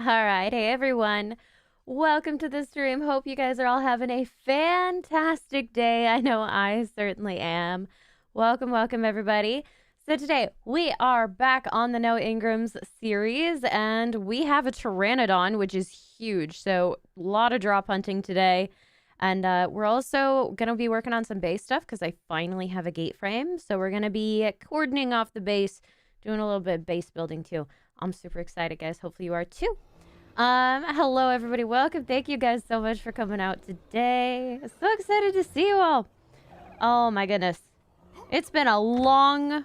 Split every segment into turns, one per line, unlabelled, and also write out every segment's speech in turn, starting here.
Alright, hey everyone. Welcome to the stream. Hope you guys are all having a fantastic day. I know I certainly am. Welcome everybody. So today we are back on the No Engrams series and we have a Pteranodon, which is huge. So a lot of drop hunting today. And we're also going to be working on some base stuff because I finally have a gate frame. So we're going to be cordoning off the base, doing a little bit of base building too. I'm super excited, guys. Hopefully you are too. Hello everybody. Welcome. Thank you guys so much for coming out today. So excited to see you all. Oh my goodness. It's been a long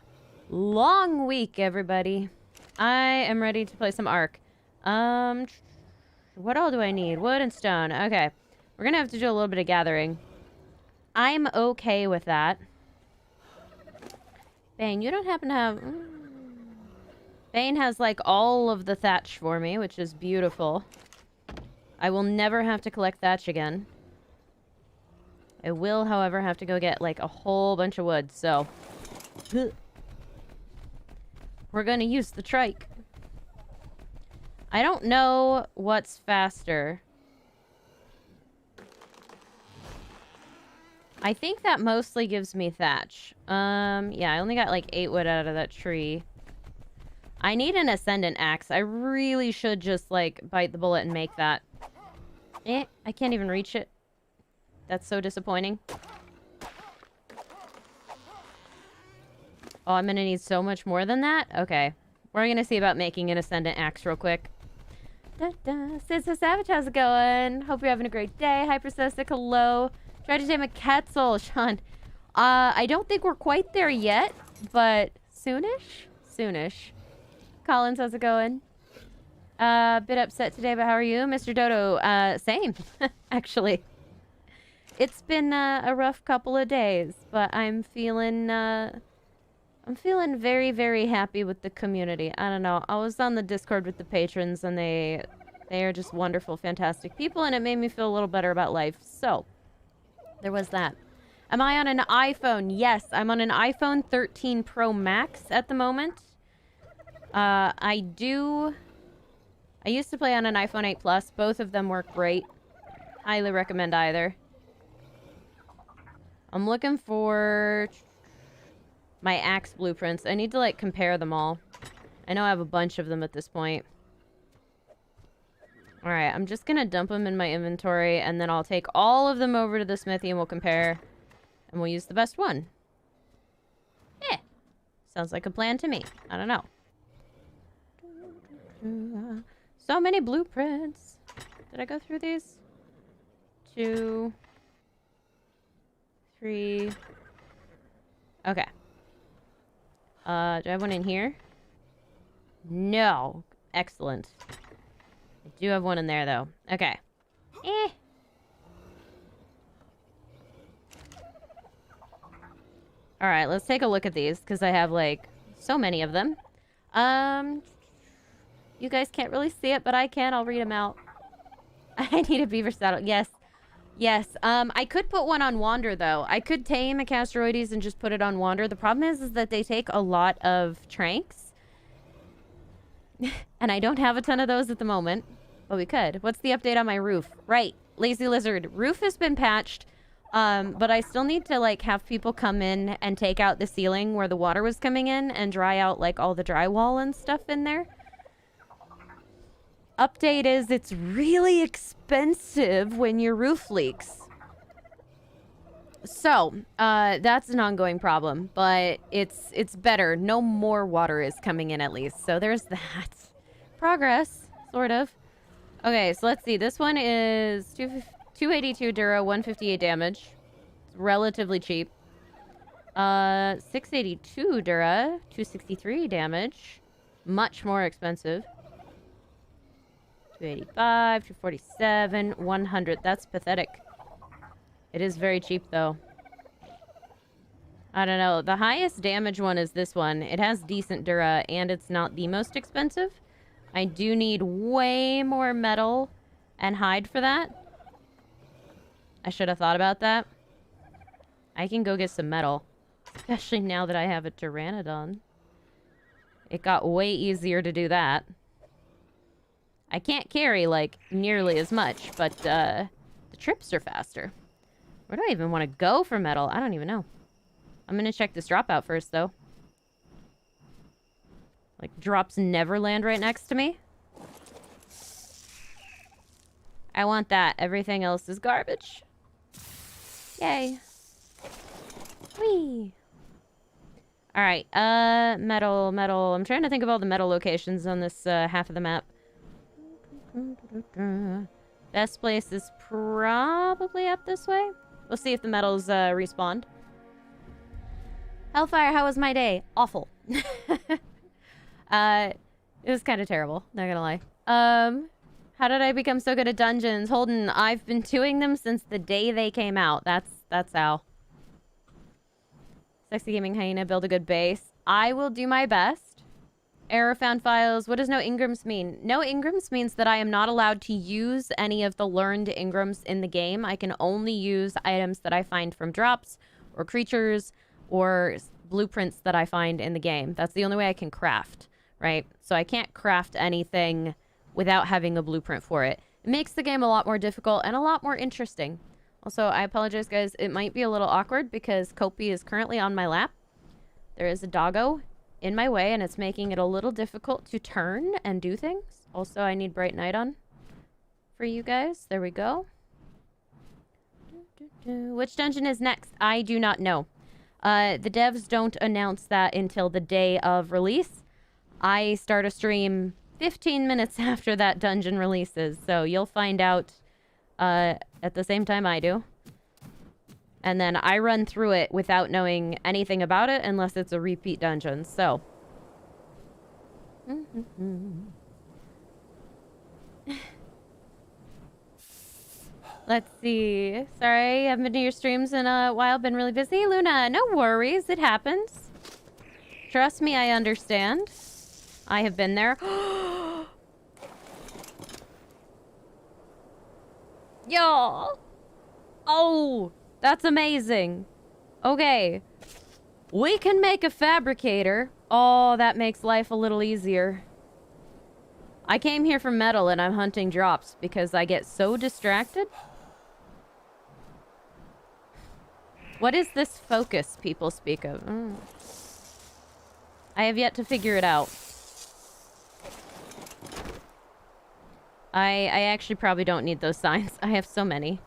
week, everybody. I am ready to play some ARK. What all do I need? Wood and stone. Okay. We're gonna have to do a little bit of gathering. I'm okay with that. Bane, you don't happen to have... Bane has, like, all of the thatch for me, which is beautiful. I will never have to collect thatch again. I will, however, have to go get, like, a whole bunch of wood, so... We're gonna use the trike. I don't know what's faster. I think that mostly gives me thatch. Yeah, I only got, like, 8 wood out of that tree. I need an ascendant axe. I really should just, like, bite the bullet and make that. I can't even reach it. That's so disappointing. Oh, I'm gonna need so much more than that? Okay. We're gonna see about making an ascendant axe real quick. Sister Savage, how's it going? Hope you're having a great day. Hypersocic, hello. Try to tame a Quetzal, Sean. I don't think we're quite there yet, but soonish? Soonish. Collins, how's it going? Bit upset today, but how are you? Mr. Dodo, same, actually. It's been a rough couple of days, but I'm feeling very, very happy with the community. I don't know. I was on the Discord with the patrons, and they are just wonderful, fantastic people, and it made me feel a little better about life. So, there was that. Am I on an iPhone? Yes, I'm on an iPhone 13 Pro Max at the moment. I used to play on an iPhone 8 Plus. Both of them work great. Highly recommend either. I'm looking for my axe blueprints. I need to, like, compare them all. I know I have a bunch of them at this point. Alright, I'm just gonna dump them in my inventory, and then I'll take all of them over to the smithy and we'll compare. And we'll use the best one. Eh. Sounds like a plan to me. I don't know. So many blueprints. Did I go through these? 2, 3. Okay. Do I have one in here? No. Excellent. I do have one in there, though. Okay. Alright, let's take a look at these, because I have, like, so many of them. You guys can't really see it, but I can. I'll read them out. I need a beaver saddle. Yes. Yes. I could put one on Wander, though. I could tame a Castroides and just put it on Wander. The problem is that they take a lot of Tranqs. And I don't have a ton of those at the moment. But we could. What's the update on my roof? Right. Lazy Lizard. Roof has been patched. But I still need to, like, have people come in and take out the ceiling where the water was coming in and dry out, like, all the drywall and stuff in there. Update is it's really expensive when your roof leaks. So, that's an ongoing problem, but it's better. No more water is coming in, at least. So there's that. Progress, sort of. Okay, so let's see. This one is 282 Dura, 158 damage. It's relatively cheap. 682 Dura, 263 damage. Much more expensive. 285, 247, 100. That's pathetic. It is very cheap, though. I don't know. The highest damage one is this one. It has decent Dura, and it's not the most expensive. I do need way more metal and hide for that. I should have thought about that. I can go get some metal. Especially now that I have a Pteranodon. It got way easier to do that. I can't carry, like, nearly as much, but the trips are faster. Where do I even want to go for metal? I don't even know. I'm gonna check this drop out first, though. Like, drops never land right next to me. I want that. Everything else is garbage. Yay. Whee! Alright, metal. I'm trying to think of all the metal locations on this, half of the map. Best place is probably up this way. We'll see if the metals, respawned. Hellfire, how was my day? Awful. It was kind of terrible, not gonna lie. How did I become so good at dungeons? Holden, I've been doing them since the day they came out. That's how. Sexy Gaming Hyena, build a good base. I will do my best. Error found files. What does no Engrams mean? No Engrams means that I am not allowed to use any of the learned Engrams in the game. I can only use items that I find from drops or creatures or blueprints that I find in the game. That's the only way I can craft, right? So I can't craft anything without having a blueprint for it. It makes the game a lot more difficult and a lot more interesting. Also, I apologize, guys. It might be a little awkward because Kopi is currently on my lap. There is a doggo in my way, and it's making it a little difficult to turn and do things. Also, I need bright night on for you guys. There we go. Which dungeon is next? I do not know. The devs don't announce that until the day of release. I start a stream 15 minutes after that dungeon releases, so you'll find out at the same time I do. And then I run through it without knowing anything about it unless it's a repeat dungeon, so. Let's see. Sorry, I haven't been to your streams in a while. Been really busy. Luna, no worries. It happens. Trust me, I understand. I have been there. Yo! Oh! That's amazing. Okay. We can make a fabricator. Oh, that makes life a little easier. I came here for metal and I'm hunting drops because I get so distracted. What is this focus people speak of? I have yet to figure it out. I actually probably don't need those signs. I have so many.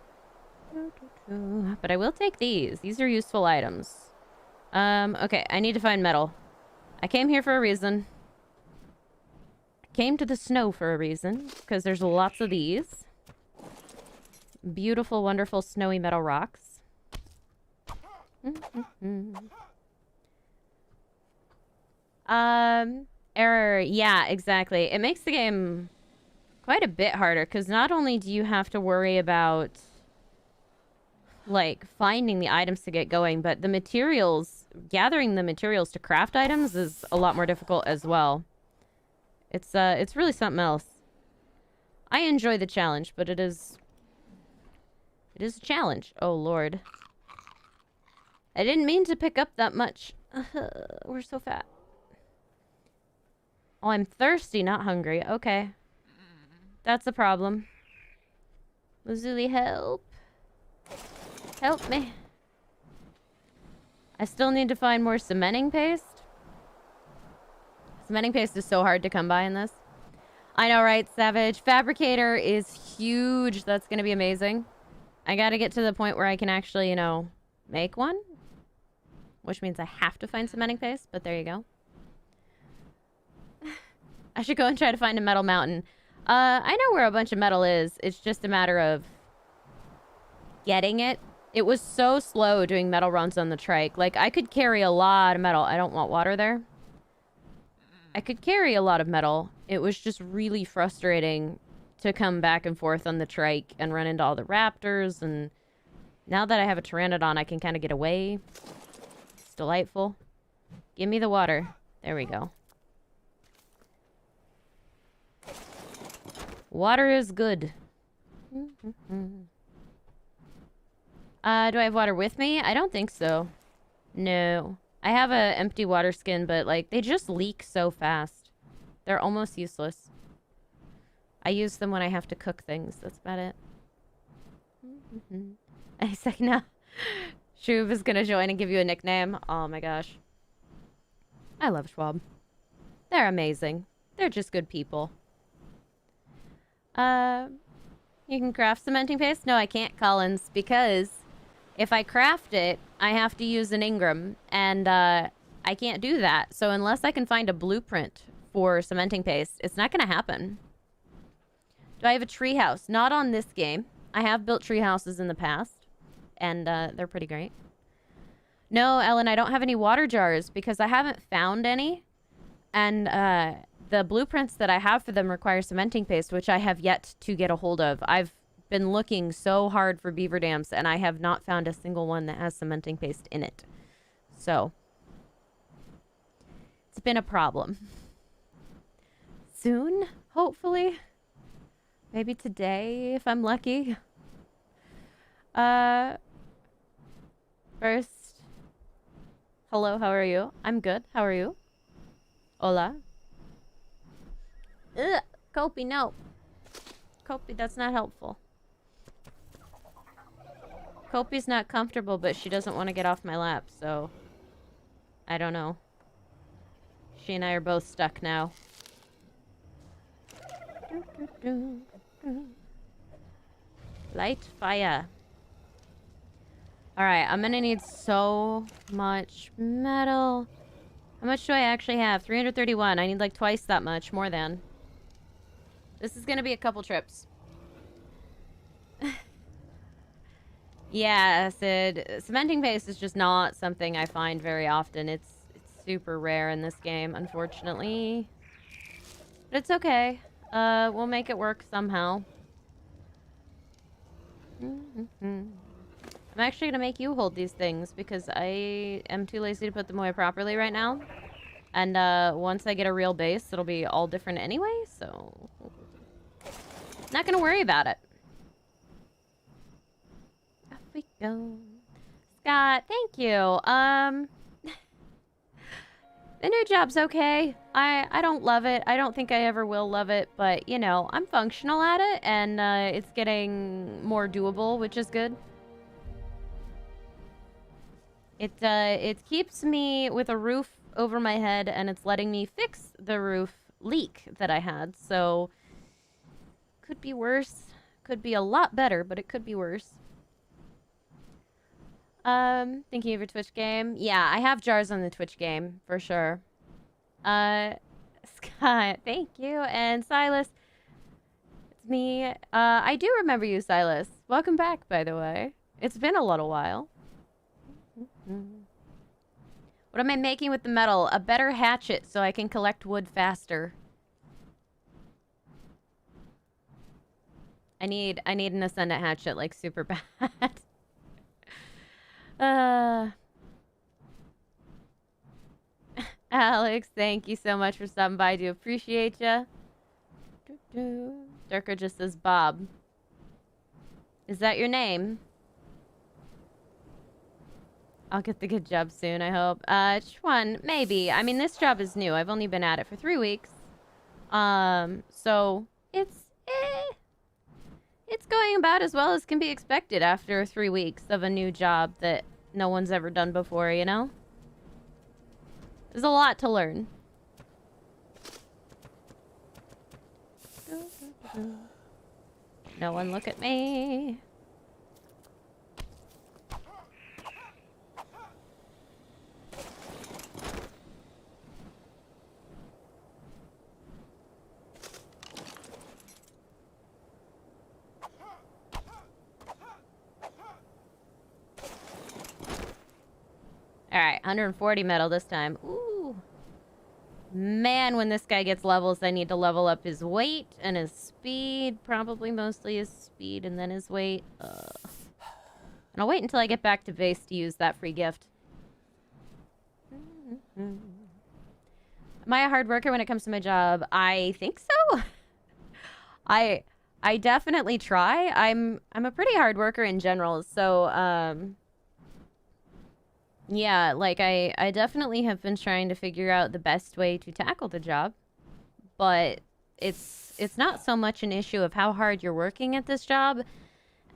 But I will take these. These are useful items. Okay, I need to find metal. I came here for a reason. I came to the snow for a reason, because there's lots of these. Beautiful, wonderful, snowy metal rocks. Error. Yeah, exactly. It makes the game quite a bit harder, because not only do you have to worry about like finding the items to get going, but the materials, gathering the materials to craft items is a lot more difficult as well. It's really something else. I enjoy the challenge, but it is a challenge. Oh Lord. I didn't mean to pick up that much. We're so fat. Oh, I'm thirsty, not hungry. Okay. That's a problem. Lazuli, help. Help me. I still need to find more cementing paste. Cementing paste is so hard to come by in this. I know, right, Savage? Fabricator is huge. That's going to be amazing. I got to get to the point where I can actually, you know, make one. Which means I have to find cementing paste, but there you go. I should go and try to find a metal mountain. I know where a bunch of metal is. It's just a matter of getting it. It was so slow doing metal runs on the trike. Like, I could carry a lot of metal. I don't want water there. I could carry a lot of metal. It was just really frustrating to come back and forth on the trike and run into all the raptors. And now that I have a pteranodon, I can kind of get away. It's delightful. Give me the water. There we go. Water is good. Do I have water with me? I don't think so. No. I have an empty water skin, but, like, they just leak so fast. They're almost useless. I use them when I have to cook things. That's about it. I say no. Shuv is gonna join and give you a nickname. Oh my gosh. I love Schwab. They're amazing. They're just good people. You can craft cementing paste? No, I can't, Collins, because if I craft it, I have to use an Engram, and I can't do that. So unless I can find a blueprint for cementing paste, it's not gonna happen. Do I have a tree house? Not on this game. I have built tree houses in the past, and they're pretty great. No, Ellen, I don't have any water jars because I haven't found any, and the blueprints that I have for them require cementing paste, which I have yet to get a hold of. I've been looking so hard for beaver dams, and I have not found a single one that has cementing paste in it. So, it's been a problem. Soon, hopefully. Maybe today, if I'm lucky. First, hello, how are you? I'm good. How are you? Hola. Ugh, Kopi, no. Kopi, that's not helpful. Kopi's not comfortable, but she doesn't want to get off my lap, so... I don't know. She and I are both stuck now. Light fire. Alright, I'm gonna need so much metal. How much do I actually have? 331. I need like twice that much, more than. This is gonna be a couple trips. Yeah, Sid. Cementing paste is just not something I find very often. It's super rare in this game, unfortunately. But it's okay. We'll make it work somehow. I'm actually gonna make you hold these things because I am too lazy to put them away properly right now. And once I get a real base, it'll be all different anyway, so... Not gonna worry about it. Off we go. Scott, thank you. The new job's okay. I don't love it. I don't think I ever will love it, but, you know, I'm functional at it, and it's getting more doable, which is good. It keeps me with a roof over my head, and it's letting me fix the roof leak that I had, so... Could be worse. Could be a lot better, but it could be worse. Thinking of your Twitch game? Yeah, I have jars on the Twitch game, for sure. Scott, thank you. And Silas, it's me. I do remember you, Silas. Welcome back, by the way. It's been a little while. What am I making with the metal? A better hatchet so I can collect wood faster. I need an ascendant hatchet, like, super bad. Alex, thank you so much for stopping by. I do appreciate ya. Durka just says Bob. Is that your name? I'll get the good job soon, I hope. Which one? Maybe. I mean, this job is new. I've only been at it for 3 weeks. So it's going about as well as can be expected after 3 weeks of a new job that no one's ever done before, you know? There's a lot to learn. No one look at me. Alright, 140 metal this time. Ooh. Man, when this guy gets levels, I need to level up his weight and his speed. Probably mostly his speed and then his weight. And I'll wait until I get back to base to use that free gift. Am I a hard worker when it comes to my job? I think so. I definitely try. I'm a pretty hard worker in general, so yeah, like, I definitely have been trying to figure out the best way to tackle the job. But it's not so much an issue of how hard you're working at this job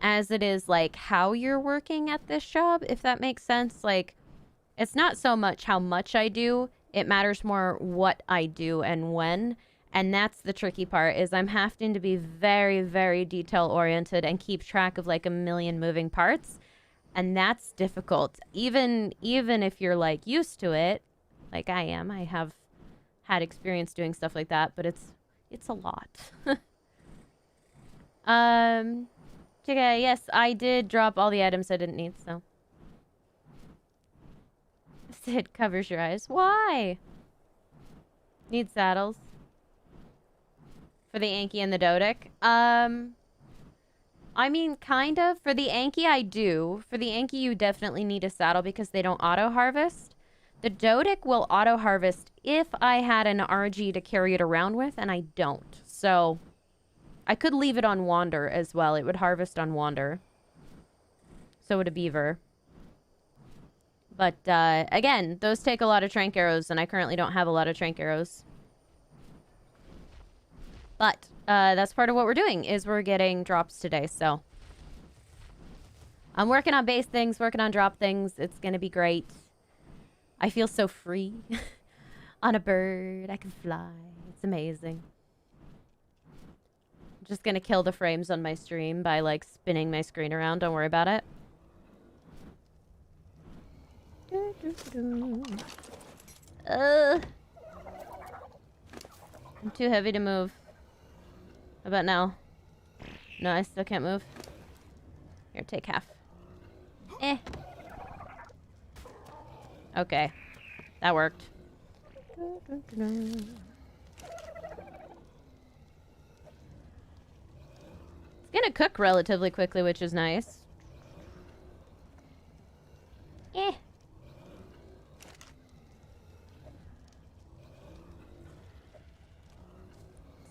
as it is like how you're working at this job, if that makes sense. Like, it's not so much how much I do, it matters more what I do and when. And that's the tricky part, is I'm having to be very, very detail oriented and keep track of like a million moving parts. And that's difficult. Even if you're like used to it, like I am, I have had experience doing stuff like that, but it's a lot. Yes, I did drop all the items I didn't need, so. Sid covers your eyes. Why? Need saddles. For the Anki and the Dodic? I mean, kind of. For the Anki, I do. For the Anki, you definitely need a saddle because they don't auto-harvest. The Dodic will auto-harvest if I had an RG to carry it around with, and I don't. So, I could leave it on Wander as well. It would harvest on Wander. So would a beaver. But, again, those take a lot of Tranq arrows, and I currently don't have a lot of Tranq arrows. But, that's part of what we're doing, is we're getting drops today, so. I'm working on base things, working on drop things. It's gonna be great. I feel so free. On a bird, I can fly. It's amazing. I'm just gonna kill the frames on my stream by, like, spinning my screen around. Don't worry about it. I'm too heavy to move. How about now? No, I still can't move. Here, take half. Okay. That worked. It's gonna cook relatively quickly, which is nice.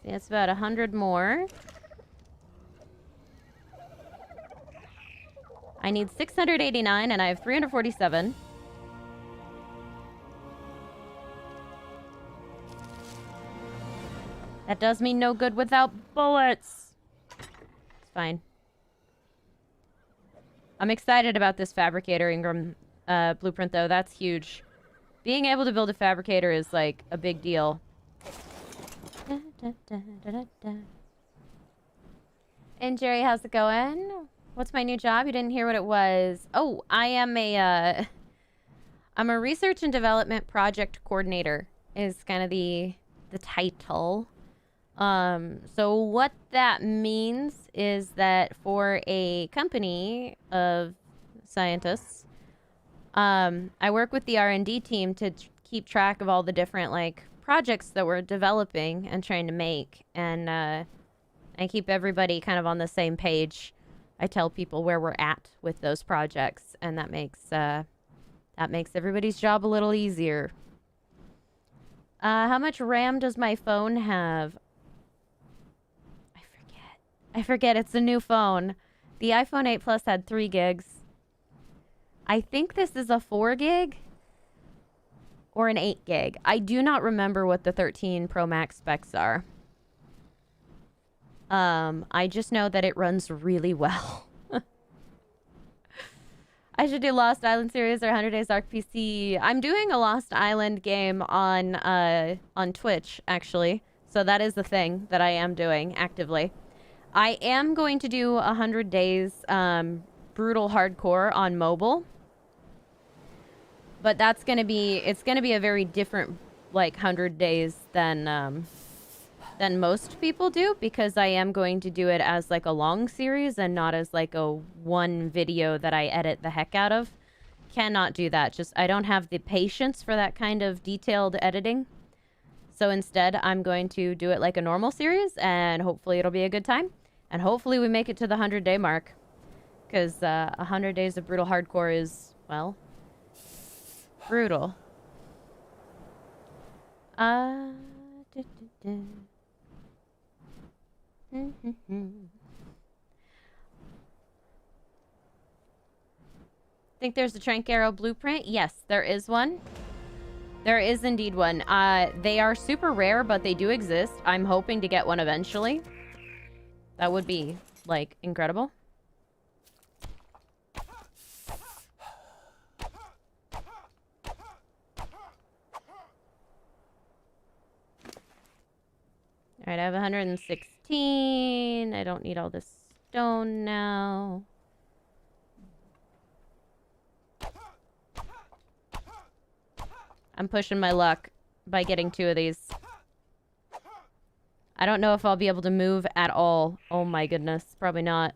See, it's about 100 more. I need 689 and I have 347. That does me no good without bullets. It's fine. I'm excited about this Fabricator Engram blueprint, though. That's huge. Being able to build a Fabricator is, like, a big deal. And Jerry, how's it going? What's my new job? You didn't hear what it was. Oh, I am I'm a research and development project coordinator is kind of the title. So what that means is that for a company of scientists, I work with the R&D team to keep track of all the different, like, projects that we're developing and trying to make, and I keep everybody kind of on the same page. I tell people where we're at with those projects, and that makes everybody's job a little easier. How much RAM does my phone have? I forget. It's a new phone. The iPhone 8 Plus had 3 gigs. I think this is a 4 gig or an 8 gig. I do not remember what the 13 Pro Max specs are. I just know that it runs really well. I should do Lost Island series or 100 Days ARK PC. I'm doing a Lost Island game on Twitch, actually. So that is the thing that I am doing actively. I am going to do 100 Days Brutal Hardcore on mobile. But that's going to be, it's going to be a very different, like, 100 days than most people do, because I am going to do it as, like, a long series and not as, like, a one video that I edit the heck out of. Cannot do that. Just, I don't have the patience for that kind of detailed editing. So instead, I'm going to do it like a normal series, and hopefully it'll be a good time. And hopefully we make it to the 100-day mark. Because 100 days of Brutal Hardcore is, well, brutal. Think there's a Tranq Arrow blueprint? Yes, there is one. There is indeed one. They are super rare, but they do exist. I'm hoping to get one eventually. That would be, like, incredible. Alright, I have 116. I don't need all this stone now. I'm pushing my luck by getting 2 of these. I don't know if I'll be able to move at all. Oh my goodness, probably not.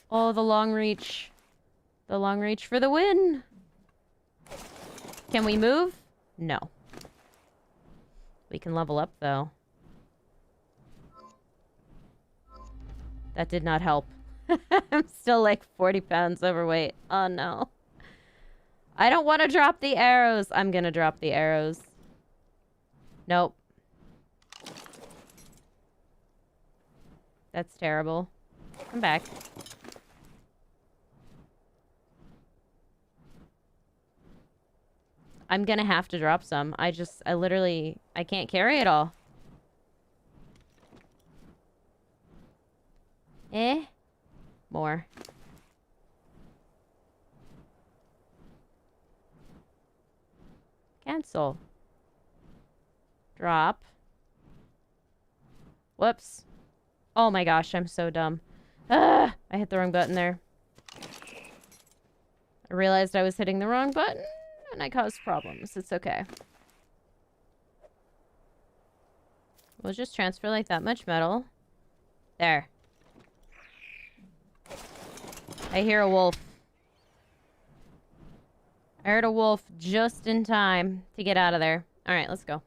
Oh, the long reach. The long reach for the win. Can we move? No. We can level up, though. That did not help. I'm still like 40 pounds overweight. Oh, no. I don't want to drop the arrows. I'm going to drop the arrows. Nope. That's terrible. Come back. I'm gonna have to drop some. I literally, I can't carry it all. More. Cancel. Drop. Whoops. Oh my gosh, I'm so dumb. I hit the wrong button there. I realized I was hitting the wrong button, and I caused problems. It's okay. We'll just transfer like that much metal. There. I hear a wolf. I heard a wolf just in time to get out of there. Alright, let's go.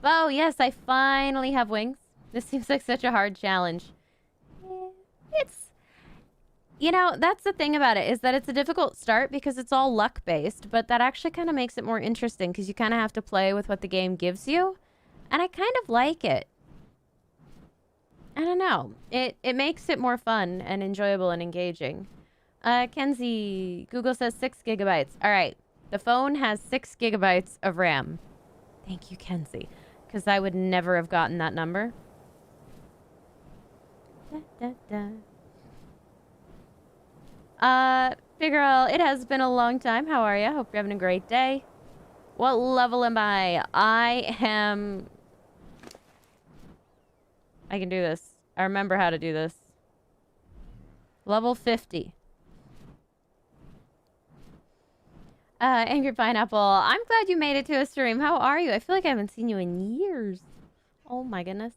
Oh, yes, I finally have wings. This seems like such a hard challenge. It's... You know, that's the thing about it, is that it's a difficult start because it's all luck-based, but that actually kind of makes it more interesting because you kind of have to play with what the game gives you, and I kind of like it. I don't know. It makes it more fun and enjoyable and engaging. Kenzie, Google says 6 gigabytes. All right, the phone has 6 gigabytes of RAM. Thank you, Kenzie, because I would never have gotten that number. Big girl, it has been a long time. How are you? Hope you're having a great day. What level am I? I can do this. I remember how to do this. Level 50. Angry Pineapple, I'm glad you made it to a stream. How are you? I feel like I haven't seen you in years. Oh my goodness.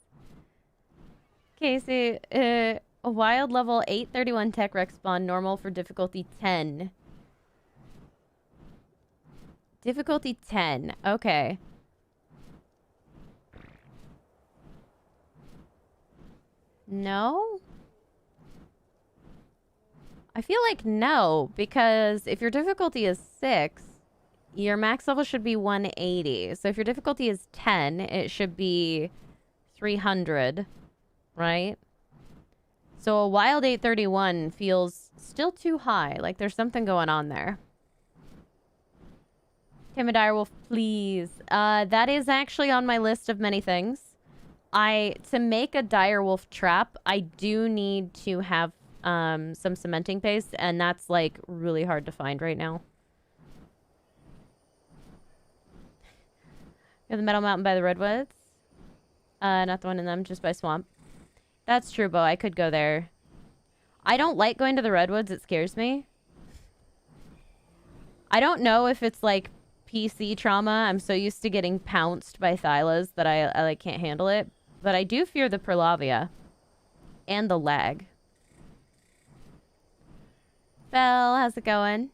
Casey, a wild level 831 tech rec spawn, normal for difficulty 10. Difficulty 10. Okay. No? I feel like no, because if your difficulty is 6, your max level should be 180. So if your difficulty is 10, it should be 300, right? So a wild 831 feels still too high. Like there's something going on there. Tame a direwolf, please. That is actually on my list of many things. To make a direwolf trap, I do need to have some cementing paste, and that's like really hard to find right now. You have the Metal Mountain by the Redwoods. Not the one in them, just by Swamp. That's true, Bo. I could go there. I don't like going to the Redwoods. It scares me. I don't know if it's like PC trauma. I'm so used to getting pounced by Thylas that I like can't handle it. But I do fear the Perlavia. And the lag. Belle, how's it going?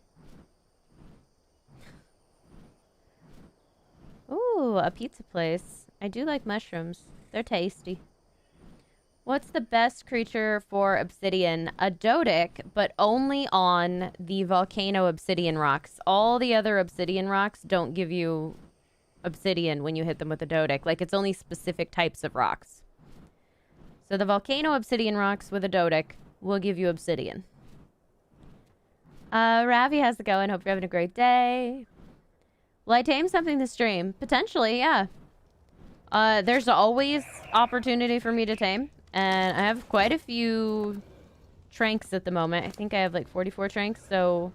Ooh, a pizza place. I do like mushrooms. They're tasty. What's the best creature for obsidian? A Dodic, but only on the volcano obsidian rocks. All the other obsidian rocks don't give you obsidian when you hit them with a Dodic. Like, it's only specific types of rocks. So the volcano obsidian rocks with a Dodic will give you obsidian. Ravi, how's it going? Hope you're having a great day. Will I tame something this stream? Potentially, yeah. There's always opportunity for me to tame. And I have quite a few Tranqs at the moment. I think I have like 44 Tranqs, so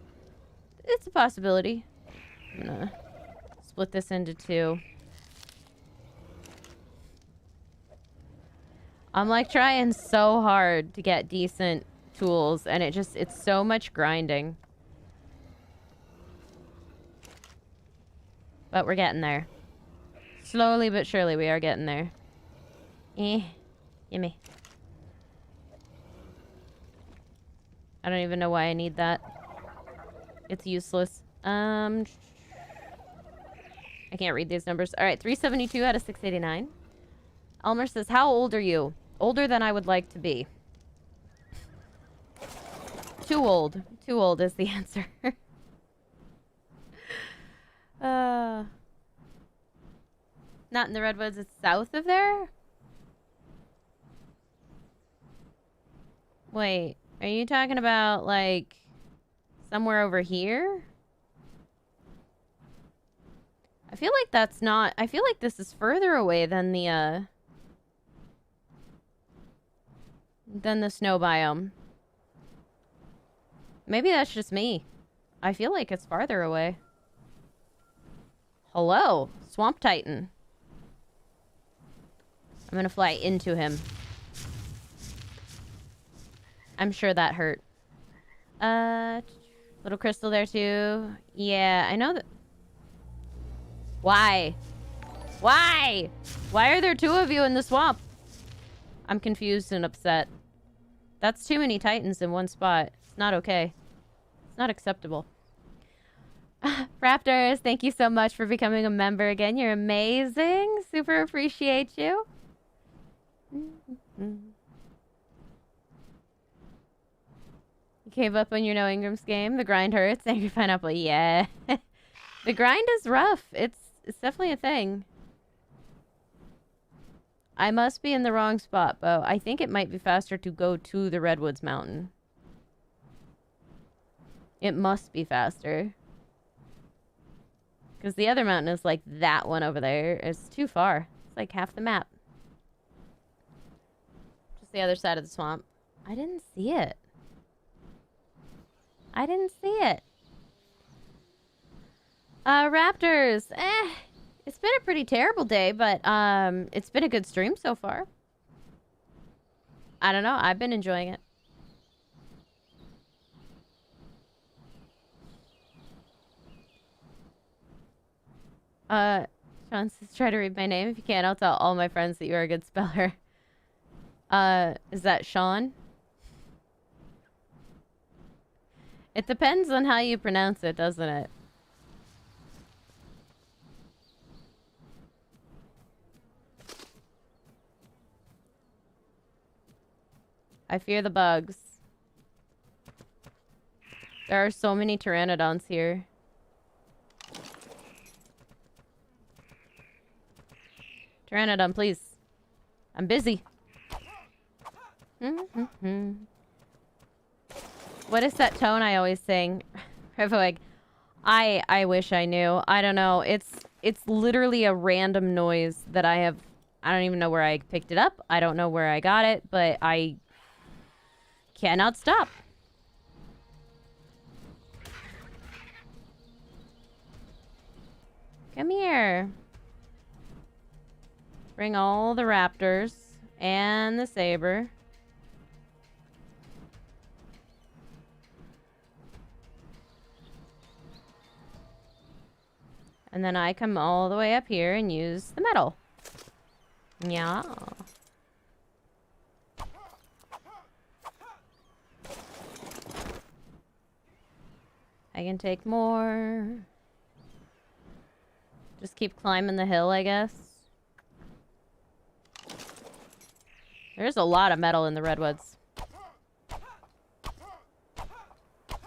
it's a possibility. I'm gonna split this into 2. I'm like trying so hard to get decent tools, and it's so much grinding. But we're getting there. Slowly but surely we are getting there. Gimme. I don't even know why I need that. It's useless. I can't read these numbers. Alright, 372 out of 689. Elmer says, how old are you? Older than I would like to be. Too old. Too old is the answer. Not in the Redwoods, it's south of there? Wait, are you talking about, like, somewhere over here? I feel like that's not... I feel like this is further away than the snow biome. Maybe that's just me. I feel like it's farther away. Hello, Swamp Titan. I'm gonna fly into him. I'm sure that hurt. Little crystal there too. Yeah, I know that. Why? Why? Why are there 2 of you in the swamp? I'm confused and upset. That's too many titans in one spot. It's not okay. It's not acceptable. Raptors, thank you so much for becoming a member again. You're amazing. Super appreciate you. You gave up on your no Engrams game. The grind hurts. Angry Pineapple. Yeah. The grind is rough. It's definitely a thing. I must be in the wrong spot, Bo. I think it might be faster to go to the Redwoods Mountain. It must be faster. Because the other mountain is like that one over there. It's too far. It's like half the map. Just the other side of the swamp. I didn't see it. I didn't see it. Raptors. It's been a pretty terrible day, but it's been a good stream so far. I don't know. I've been enjoying it. Sean says, try to read my name. If you can't, I'll tell all my friends that you are a good speller. Is that Sean? It depends on how you pronounce it, doesn't it? I fear the bugs. There are so many pteranodons here. Pteranodon, please. I'm busy. What is that tone I always sing? Like, I wish I knew. I don't know. It's literally a random noise that I have. I don't even know where I picked it up. I don't know where I got it, but I cannot stop. Come here. Bring all the raptors and the saber. And then I come all the way up here and use the metal. Yeah. I can take more. Just keep climbing the hill, I guess. There's a lot of metal in the Redwoods.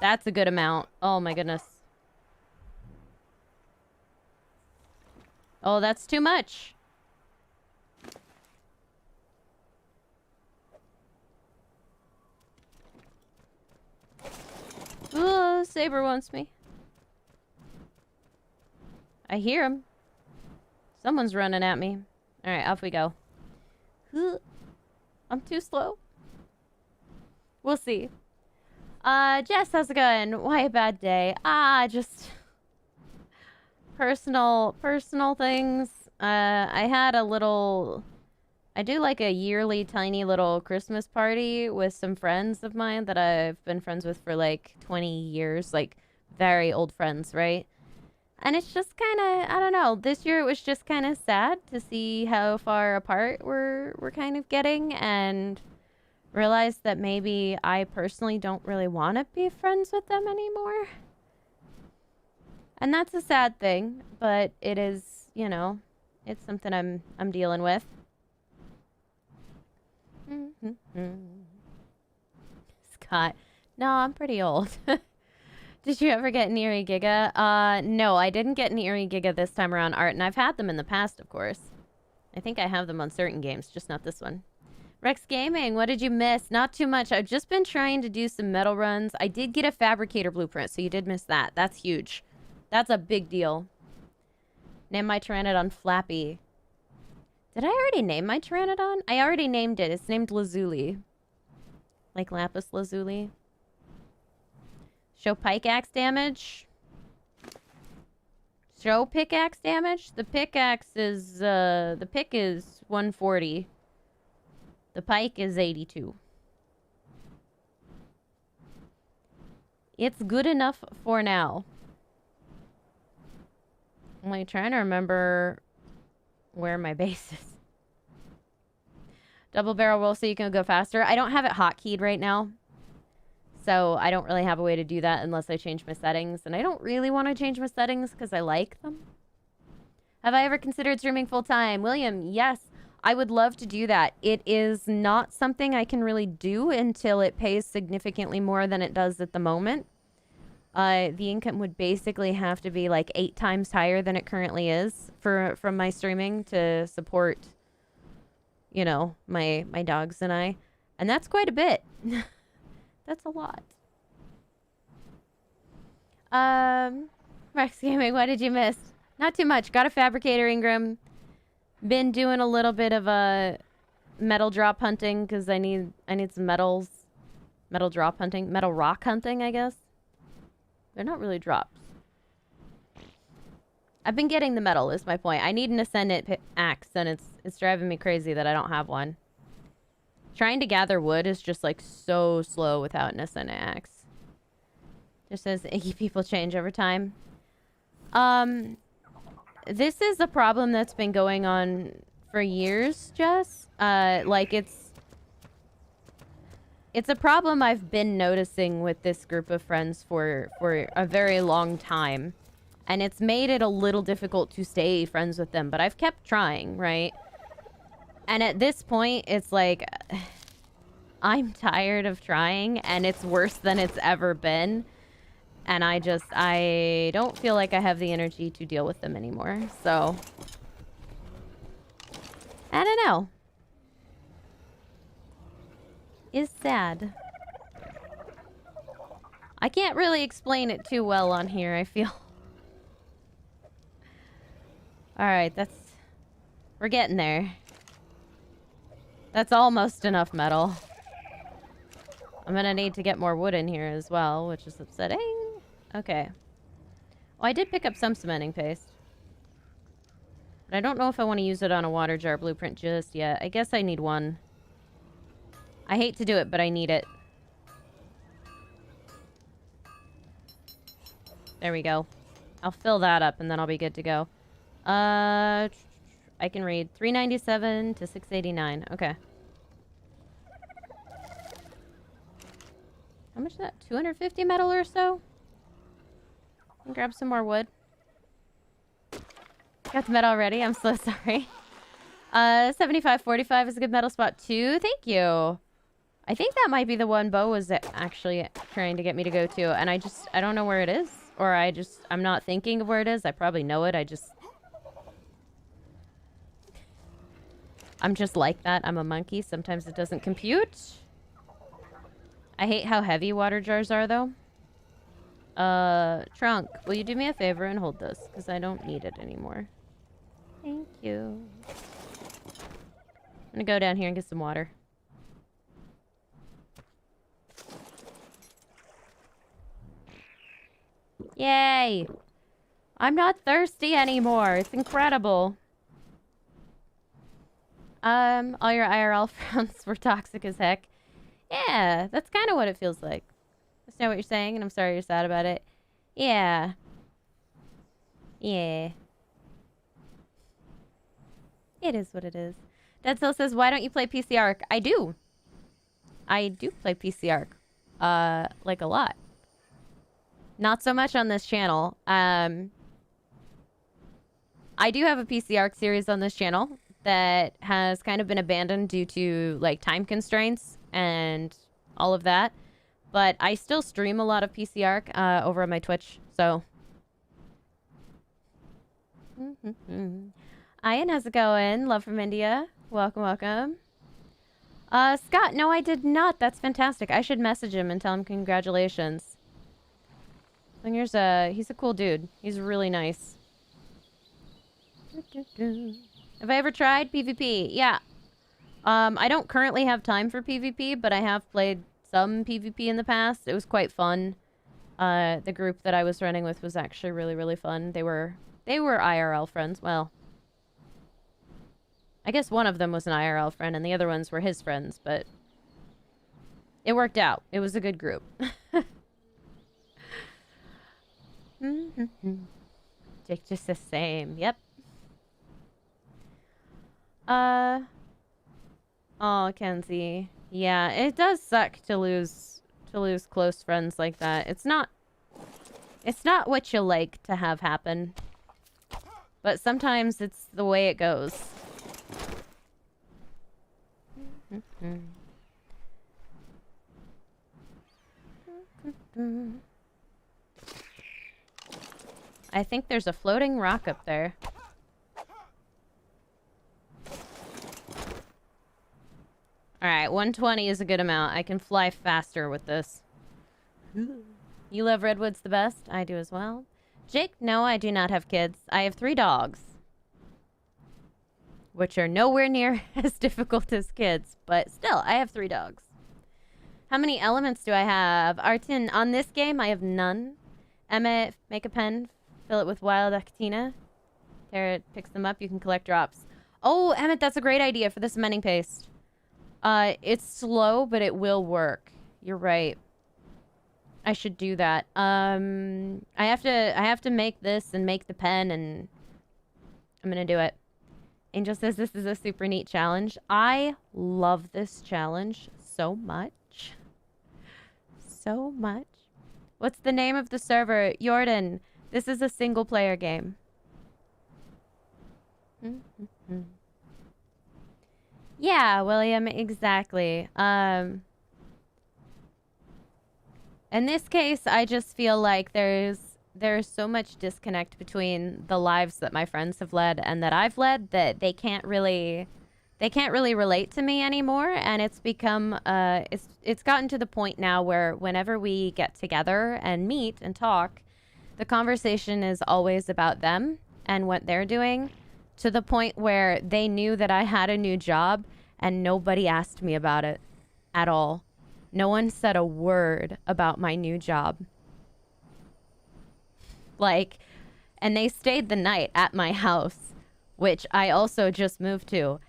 That's a good amount. Oh my goodness. Oh, that's too much. Oh, Saber wants me. I hear him. Someone's running at me. Alright, off we go. I'm too slow. We'll see. Jess, how's it going? Why a bad day? Just personal things. I had a little... I do like a yearly tiny little Christmas party with some friends of mine that I've been friends with for like 20 years. Like, very old friends, right? And it's just kind of, I don't know. This year it was just kind of sad to see how far apart we're kind of getting, and realized that maybe I personally don't really want to be friends with them anymore. And that's a sad thing, but it is, you know, it's something I'm dealing with. Scott, no, I'm pretty old. Did you ever get an Eerie Giga? No, I didn't get an Eerie Giga this time around, Art, and I've had them in the past, of course. I think I have them on certain games, just not this one. Rex Gaming, what did you miss? Not too much. I've just been trying to do some metal runs. I did get a Fabricator blueprint, so you did miss that. That's huge. That's a big deal. Name my Pteranodon Flappy. Did I already name my Pteranodon? I already named it. It's named Lazuli. Like Lapis Lazuli. Show pickaxe damage. Show pickaxe damage. The pickaxe is, the pick is 140. The pike is 82. It's good enough for now. I'm like trying to remember where my base is. Double barrel roll so you can go faster. I don't have it hotkeyed right now. So I don't really have a way to do that unless I change my settings. And I don't really want to change my settings because I like them. Have I ever considered streaming full time? William, yes. I would love to do that. It is not something I can really do until it pays significantly more than it does at the moment. The income would basically have to be like 8 times higher than it currently is from my streaming to support, you know, my dogs and I. And that's quite a bit. That's a lot. Rex Gaming, what did you miss? Not too much. Got a Fabricator, Engram. Been doing a little bit of a metal drop hunting because I need some metals. Metal drop hunting. Metal rock hunting, I guess. They're not really drops. I've been getting the metal is my point. I need an Ascendant axe and it's driving me crazy that I don't have one. Trying to gather wood is just like so slow without an Ascendant axe. Just says icky people change over time. This is a problem that's been going on for years, Jess. Like it's a problem I've been noticing with this group of friends for a very long time. And it's made it a little difficult to stay friends with them, but I've kept trying, right? And at this point, it's like, I'm tired of trying, and it's worse than it's ever been. And I don't feel like I have the energy to deal with them anymore, so. I don't know. It's sad. I can't really explain it too well on here, I feel. Alright, we're getting there. That's almost enough metal. I'm gonna need to get more wood in here as well, which is upsetting. Okay. Well, I did pick up some cementing paste. But I don't know if I want to use it on a water jar blueprint just yet. I guess I need one. I hate to do it, but I need it. There we go. I'll fill that up and then I'll be good to go. I can read 397 to 689. Okay. How much is that? 250 metal or so? I'll grab some more wood. Got the metal already. I'm so sorry. 7545 is a good metal spot too. Thank you. I think that might be the one Bo was actually trying to get me to go to, and I don't know where it is, or I'm not thinking of where it is. I probably know it. I'm just like that. I'm a monkey. Sometimes it doesn't compute. I hate how heavy water jars are, though. Trunk, will you do me a favor and hold this? Because I don't need it anymore. Thank you. I'm gonna go down here and get some water. Yay! I'm not thirsty anymore. It's incredible. All your IRL friends were toxic as heck. Yeah, that's kind of what it feels like. I understand what you're saying, and I'm sorry you're sad about it. Yeah. Yeah. It is what it is. Dead Soul says, why don't you play PC ARK? I do. I do play PC ARK. Like a lot. Not so much on this channel. I do have a PC ARK series on this channel that has kind of been abandoned due to like time constraints and all of that. But I still stream a lot of PC ARK over on my Twitch, so. Ian, how's it going? Love from India. Welcome, welcome. Scott, no, I did not. That's fantastic. I should message him and tell him congratulations. And he's a cool dude. He's really nice. Have I ever tried PvP? Yeah. I don't currently have time for PvP, but I have played some PvP in the past. It was quite fun. The group that I was running with was actually really, really fun. They were IRL friends. Well, I guess one of them was an IRL friend and the other ones were his friends, but it worked out. It was a good group. Jake just the same. Yep. Oh, Kenzie. Yeah, it does suck to lose close friends like that. It's not what you like to have happen. But sometimes it's the way it goes. I think there's a floating rock up there. Alright, 120 is a good amount. I can fly faster with this. You love redwoods the best? I do as well. Jake, no, I do not have kids. I have 3 dogs. Which are nowhere near as difficult as kids. But still, I have 3 dogs. How many elements do I have? Artin, on this game, I have none. Emmett, make a pen. Fill it with wild acatina. Terra picks them up. You can collect drops. Oh, Emmett, that's a great idea for the cementing paste. It's slow, but it will work. You're right. I should do that. I have to make this and make the pen, and I'm gonna do it. Angel says this is a super neat challenge. I love this challenge so much. So much. What's the name of the server? Jordan. This is a single player game. Yeah, William, exactly. In this case, I just feel like there's so much disconnect between the lives that my friends have led and that I've led that they can't really relate to me anymore, and it's become it's gotten to the point now where whenever we get together and meet and talk, the conversation is always about them and what they're doing, to the point where they knew that I had a new job and nobody asked me about it at all. No one said a word about my new job. Like, and they stayed the night at my house, which I also just moved to.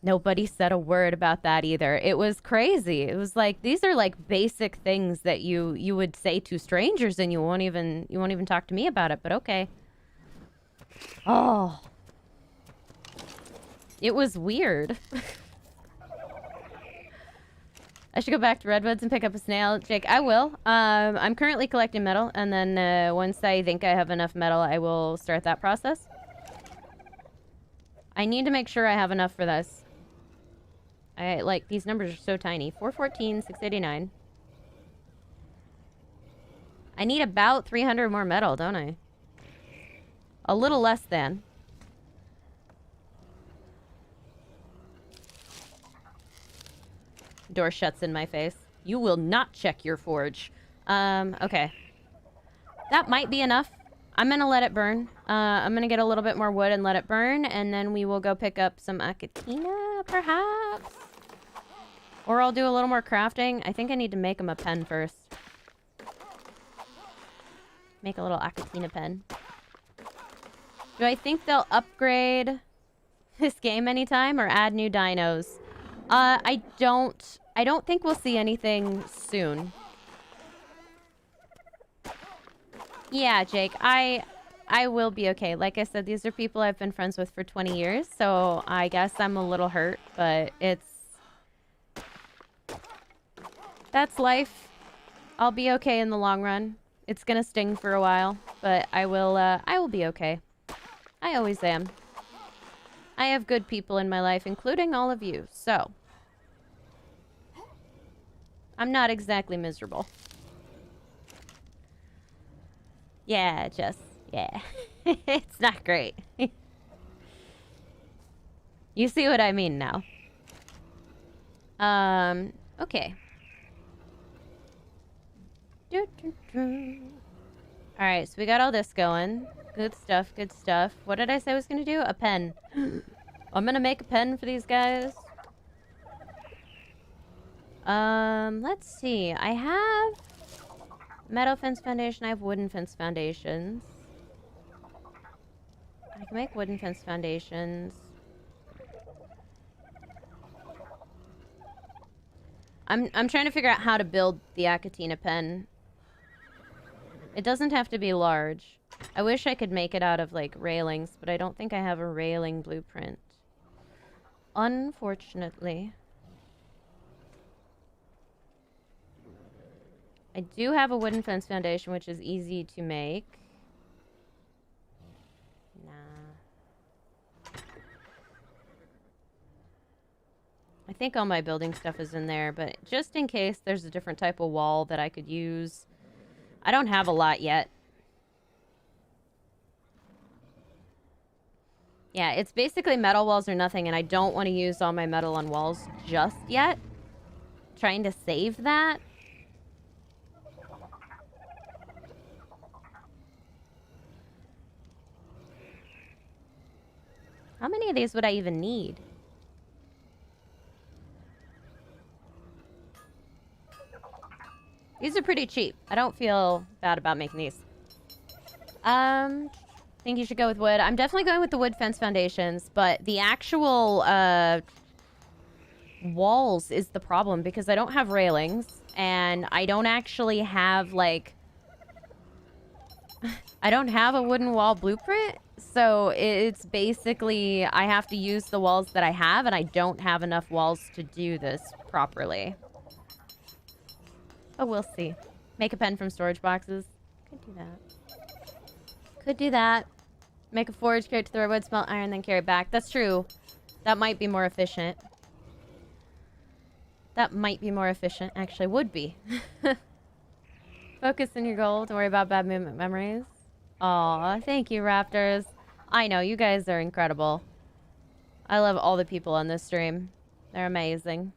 Nobody said a word about that either. It was crazy. It was like, these are like basic things that you would say to strangers, and you won't even talk to me about it, but okay. Oh. It was weird. I should go back to redwoods and pick up a snail. Jake, I will. I'm currently collecting metal, and then once I think I have enough metal, I will start that process. I need to make sure I have enough for this. These numbers are so tiny. 414, 689. I need about 300 more metal, don't I? A little less than. Door shuts in my face. You will not check your forge. Okay. That might be enough. I'm gonna let it burn. I'm gonna get a little bit more wood and let it burn, and then we will go pick up some acatina, perhaps? Or I'll do a little more crafting. I think I need to make him a pen first. Make a little acatina pen. Do I think they'll upgrade this game anytime or add new dinos? I don't think we'll see anything soon. Yeah, Jake, I will be okay. Like I said, these are people I've been friends with for 20 years, so I guess I'm a little hurt, but that's life. I'll be okay in the long run. It's gonna sting for a while, but I will be okay. I always am. I have good people in my life, including all of you, so I'm not exactly miserable. Yeah, yeah. It's not great. You see what I mean now. Okay. Alright, so we got all this going. Good stuff, good stuff. What did I say I was gonna do? A pen. I'm gonna make a pen for these guys. Let's see. I have metal fence foundation. I have wooden fence foundations. I can make wooden fence foundations. I'm trying to figure out how to build the acatina pen. It doesn't have to be large. I wish I could make it out of, like, railings, but I don't think I have a railing blueprint. Unfortunately. I do have a wooden fence foundation, which is easy to make. Nah. I think all my building stuff is in there, but just in case there's a different type of wall that I could use. I don't have a lot yet. Yeah, it's basically metal walls or nothing, and I don't want to use all my metal on walls just yet. Trying to save that. How many of these would I even need? These are pretty cheap. I don't feel bad about making these. Think you should go with wood. I'm definitely going with the wood fence foundations, but the actual walls is the problem because I don't have railings and I don't actually have, like, I don't have a wooden wall blueprint. So it's basically I have to use the walls that I have, and I don't have enough walls to do this properly. Oh, we'll see. Make a pen from storage boxes. Could do that. Could do that. Make a forage crate to throw wood, smelt iron, then carry it back. That's true. That might be more efficient. That might be more efficient. Actually, would be. Focus on your goal. Don't worry about bad movement memories. Aw, thank you, Raptors. I know, you guys are incredible. I love all the people on this stream. They're amazing.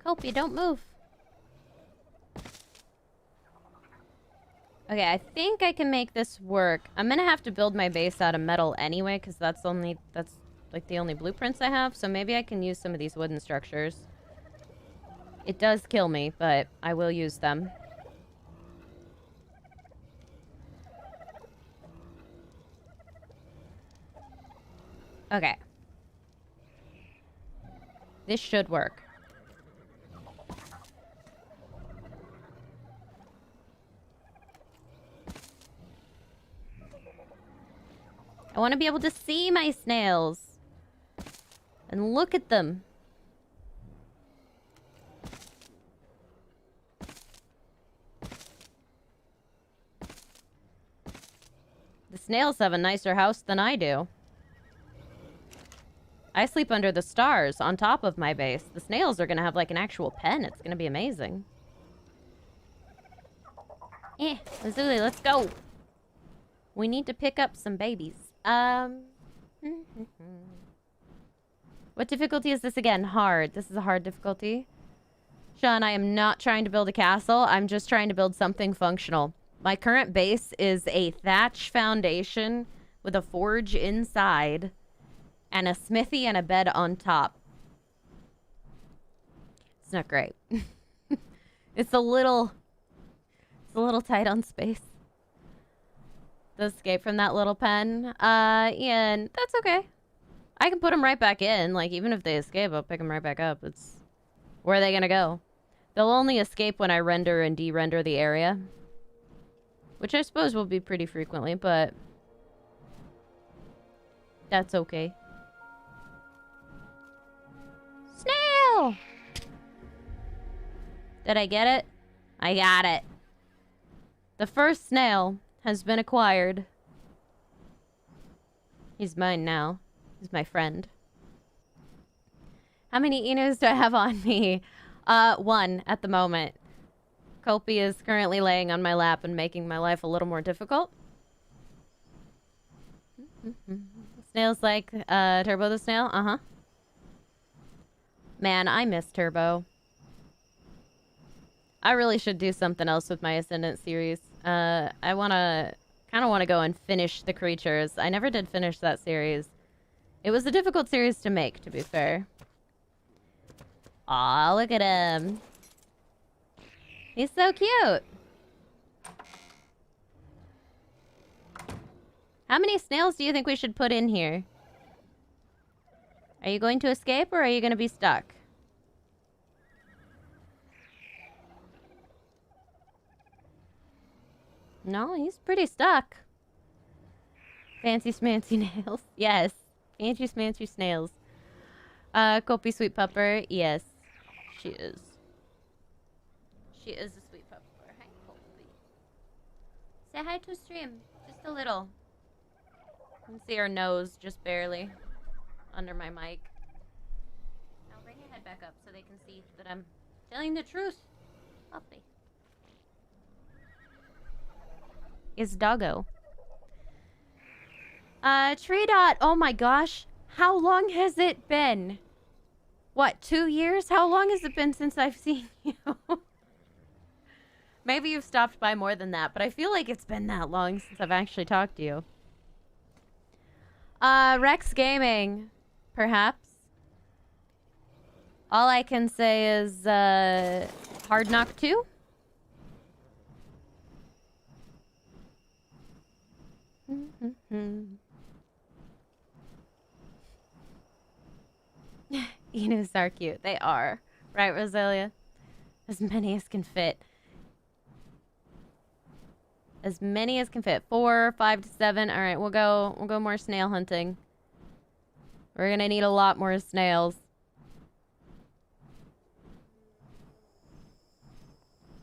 Hope you don't move. Okay, I think I can make this work. I'm gonna have to build my base out of metal anyway, because that's like the only blueprints I have. So maybe I can use some of these wooden structures. It does kill me, but I will use them. Okay. This should work. I want to be able to see my snails. And look at them. The snails have a nicer house than I do. I sleep under the stars on top of my base. The snails are going to have like an actual pen. It's going to be amazing. Lazuli, let's go. We need to pick up some babies. What difficulty is this again? Hard. This is a hard difficulty. Sean, I am not trying to build a castle. I'm just trying to build something functional. My current base is a thatch foundation with a forge inside and a smithy and a bed on top. It's not great. It's a little tight on space. To escape from that little pen. And that's okay. I can put them right back in. Like, even if they escape, I'll pick them right back up. It's... Where are they gonna go? They'll only escape when I render and de-render the area. Which I suppose will be pretty frequently, but... That's okay. Snail! Did I get it? I got it. The first snail has been acquired. He's mine now. He's my friend. How many Enos do I have on me? One at the moment. Kopi is currently laying on my lap and making my life a little more difficult. Snail's like, Turbo the snail? Uh-huh. Man, I miss Turbo. I really should do something else with my Ascendant series. I kind of want to go and finish the creatures. I never did finish that series. It was a difficult series to make, to be fair. Aw, look at him. He's so cute. How many snails do you think we should put in here? Are you going to escape or are you going to be stuck? No, he's pretty stuck. Fancy smancy nails. Yes. Fancy smancy snails. Kopi sweet pupper. Yes. She is. She is a sweet pupper. Hi, Kopi. Say hi to stream. Just a little. You can see her nose just barely under my mic. Now bring your head back up so they can see that I'm telling the truth. Puppy. Is doggo. Tree Dot, oh my gosh. How long has it been? What, 2 years? How long has it been since I've seen you? Maybe you've stopped by more than that, but I feel like it's been that long since I've actually talked to you. Rex Gaming, perhaps. All I can say is, Hard Knock 2? Enos are cute. They are. Right, Rosalia? As many as can fit. As many as can fit. 4, 5 to 7. Alright, we'll go more snail hunting. We're gonna need a lot more snails.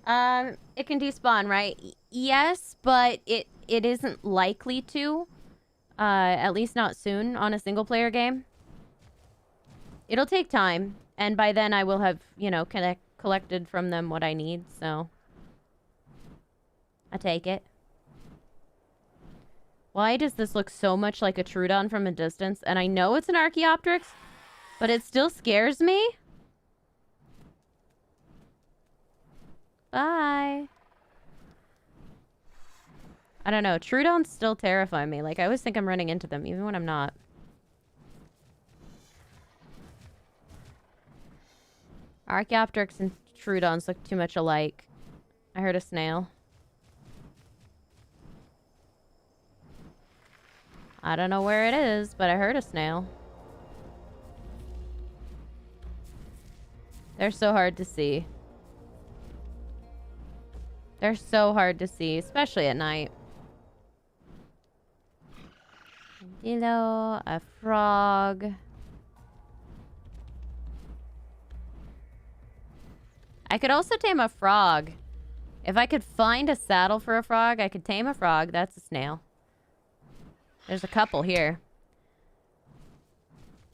It can despawn, right? Yes, but it isn't likely to. At least not soon on a single player game. It'll take time, and by then I will have, you know, collected from them what I need, so I take it. Why does this look so much like a Troodon from a distance? And I know it's an Archaeopteryx, but it still scares me. Bye. I don't know. Troodons still terrify me. Like, I always think I'm running into them, even when I'm not. Archaeopteryx and Troodons look too much alike. I heard a snail. I don't know where it is, but I heard a snail. They're so hard to see. They're so hard to see, especially at night. Dillo, a frog. I could also tame a frog. If I could find a saddle for a frog, I could tame a frog. That's a snail. There's a couple here.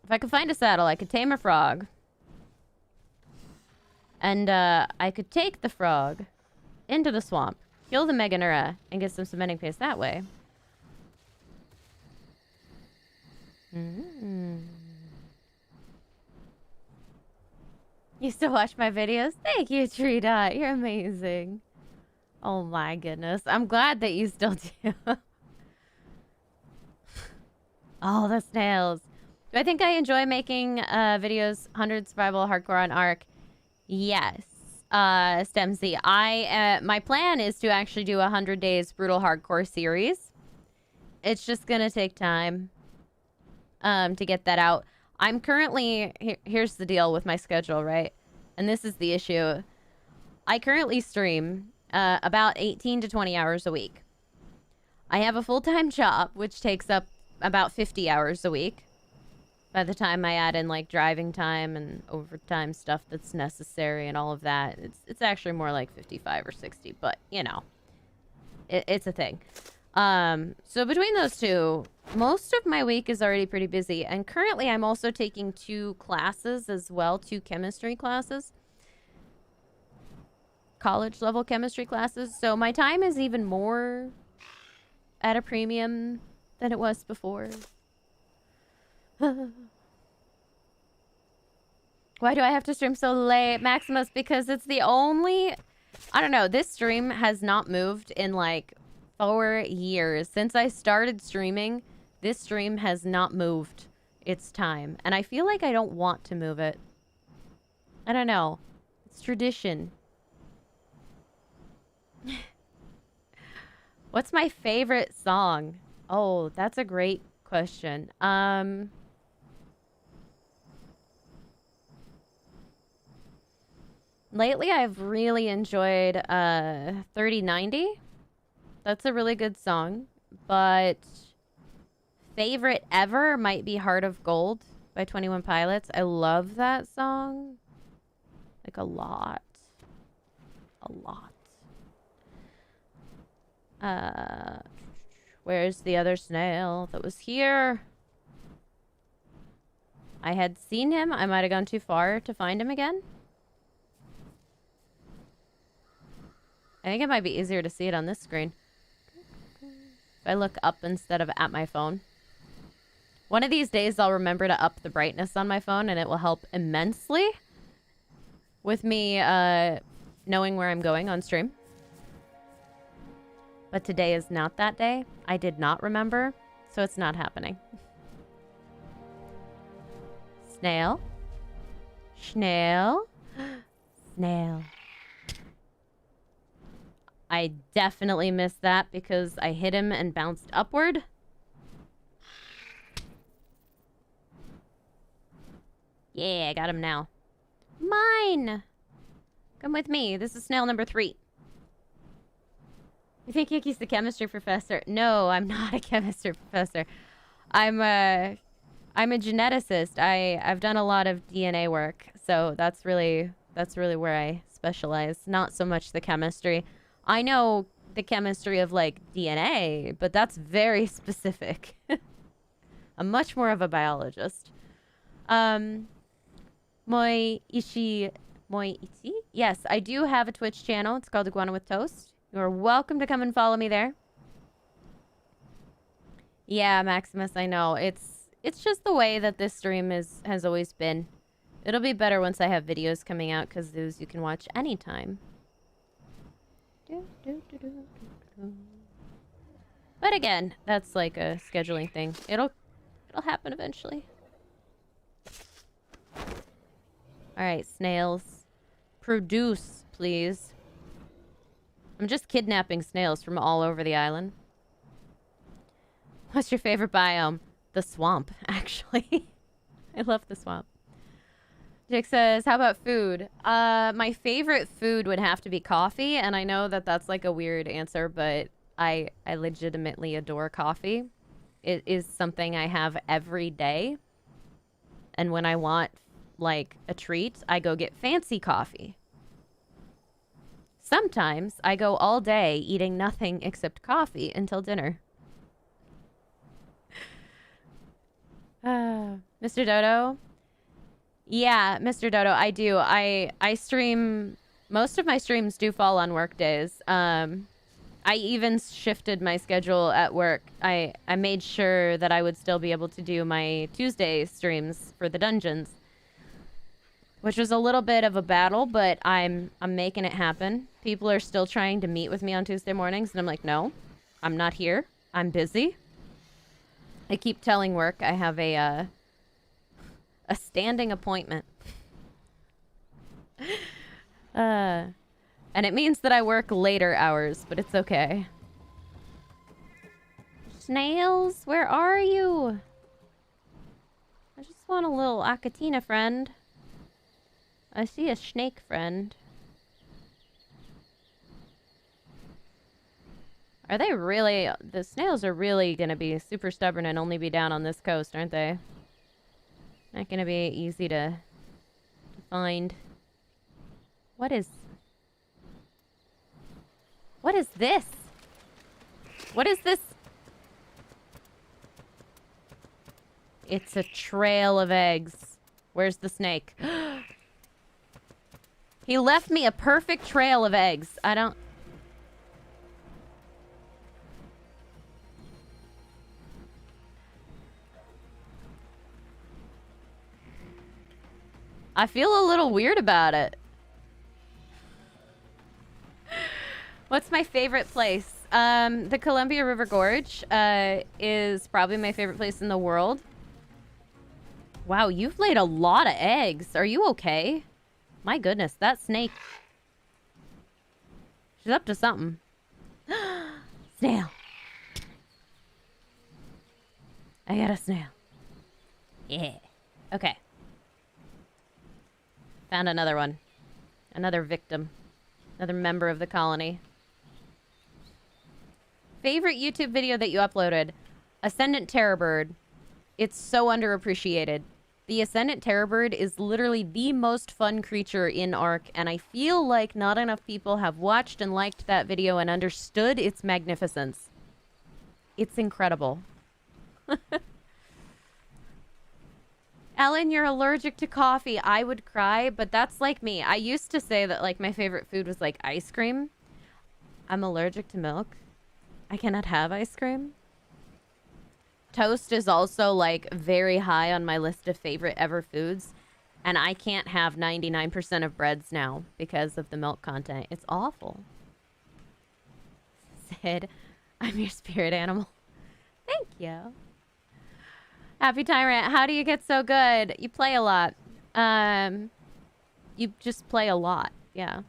If I could find a saddle, I could tame a frog. And I could take the frog into the swamp Kill the Meganura and get some cementing paste that way. You still watch my videos? Thank you, Tree Dot. You're amazing. Oh my goodness. I'm glad that you still do. Oh, the snails. Do I think I enjoy making videos 100 survival hardcore on ARK? Yes. Stemsy, my plan is to actually do a 100 days brutal hardcore series. It's just gonna take time to get that out. I'm currently here's the deal with my schedule, right? And this is the issue. I currently stream about 18 to 20 hours a week. I have a full-time job which takes up about 50 hours a week. By the time I add in like driving time and overtime stuff that's necessary and all of that, it's actually more like 55 or 60, but you know, it's a thing. So between those two, most of my week is already pretty busy, and currently I'm also taking 2 classes as well, 2 chemistry classes. College level chemistry classes, so my time is even more at a premium than it was before. Why do I have to stream so late, Maximus? Because it's the only... I don't know, this stream has not moved in like 4 years. Since I started streaming, this stream has not moved its time. And I feel like I don't want to move it. I don't know. It's tradition. What's my favorite song? Oh, that's a great question. Lately, I've really enjoyed 3090. That's a really good song. But favorite ever might be Heart of Gold by 21 Pilots. I love that song. Like a lot. A lot. Where's the other snail that was here? I had seen him. I might have gone too far to find him again. I think it might be easier to see it on this screen. If I look up instead of at my phone. One of these days I'll remember to up the brightness on my phone, and it will help immensely with me knowing where I'm going on stream. But today is not that day. I did not remember, so it's not happening. Snail. Snail. Snail. I definitely missed that because I hit him and bounced upward. Yeah, I got him now. Mine! Come with me. This is snail number 3. You think Yuki's the chemistry professor? No, I'm not a chemistry professor. I'm a geneticist. I've done a lot of DNA work, so that's really where I specialize. Not so much the chemistry. I know the chemistry of like DNA, but that's very specific. I'm much more of a biologist. Moi ichi? Yes, I do have a Twitch channel. It's called Iguana with Toast. You're welcome to come and follow me there. Yeah, Maximus, I know. It's just the way that this stream has always been. It'll be better once I have videos coming out, because those you can watch anytime. But again, that's like a scheduling thing. It'll happen eventually. Alright, snails. Produce, please. I'm just kidnapping snails from all over the island. What's your favorite biome? The swamp, actually. I love the swamp. Jake says, how about food? My favorite food would have to be coffee, and I know that that's like a weird answer, but I legitimately adore coffee. It is something I have every day. And when I want, like, a treat, I go get fancy coffee. Sometimes I go all day eating nothing except coffee until dinner. Mr. Dodo? Yeah, Mr. Dodo, I do. I stream... Most of my streams do fall on work days. I even shifted my schedule at work. I made sure that I would still be able to do my Tuesday streams for the dungeons, which was a little bit of a battle, but I'm making it happen. People are still trying to meet with me on Tuesday mornings, and I'm like, no, I'm not here. I'm busy. I keep telling work I have a standing appointment. And it means that I work later hours, but it's okay. Snails, where are you? I just want a little Akatina friend. I see a snake friend. Are they really... The snails are really gonna be super stubborn and only be down on this coast, aren't they? Not gonna be easy to find. What is this? What is this? It's a trail of eggs. Where's the snake? He left me a perfect trail of eggs. I don't... I feel a little weird about it. What's my favorite place? The Columbia River Gorge is probably my favorite place in the world. Wow, you've laid a lot of eggs. Are you okay? My goodness, that snake. She's up to something. Snail. I got a snail. Yeah. Okay. Found another one. Another victim. Another member of the colony. Favorite YouTube video that you uploaded? Ascendant Terrorbird. It's so underappreciated. The Ascendant Terrorbird is literally the most fun creature in ARK, and I feel like not enough people have watched and liked that video and understood its magnificence. It's incredible. Ellen, you're allergic to coffee. I would cry, but that's like me. I used to say that like my favorite food was like ice cream. I'm allergic to milk. I cannot have ice cream. Toast is also like very high on my list of favorite ever foods. And I can't have 99% of breads now because of the milk content. It's awful. Sid, I'm your spirit animal. Thank you. Happy Tyrant, how do you get so good? You play a lot. You just play a lot, yeah.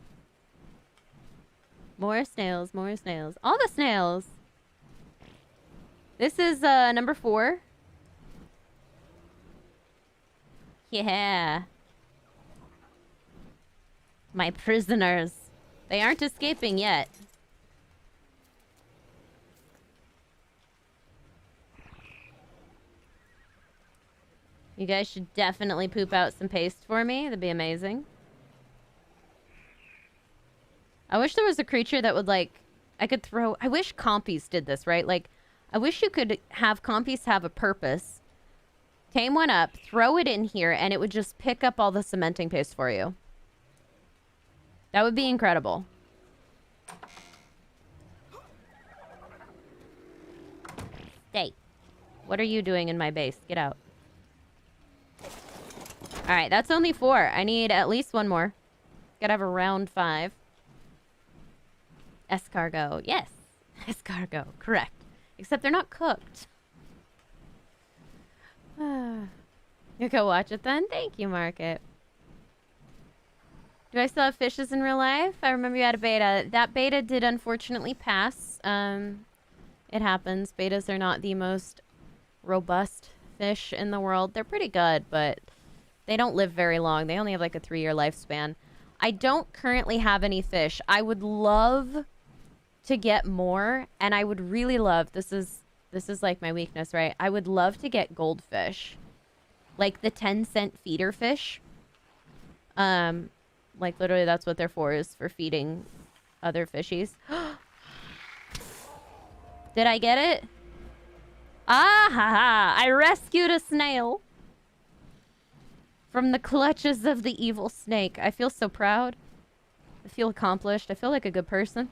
More snails, more snails. All the snails. This is number 4. Yeah. My prisoners. They aren't escaping yet. You guys should definitely poop out some paste for me. That'd be amazing. I wish there was a creature that would, like, I could throw... I wish compies did this, right? Like, I wish you could have compies have a purpose. Tame one up, throw it in here, and it would just pick up all the cementing paste for you. That would be incredible. Stay. What are you doing in my base? Get out. Alright, that's only 4. I need at least one more. Gotta have a round 5. Escargot. Yes. Escargot. Correct. Except they're not cooked. You go watch it then? Thank you, Market. Do I still have fishes in real life? I remember you had a beta. That beta did unfortunately pass. It happens. Betas are not the most robust fish in the world. They're pretty good, but they don't live very long. They only have like a 3-year lifespan. I don't currently have any fish. I would love to get more, and I would really love, this is like my weakness, right? I would love to get goldfish. Like the 10-cent feeder fish. Like literally that's what they're for, is for feeding other fishies. Did I get it? Ah ha ha! I rescued a snail from the clutches of the evil snake. I feel so proud. I feel accomplished. I feel like a good person.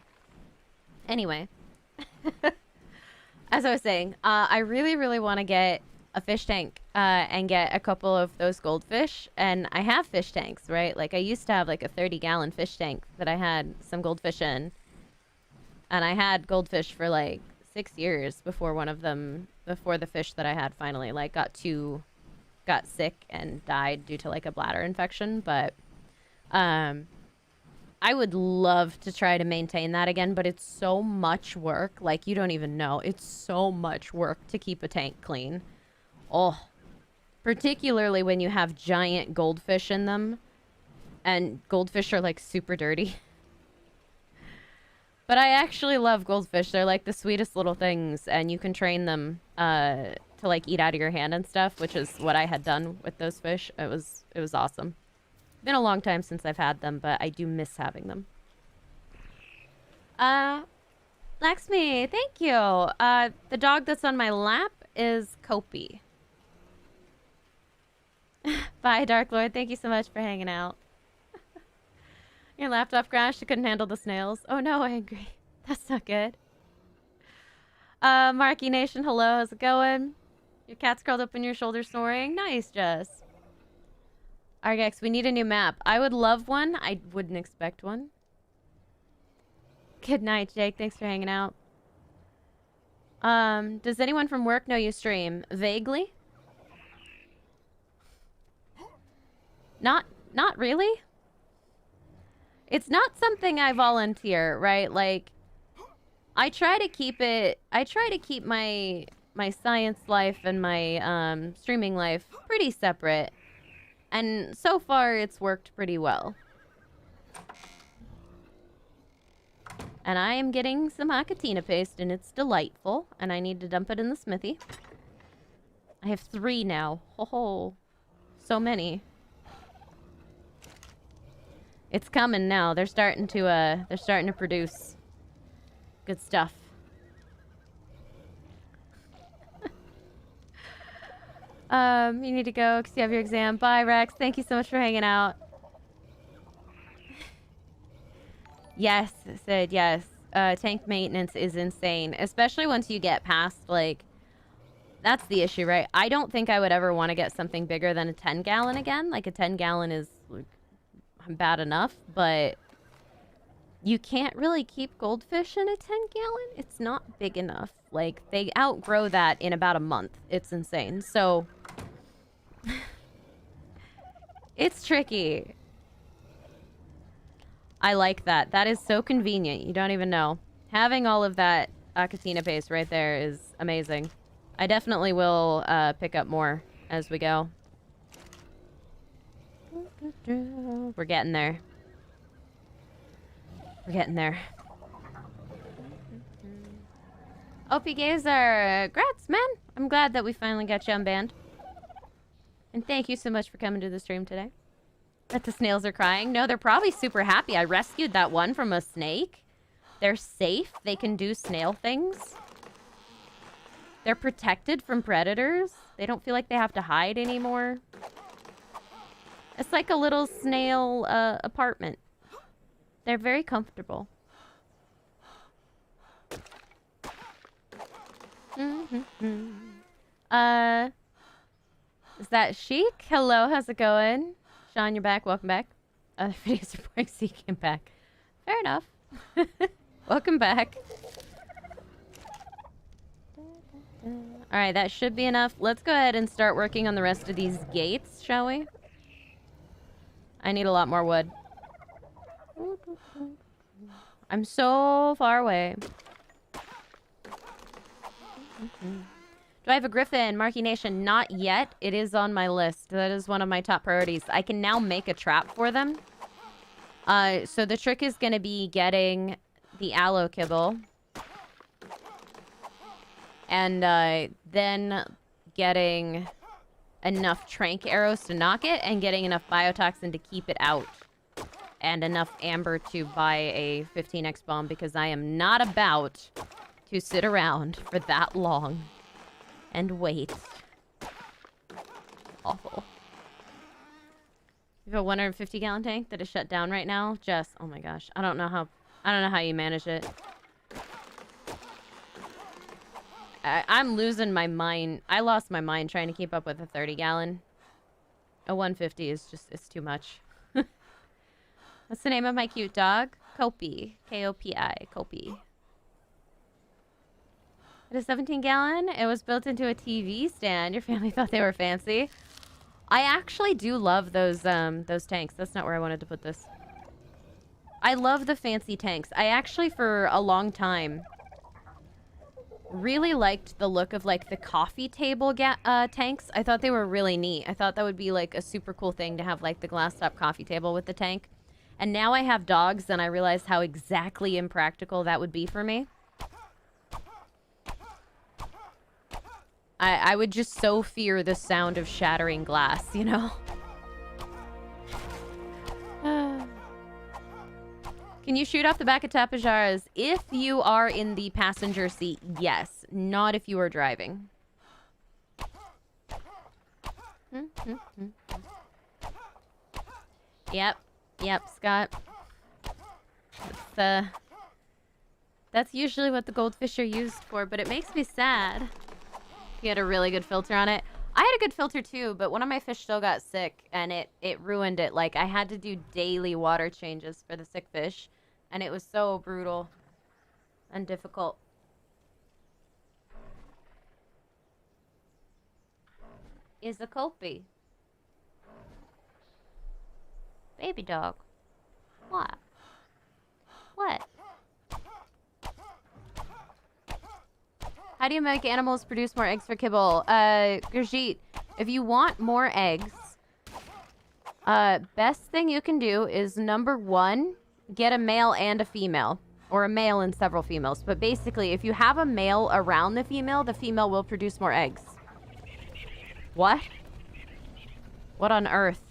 Anyway. As I was saying, I really, really want to get a fish tank and get a couple of those goldfish. And I have fish tanks, right? Like, I used to have like a 30-gallon fish tank that I had some goldfish in. And I had goldfish for like 6 years before before the fish that I had finally like got sick and died due to like a bladder infection. But I would love to try to maintain that again, but it's so much work. Like, you don't even know. It's so much work to keep a tank clean. Oh, particularly when you have giant goldfish in them. And goldfish are, like, super dirty. But I actually love goldfish. They're, like, the sweetest little things. And you can train them to, like, eat out of your hand and stuff, which is what I had done with those fish. It was awesome. Been a long time since I've had them, but I do miss having them. Laxmi, thank you. The dog that's on my lap is Kopi. Bye, Dark Lord. Thank you so much for hanging out. Your laptop crashed. You couldn't handle the snails. Oh no, Angry. That's not good. Marky Nation, hello. How's it going? Your cat's curled up in your shoulder snoring. Nice, Jess. Argex, we need a new map. I would love one. I wouldn't expect one. Good night, Jake. Thanks for hanging out. Does anyone from work know you stream? Vaguely? Not really. It's not something I volunteer, right? Like, I try to keep my science life and my streaming life pretty separate. And so far, it's worked pretty well. And I am getting some Acatina paste, and it's delightful. And I need to dump it in the smithy. I have 3 now. Ho, so many. It's coming now. They're starting to produce good stuff. You need to go because you have your exam. Bye, Rex. Thank you so much for hanging out. Yes, Sid, yes. Tank maintenance is insane, especially once you get past, like, that's the issue, right? I don't think I would ever want to get something bigger than a 10-gallon again. Like, a 10-gallon is like, bad enough, but you can't really keep goldfish in a 10-gallon. It's not big enough. Like, they outgrow that in about a month. It's insane. So, it's tricky. I like that. That is so convenient. You don't even know. Having all of that Acatina paste right there is amazing. I definitely will pick up more as we go. We're getting there. We're getting there. OP Gazer, grats, man. I'm glad that we finally got you unbanned. And thank you so much for coming to the stream today. That the snails are crying. No, they're probably super happy. I rescued that one from a snake. They're safe. They can do snail things. They're protected from predators. They don't feel like they have to hide anymore. It's like a little snail apartment. They're very comfortable. Is that Chic? Hello, how's it going? Sean, you're back. Welcome back. Other videos reporting so you came back. Fair enough. Welcome back. Alright, that should be enough. Let's go ahead and start working on the rest of these gates, shall we? I need a lot more wood. I'm so far away. Do I have a griffin? Marky Nation, not yet. It is on my list. That is one of my top priorities. I can now make a trap for them. So the trick is going to be getting the aloe kibble. And then getting enough Tranq arrows to knock it and getting enough biotoxin to keep it out. And enough amber to buy a 15x bomb because I am not about to sit around for that long. And wait. Awful. You have a 150-gallon tank that is shut down right now. Jess, oh my gosh, I don't know how you manage it. I'm losing my mind. I lost my mind trying to keep up with a 30-gallon. A 150 is just, it's too much. What's the name of my cute dog? Kopi. K-O-P-I. Kopi. It is 17-gallon. It was built into a TV stand. Your family thought they were fancy. I actually do love those tanks. That's not where I wanted to put this. I love the fancy tanks. I actually, for a long time, really liked the look of, like, the coffee table tanks. I thought they were really neat. I thought that would be, like, a super cool thing to have, like, the glass top coffee table with the tank. And now I have dogs, and I realize how exactly impractical that would be for me. I would just so fear the sound of shattering glass, you know? Can you shoot off the back of Tapajaras? If you are in the passenger seat, yes. Not if you are driving. Yep. Yep, Scott. That's usually what the goldfish are used for, but it makes me sad. He had a really good filter on it. I had a good filter too, but one of my fish still got sick, and it ruined it. Like, I had to do daily water changes for the sick fish, and it was so brutal and difficult. Is a Kopi. Baby dog. What? What? How do you make animals produce more eggs for kibble? Gurjeet, if you want more eggs, best thing you can do is, number one, get a male and a female. Or a male and several females. But basically, if you have a male around the female will produce more eggs. What? What on earth?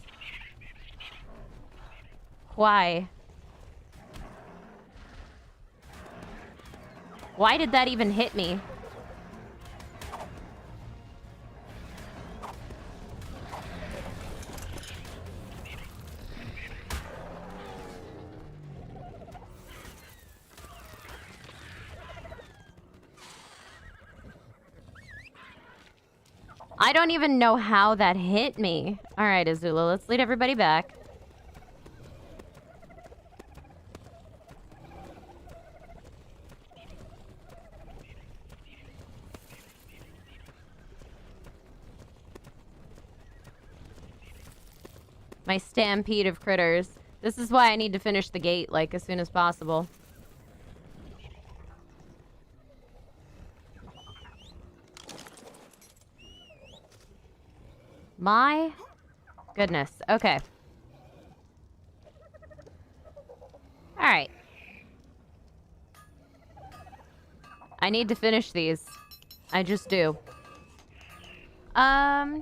Why? Why did that even hit me? I don't even know how that hit me. All right, Azula, let's lead everybody back. My stampede of critters. This is why I need to finish the gate, like, as soon as possible. My goodness. Okay. All right. I need to finish these. I just do. One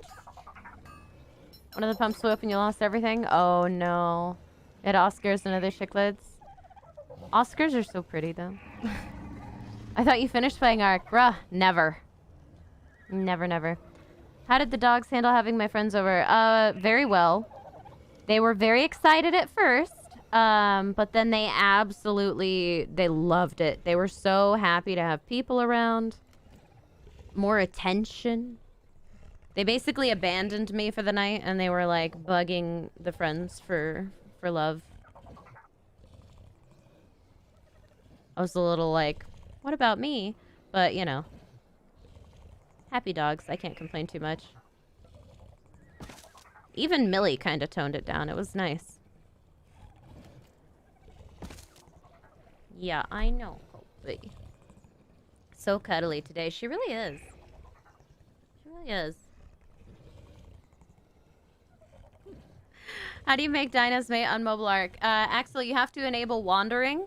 of the pumps flew up and you lost everything? Oh, no. You had Oscars and other chiclets. Oscars are so pretty, though. I thought you finished playing ARK. Bruh, never. Never, never. How did the dogs handle having my friends over? Very well. They were very excited at first, but then they loved it. They were so happy to have people around. More attention. They basically abandoned me for the night, and they were, like, bugging the friends for love. I was a little like, what about me? But, you know. Happy dogs. I can't complain too much. Even Millie kind of toned it down. It was nice. Yeah, I know. Hopefully. So cuddly today. She really is. She really is. How do you make Dinos mate on mobile ARK? Axel, you have to enable wandering.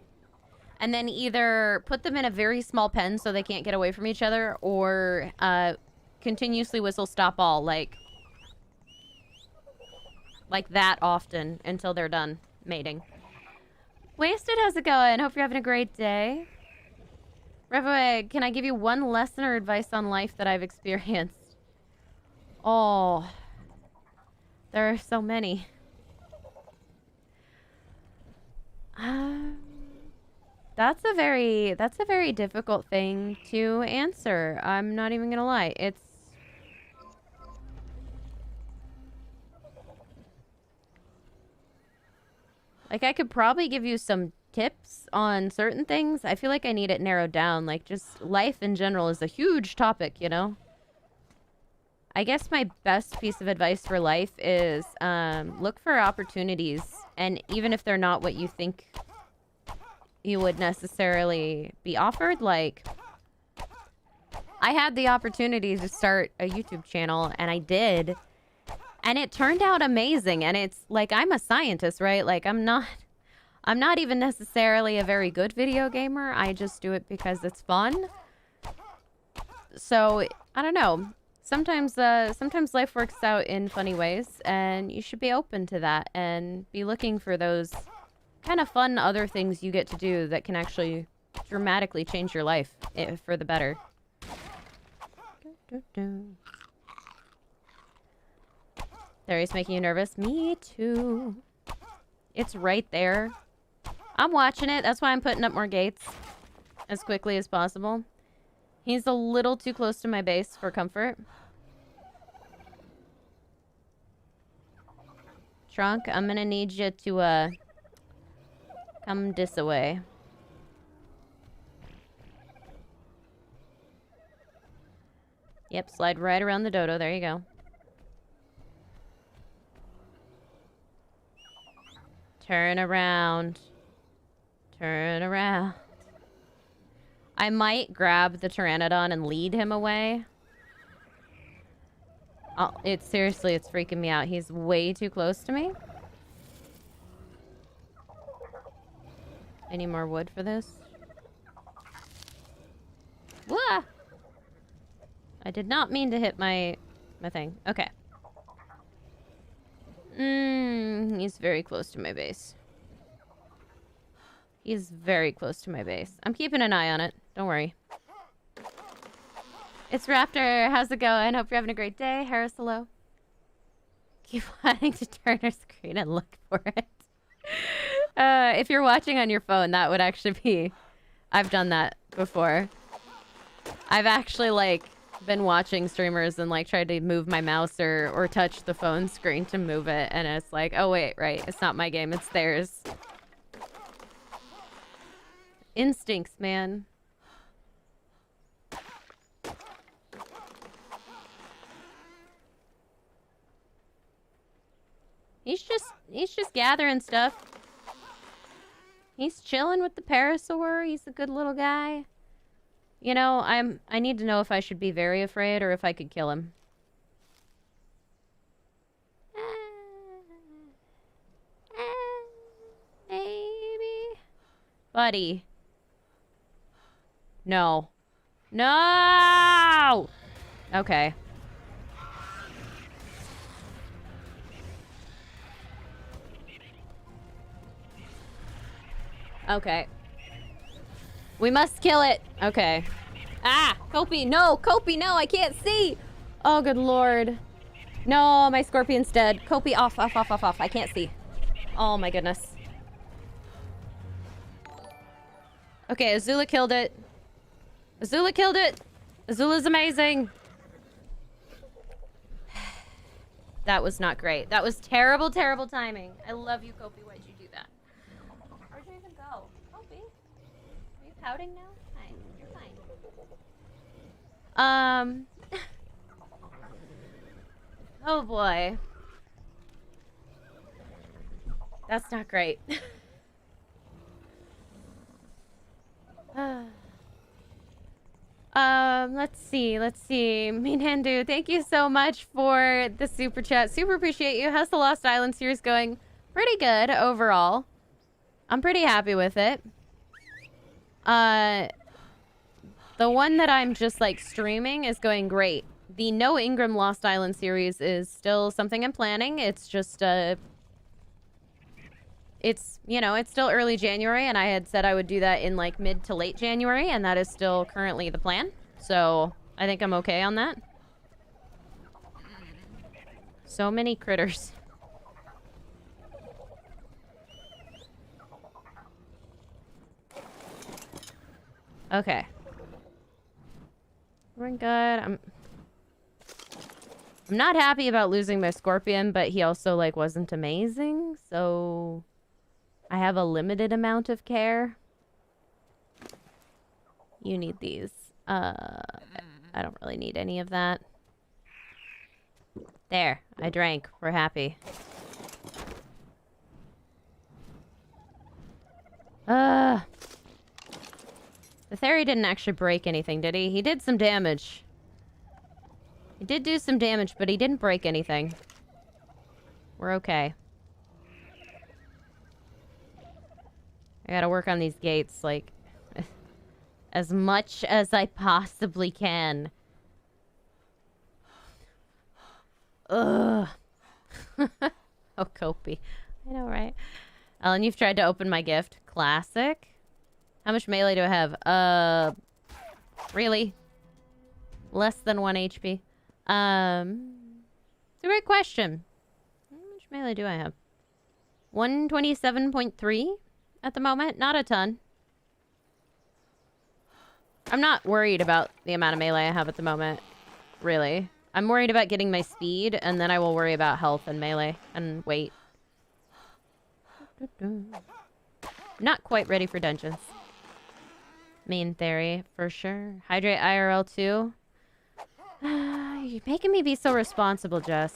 And then either put them in a very small pen so they can't get away from each other, or continuously whistle stop all, like that often until they're done mating. Wasted, how's it going? Hope you're having a great day. Revoeg, can I give you one lesson or advice on life that I've experienced? Oh, there are so many. That's a very difficult thing to answer. I'm not even gonna lie. It's like I could probably give you some tips on certain things. I feel like I need it narrowed down. Like just life in general is a huge topic, you know? I guess my best piece of advice for life is look for opportunities, and even if they're not what you think you would necessarily be offered, like I had the opportunity to start a YouTube channel, and I did, and it turned out amazing. And it's like, I'm a scientist, right? Like I'm not even necessarily a very good video gamer. I just do it because it's fun. So I don't know. Sometimes life works out in funny ways, and you should be open to that and be looking for those kind of fun other things you get to do that can actually dramatically change your life for the better. Darius making you nervous? Me too. It's right there. I'm watching it. That's why I'm putting up more gates as quickly as possible. He's a little too close to my base for comfort. Tranq, I'm gonna need you to, come this way. Yep, slide right around the dodo. There you go. Turn around. Turn around. I might grab the pteranodon and lead him away. Oh, it's freaking me out. He's way too close to me. I need more wood for this. Wah! I did not mean to hit my thing. Okay. He's very close to my base. He's very close to my base. I'm keeping an eye on it. Don't worry. It's Raptor. How's it going? Hope you're having a great day. Harris, hello. Keep wanting to turn our screen and look for it. If you're watching on your phone, that would actually be... I've done that before. I've actually, like, been watching streamers and, like, tried to move my mouse or touch the phone screen to move it. And it's like, oh, wait, right. It's not my game. It's theirs. Instincts, man. He's just gathering stuff. He's chilling with the parasaur. He's a good little guy. You know, I need to know if I should be very afraid or if I could kill him. Maybe. Buddy. No. No! Okay. Okay. We must kill it. Okay. Ah! Kopi, no! Kopi, no! I can't see! Oh, good lord. No, my scorpion's dead. Kopi, off, off, off, off, off. I can't see. Oh my goodness. Okay, Azula killed it. Azula killed it! Azula's amazing! That was not great. That was terrible, terrible timing. I love you, Kopi. Why'd you do that? Where'd you even go? Kopi? Are you pouting now? Hi. You're fine. Oh boy. That's not great. Let's see. Minandu, thank you so much for the super chat. Super appreciate you. How's the Lost Island series going? Pretty good overall. I'm pretty happy with it. The one that I'm just like streaming is going great. The No Engram Lost Island series is still something I'm planning. It's just it's, you know, it's still early January, and I had said I would do that in like mid to late January, and that is still currently the plan. So I think I'm okay on that. So many critters. Okay. We're good. I'm not happy about losing my scorpion, but he also, like, wasn't amazing, so I have a limited amount of care. You need these. I don't really need any of that. There. I drank. We're happy. The Theory didn't actually break anything, did he? He did some damage. He did do some damage, but he didn't break anything. We're okay. I gotta work on these gates, like, as much as I possibly can. Ugh. Oh, Kopi. I know, right? Ellen, you've tried to open my gift. Classic. How much melee do I have? Really? Less than 1 HP. It's a great question. How much melee do I have? 127.3 at the moment. Not a ton. I'm not worried about the amount of melee I have at the moment. Really. I'm worried about getting my speed, and then I will worry about health and melee and weight. Not quite ready for dungeons. Main theory, for sure. Hydrate IRL too. You're making me be so responsible, Jess.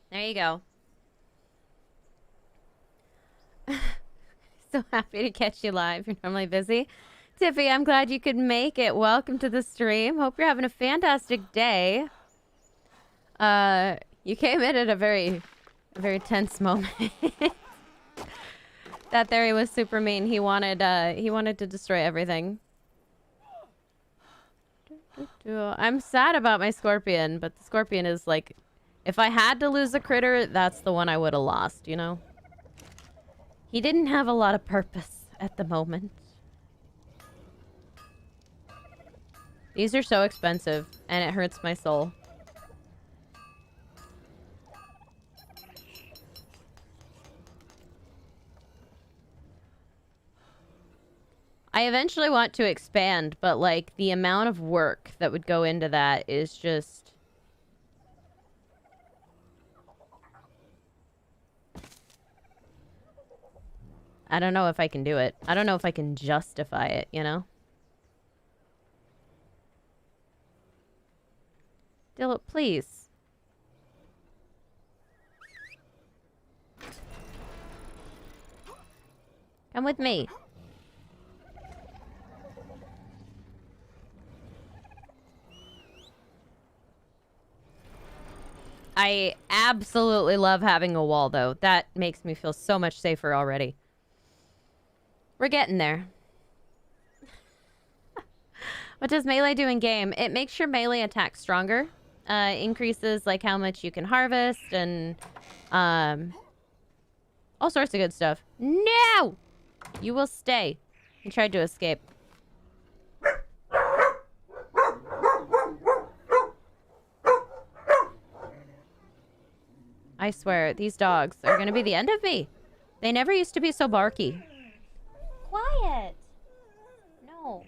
There you go. So happy to catch you live. You're normally busy. Tiffy, I'm glad you could make it. Welcome to the stream. Hope you're having a fantastic day. You came in at a very tense moment. That theory was super mean. He wanted to destroy everything. I'm sad about my scorpion, but the scorpion is like, if I had to lose a critter, that's the one I would have lost, you know? He didn't have a lot of purpose at the moment. These are so expensive, and it hurts my soul. I eventually want to expand, but, like, the amount of work that would go into that is just... I don't know if I can do it. I don't know if I can justify it, you know? Dillo, please. Come with me. I absolutely love having a wall, though. That makes me feel so much safer already. We're getting there. What does melee do in game? It makes your melee attack stronger. Increases, like, how much you can harvest and all sorts of good stuff. No! You will stay. He tried to escape. I swear, these dogs are gonna be the end of me. They never used to be so barky. Quiet! No.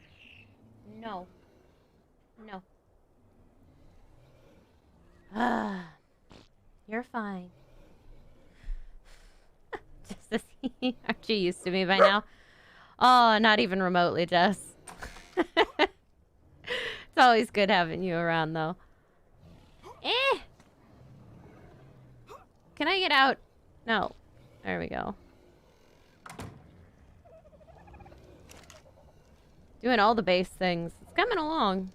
No. No. You're fine. Just aren't you used to me by now? Oh, not even remotely, Jess. It's always good having you around, though. Eh! Can I get out? No. There we go. Doing all the base things. It's coming along.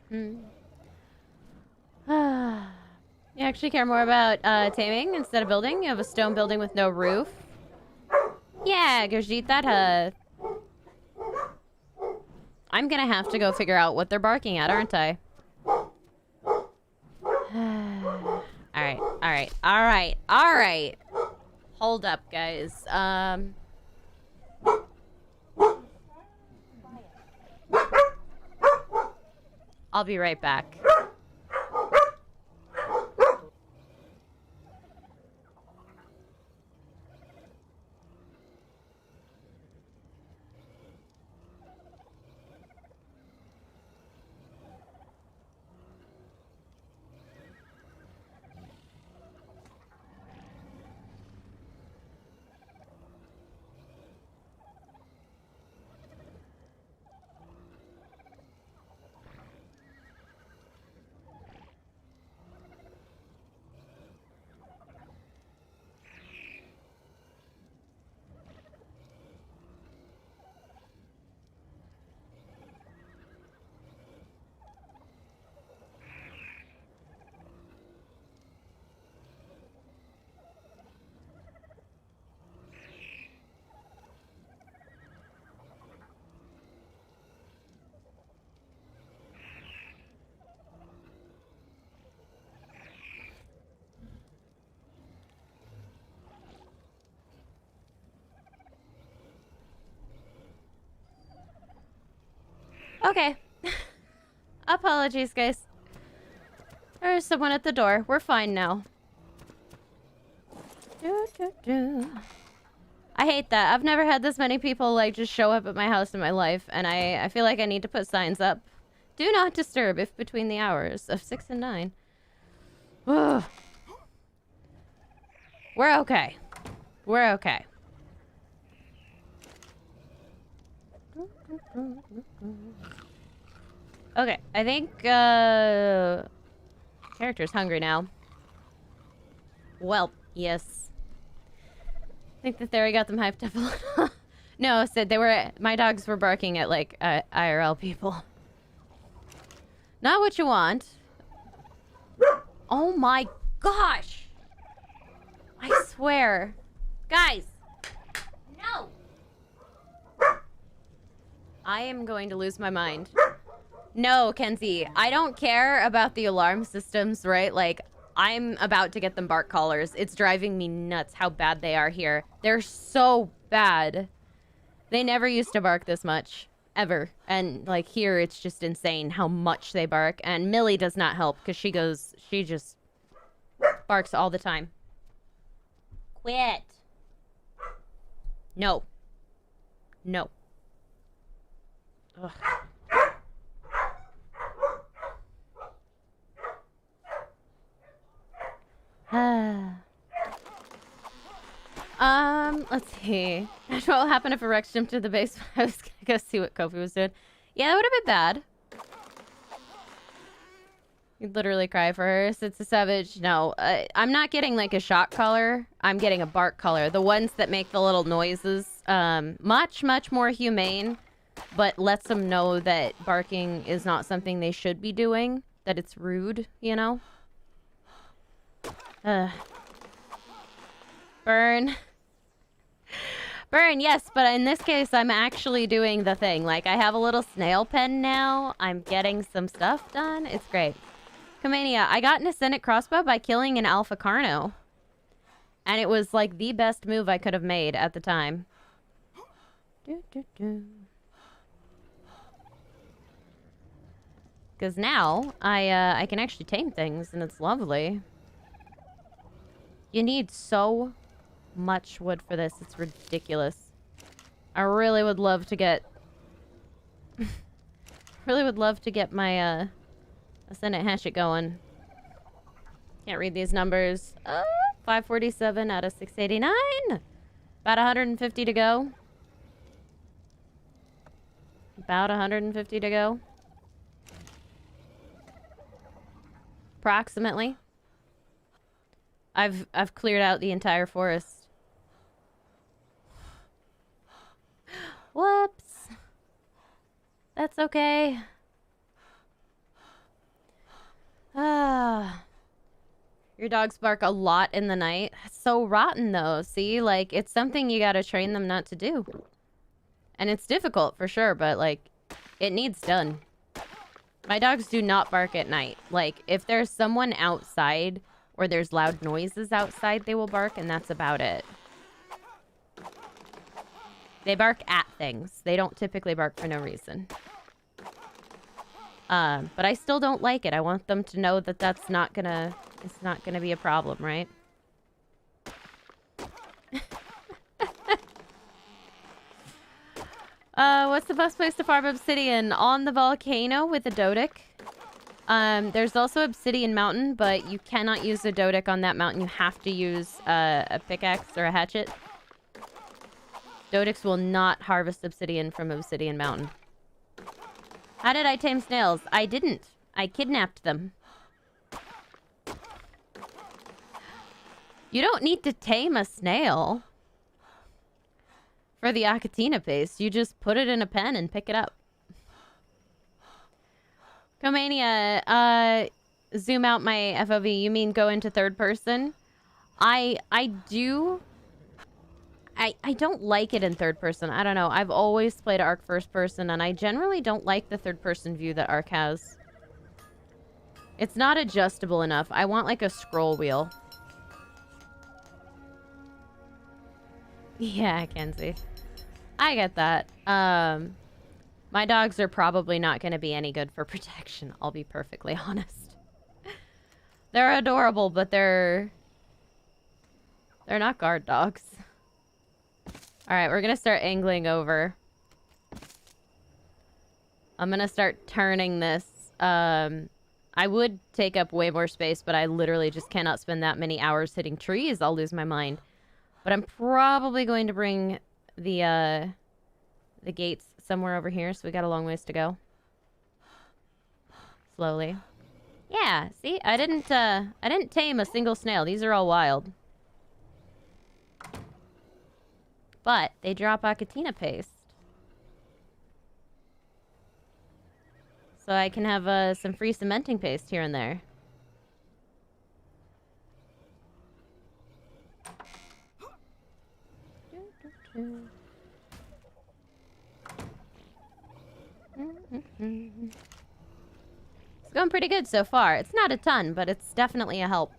You actually care more about taming instead of building? You have a stone building with no roof? Yeah, Gurjeet, that I'm gonna have to go figure out what they're barking at, aren't I? Alright. Hold up, guys. I'll be right back. Okay. Apologies, guys. There's someone at the door. We're fine now. I hate that. I've never had this many people, like, just show up at my house in my life, and I feel like I need to put signs up. Do not disturb if between the hours of 6 and 9. Ugh. We're okay. We're okay. Okay, I think, character's hungry now. Well, yes. I think the theory got them hyped up a little. No, Sid, my dogs were barking at, like, IRL people. Not what you want. Oh my gosh! I swear. Guys! No! I am going to lose my mind. No, Kenzie, I don't care about the alarm systems, right? Like, I'm about to get them bark collars. It's driving me nuts how bad they are here. They're so bad. They never used to bark this much. Ever. And, like, here it's just insane how much they bark. And Millie does not help, because she just barks all the time. Quit. No. No. Ugh. Let's see. What will happen if a Rex jumped to the base? I was gonna go see what Kofi was doing. Yeah, that would have been bad. You'd literally cry for her. It's a savage. No, I'm not getting like a shock collar. I'm getting a bark collar. The ones that make the little noises. Much, much more humane, but lets them know that barking is not something they should be doing. That it's rude, you know? Burn. Burn, yes, but in this case, I'm actually doing the thing. Like, I have a little snail pen now. I'm getting some stuff done. It's great. Comania, I got an Ascendant Crossbow by killing an Alpha Carno. And it was, like, the best move I could have made at the time. Because now, I can actually tame things, and it's lovely. You need so much wood for this. It's ridiculous. I really would love to get... really would love to get my, Ascendant Hatchet going. Can't read these numbers. 547 out of 689. About 150 to go. About 150 to go. Approximately. I've cleared out the entire forest. Whoops. That's okay. Your dogs bark a lot in the night. That's so rotten though. See, like, it's something you gotta train them not to do. And it's difficult for sure, but like, it needs done. My dogs do not bark at night. Like, if there's someone outside or there's loud noises outside, they will bark, and that's about it. They bark at things. They don't typically bark for no reason. But I still don't like it. I want them to know that it's not gonna be a problem, right? What's the best place to farm obsidian? On the volcano with a Dodic. There's also Obsidian Mountain, but you cannot use a Dodic on that mountain. You have to use a pickaxe or a hatchet. Dodics will not harvest obsidian from Obsidian Mountain. How did I tame snails? I didn't. I kidnapped them. You don't need to tame a snail for the Akatina paste. You just put it in a pen and pick it up. Comania, zoom out my FOV. You mean go into third person? I don't like it in third person. I don't know. I've always played ARK first person, and I generally don't like the third person view that ARK has. It's not adjustable enough. I want like a scroll wheel. Yeah, Kenzie. I get that. My dogs are probably not going to be any good for protection, I'll be perfectly honest. They're adorable, but they're not guard dogs. Alright, we're going to start angling over. I'm going to start turning this. I would take up way more space, but I literally just cannot spend that many hours hitting trees. I'll lose my mind. But I'm probably going to bring the gates somewhere over here, so we got a long ways to go. Slowly. Yeah, see? I didn't tame a single snail. These are all wild. But they drop Acatina paste. So I can have some free cementing paste here and there. It's going pretty good so far. It's not a ton, but it's definitely a help.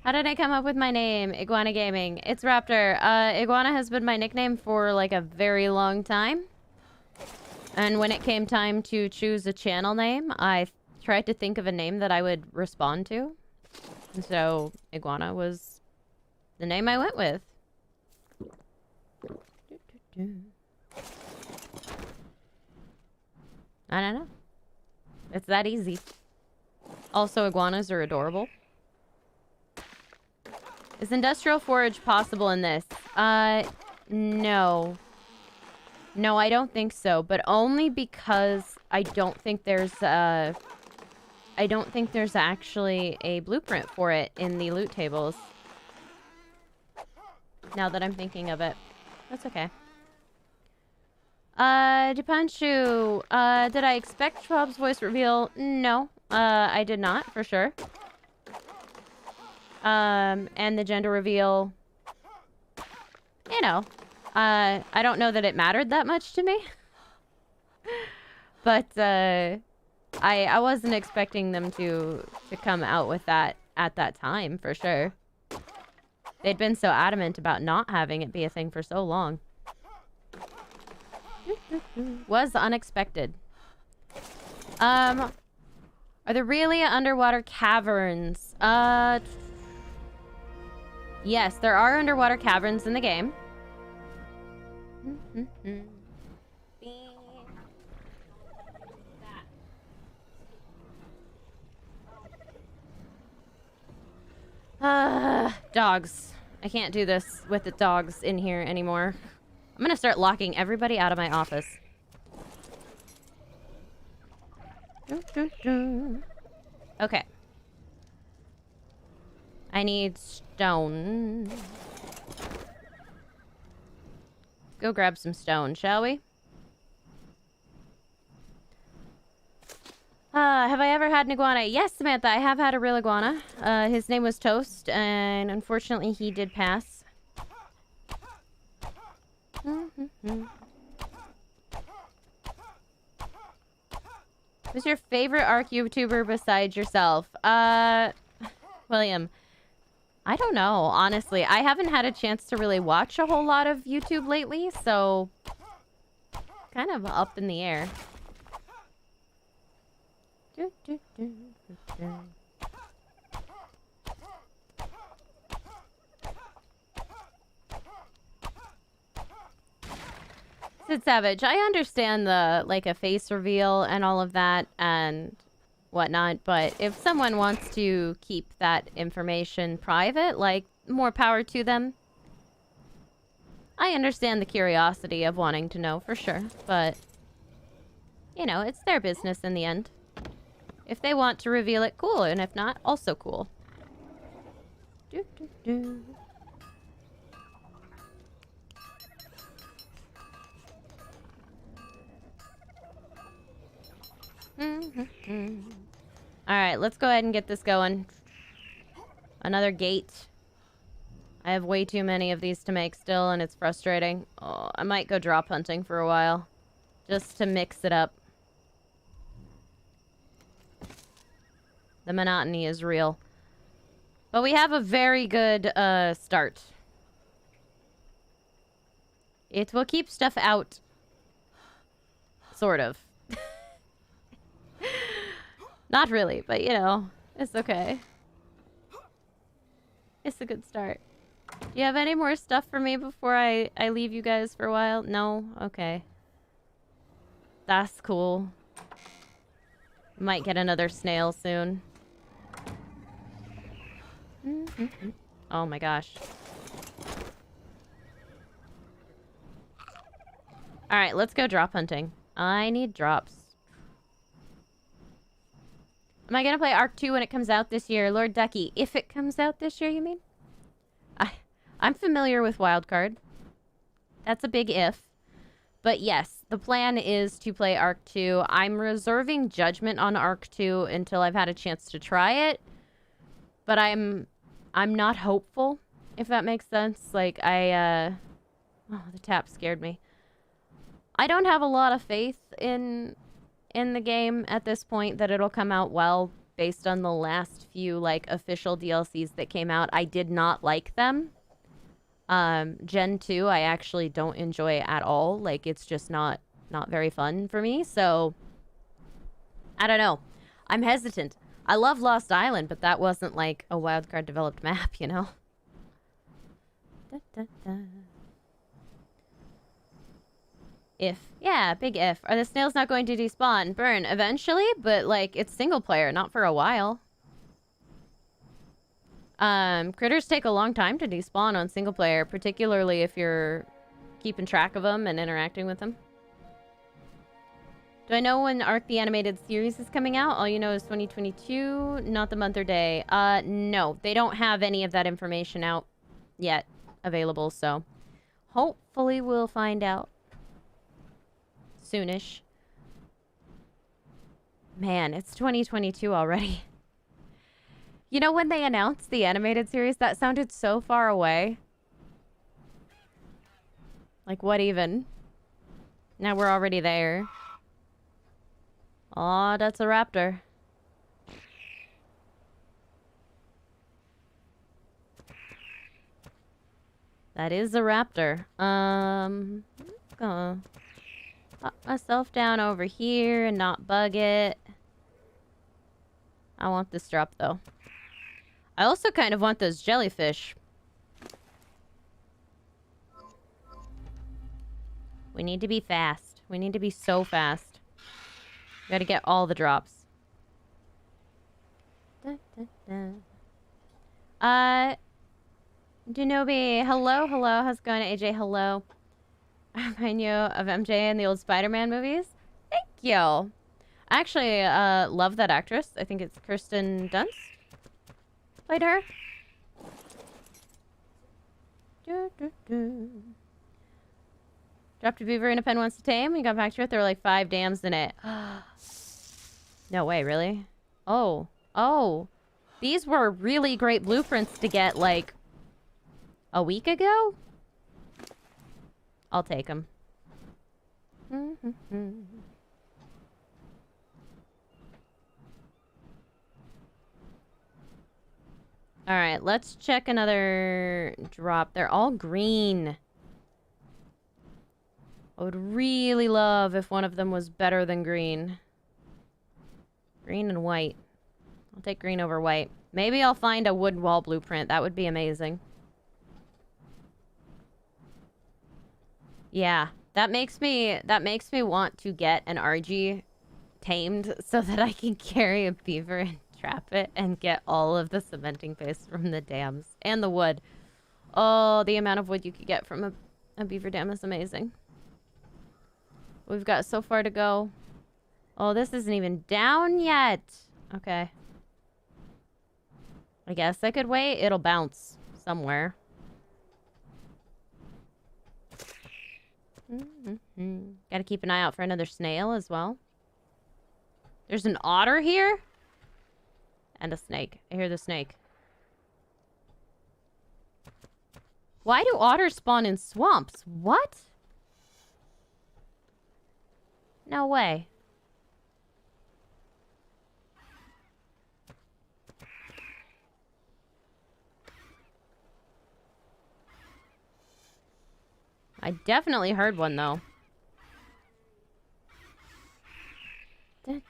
How did I come up with my name? Iguana Gaming. It's Raptor. Iguana has been my nickname for like a very long time. And when it came time to choose a channel name, I tried to think of a name that I would respond to. And so Iguana was the name I went with. I don't know. It's that easy. Also, iguanas are adorable. Is industrial forage possible in this? No. No, I don't think so, but only because I don't think there's actually a blueprint for it in the loot tables. Now that I'm thinking of it. That's okay. Dipanshu, did I expect Schwab's voice reveal? No, I did not, for sure. And the gender reveal, you know, I don't know that it mattered that much to me. But, I wasn't expecting them to come out with that at that time, for sure. They'd been so adamant about not having it be a thing for so long. Was unexpected. Are there really underwater caverns? Yes, there are underwater caverns in the game. Dogs. I can't do this with the dogs in here anymore. I'm gonna start locking everybody out of my office. Okay. I need stone. Go grab some stone, shall we? Have I ever had an iguana? Yes, Samantha, I have had a real iguana. His name was Toast, and unfortunately he did pass. Who's your favorite ARK YouTuber besides yourself? William. I don't know, honestly. I haven't had a chance to really watch a whole lot of YouTube lately, so kind of up in the air. Sid Savage, I understand the, like, a face reveal and all of that and whatnot, but if someone wants to keep that information private, like, more power to them. I understand the curiosity of wanting to know, for sure, but, you know, it's their business in the end. If they want to reveal it, cool, and if not, also cool. Alright, let's go ahead and get this going. Another gate. I have way too many of these to make still, and it's frustrating. Oh, I might go drop hunting for a while. Just to mix it up. The monotony is real. But we have a very good, start. It will keep stuff out. Sort of. Not really, but you know, it's okay. It's a good start. Do you have any more stuff for me before I leave you guys for a while? No? Okay. That's cool. Might get another snail soon. Oh my gosh. Alright, let's go drop hunting. I need drops. Am I gonna play ARK 2 when it comes out this year? Lord Ducky, if it comes out this year, you mean? I'm familiar with Wildcard. That's a big if. But yes, the plan is to play ARK 2. I'm reserving judgment on ARK 2 until I've had a chance to try it. But I'm not hopeful, if that makes sense. Like, oh, the tap scared me. I don't have a lot of faith in the game at this point that it'll come out well based on the last few, like, official DLCs that came out. I did not like them. Gen 2, I actually don't enjoy at all. Like, it's just not very fun for me, so I don't know. I'm hesitant. I love Lost Island, but that wasn't, like, a Wildcard developed map, you know? Da, da, da. If. Yeah, big if. Are the snails not going to despawn? Burn eventually, but, like, it's single player, not for a while. Critters take a long time to despawn on single player, particularly if you're keeping track of them and interacting with them. Do I know when ARK the Animated Series is coming out? All you know is 2022, not the month or day. No, they don't have any of that information out yet available, so hopefully we'll find out soonish. Man, it's 2022 already. You know, when they announced the animated series, that sounded so far away. Like, what even? Now we're already there. Aw, that's a raptor. That is a raptor. Gonna pop myself down over here and not bug it. I want this drop, though. I also kind of want those jellyfish. We need to be fast. We need to be so fast. We gotta get all the drops. Da, da, da. Dunobi, hello, hello. How's it going, AJ? Hello. I remind you of MJ in the old Spider-Man movies. Thank you. I actually love that actress. I think it's Kirsten Dunst. Played her. Dropped a beaver in a pen once to tame. You got back to it. There were like 5 dams in it. No way, really? Oh. Oh. These were really great blueprints to get, like, a week ago? I'll take them. Alright, let's check another drop. They're all green. I would really love if one of them was better than green. Green and white. I'll take green over white. Maybe I'll find a wood wall blueprint. That would be amazing. Yeah, that makes me want to get an RG tamed so that I can carry a beaver and trap it and get all of the cementing paste from the dams and the wood. Oh, the amount of wood you could get from a beaver dam is amazing. We've got so far to go. Oh, this isn't even down yet. Okay. I guess I could wait. It'll bounce somewhere. Gotta keep an eye out for another snail as well. There's an otter here? And a snake. I hear the snake. Why do otters spawn in swamps? What? No way. I definitely heard one, though.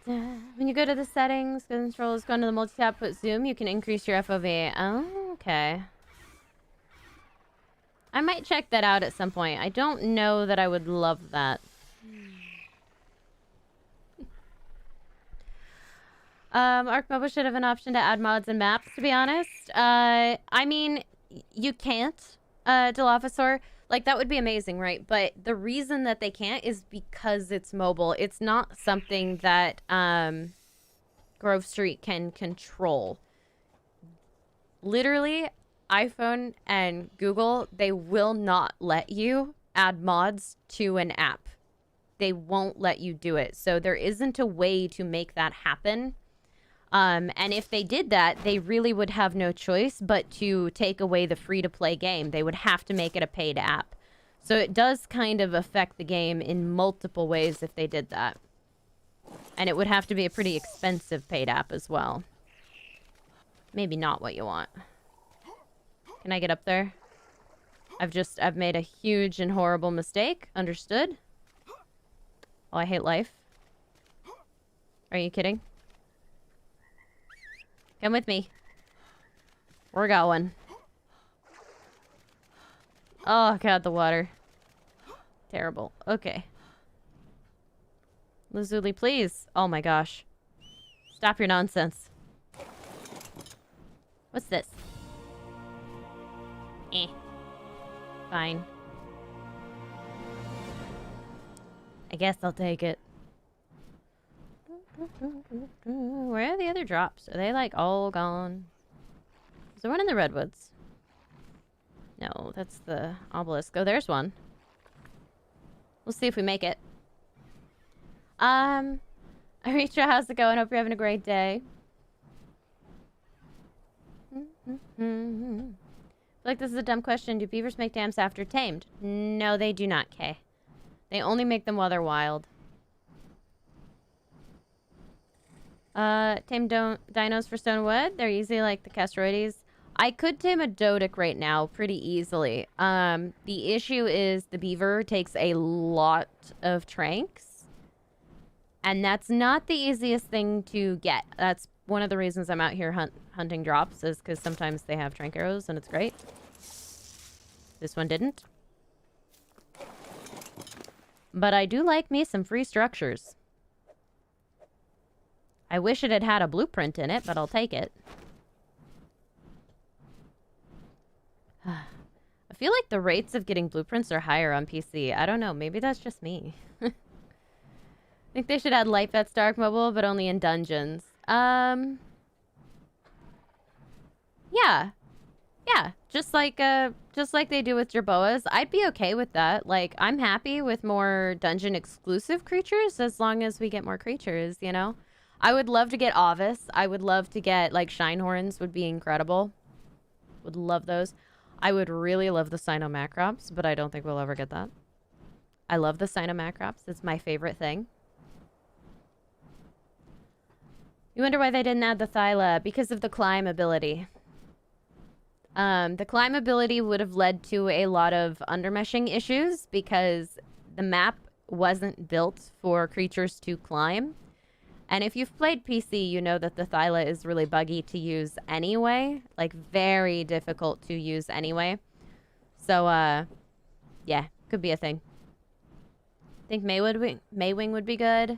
When you go to the settings, controls, go into the multi-tap, put zoom, you can increase your FOV. Oh, okay. I might check that out at some point. I don't know that I would love that. ARK Mobile should have an option to add mods and maps, to be honest. I mean, you can't, Dilophosaur. Like, that would be amazing, right? But the reason that they can't is because it's mobile. It's not something that Grove Street can control. Literally, iPhone and Google, they will not let you add mods to an app. They won't let you do it. So there isn't a way to make that happen. And if they did that, they really would have no choice but to take away the free-to-play game. They would have to make it a paid app. So it does kind of affect the game in multiple ways if they did that. And it would have to be a pretty expensive paid app as well. Maybe not what you want. Can I get up there? I've made a huge and horrible mistake. Understood? Oh, I hate life. Are you kidding? Come with me. We're going. Oh, God, the water. Terrible. Okay. Lazuli, please. Oh, my gosh. Stop your nonsense. What's this? Eh. Fine. I guess I'll take it. Where are the other drops? Are they, like, all gone? Is there one in the redwoods? No, that's the obelisk. Oh, there's one. We'll see if we make it. Aritra, how's it going? Hope you're having a great day. I feel like this is a dumb question. Do beavers make dams after tamed? No, they do not, Kay. They only make them while they're wild. Tame dinos for stone wood. They're easy like the castroides. I could tame a Dodic right now pretty easily. The issue is the beaver takes a lot of Tranqs. And that's not the easiest thing to get. That's one of the reasons I'm out here hunting drops, is because sometimes they have Tranq arrows and it's great. This one didn't. But I do like me some free structures. I wish it had had a blueprint in it, but I'll take it. I feel like the rates of getting blueprints are higher on PC. I don't know. Maybe that's just me. I think they should add light vets to ARK Mobile, but only in dungeons. Yeah. Yeah. Just like they do with Jerboas. I'd be okay with that. Like, I'm happy with more dungeon exclusive creatures as long as we get more creatures, you know? I would love to get Ovis. I would love to get, like, Shinehorns would be incredible. Would love those. I would really love the Sinomacrops, but I don't think we'll ever get that. I love the Sinomacrops. It's my favorite thing. You wonder why they didn't add the Thyla? Because of the climb ability. The climb ability would have led to a lot of undermeshing issues because the map wasn't built for creatures to climb. And if you've played PC, you know that the Thyla is really buggy to use anyway. Like, very difficult to use anyway. So, yeah, could be a thing. Think Maywing would be good.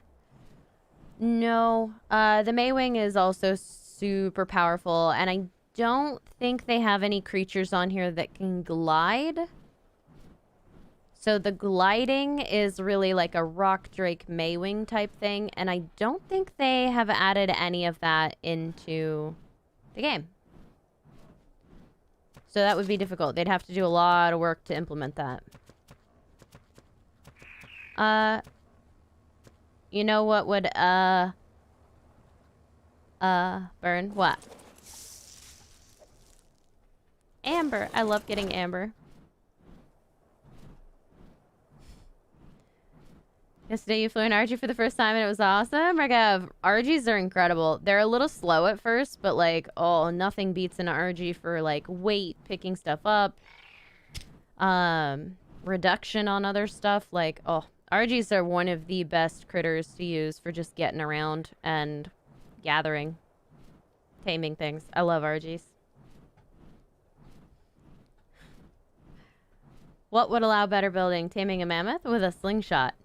No, the Maywing is also super powerful, and I don't think they have any creatures on here that can glide. So the gliding is really like a Rock Drake Maywing type thing, and I don't think they have added any of that into the game. So that would be difficult. They'd have to do a lot of work to implement that. You know what would, burn? What? Amber. I love getting amber. Yesterday you flew an RG for the first time and it was awesome. Regav, RGs are incredible. They're a little slow at first, but like, oh, nothing beats an RG for like weight, picking stuff up. reduction on other stuff. Like, oh, RGs are one of the best critters to use for just getting around and gathering, taming things. I love RGs. What would allow better building? Taming a mammoth with a slingshot.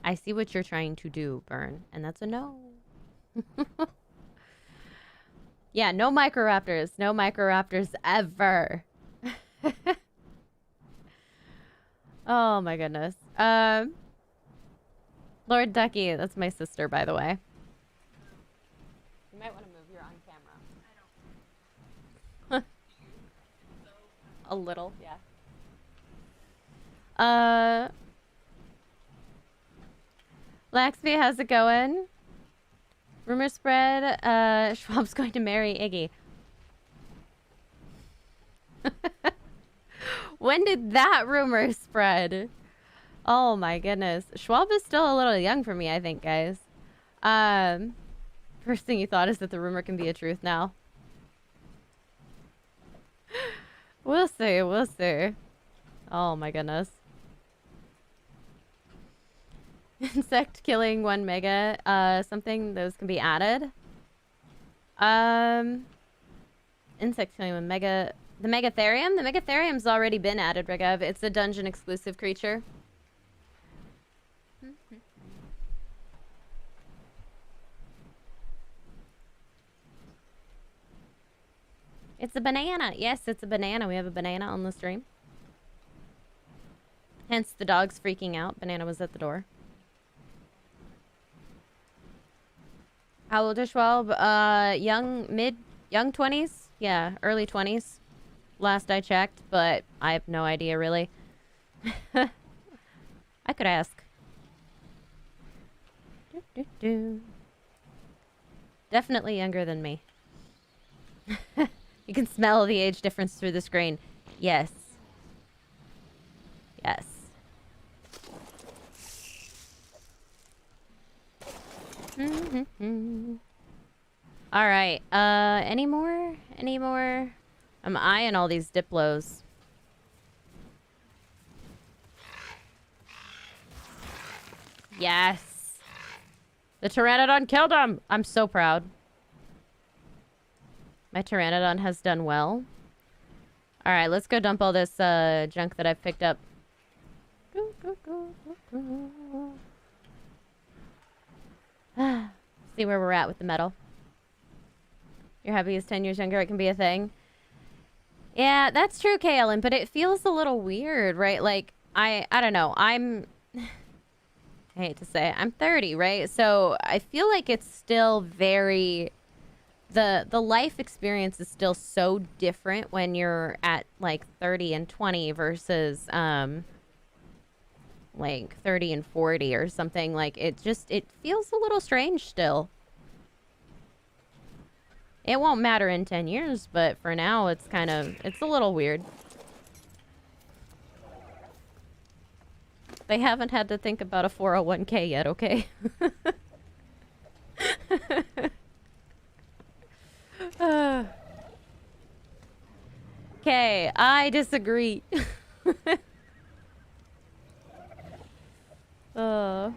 I see what you're trying to do, Burn, and that's a no. Yeah, no microraptors. No microraptors ever. Oh my goodness. Lord Ducky, that's my sister, by the way. You might want to move. You're on camera. A little, yeah. Laxby, how's it going? Rumor spread, Schwab's going to marry Iggy. When did that rumor spread? Oh my goodness. Schwab is still a little young for me, I think, guys. First thing you thought is that the rumor can be a truth now. We'll see, we'll see. Oh my goodness. Insect killing 1 mega, something, those can be added. Insect killing 1 mega. The Megatherium? The Megatherium's already been added, Regev. It's a dungeon exclusive creature. It's a banana. Yes, it's a banana. We have a banana on the stream. Hence the dog's freaking out. Banana was at the door. How old is Schwab? Young 20s? Yeah, early 20s. Last I checked, but I have no idea really. I could ask. Definitely younger than me. You can smell the age difference through the screen. Yes. Yes. All right. Any more? Any more? I'm eyeing all these Diplos. Yes. The Pteranodon killed him. I'm so proud. My Pteranodon has done well. All right, let's go dump all this junk that I've picked up. See where we're at with the metal. You're happy he's 10 years younger, it can be a thing. Yeah, that's true, Kaelin, but it feels a little weird, right? Like, I don't know. I hate to say it, I'm 30, right? So I feel like it's still very... The life experience is still so different when you're at, like, 30 and 20 versus, like, 30 and 40 or something. Like, it feels a little strange still. It won't matter in 10 years, but for now, it's a little weird. They haven't had to think about a 401k yet, okay? Okay, I disagree. Alright,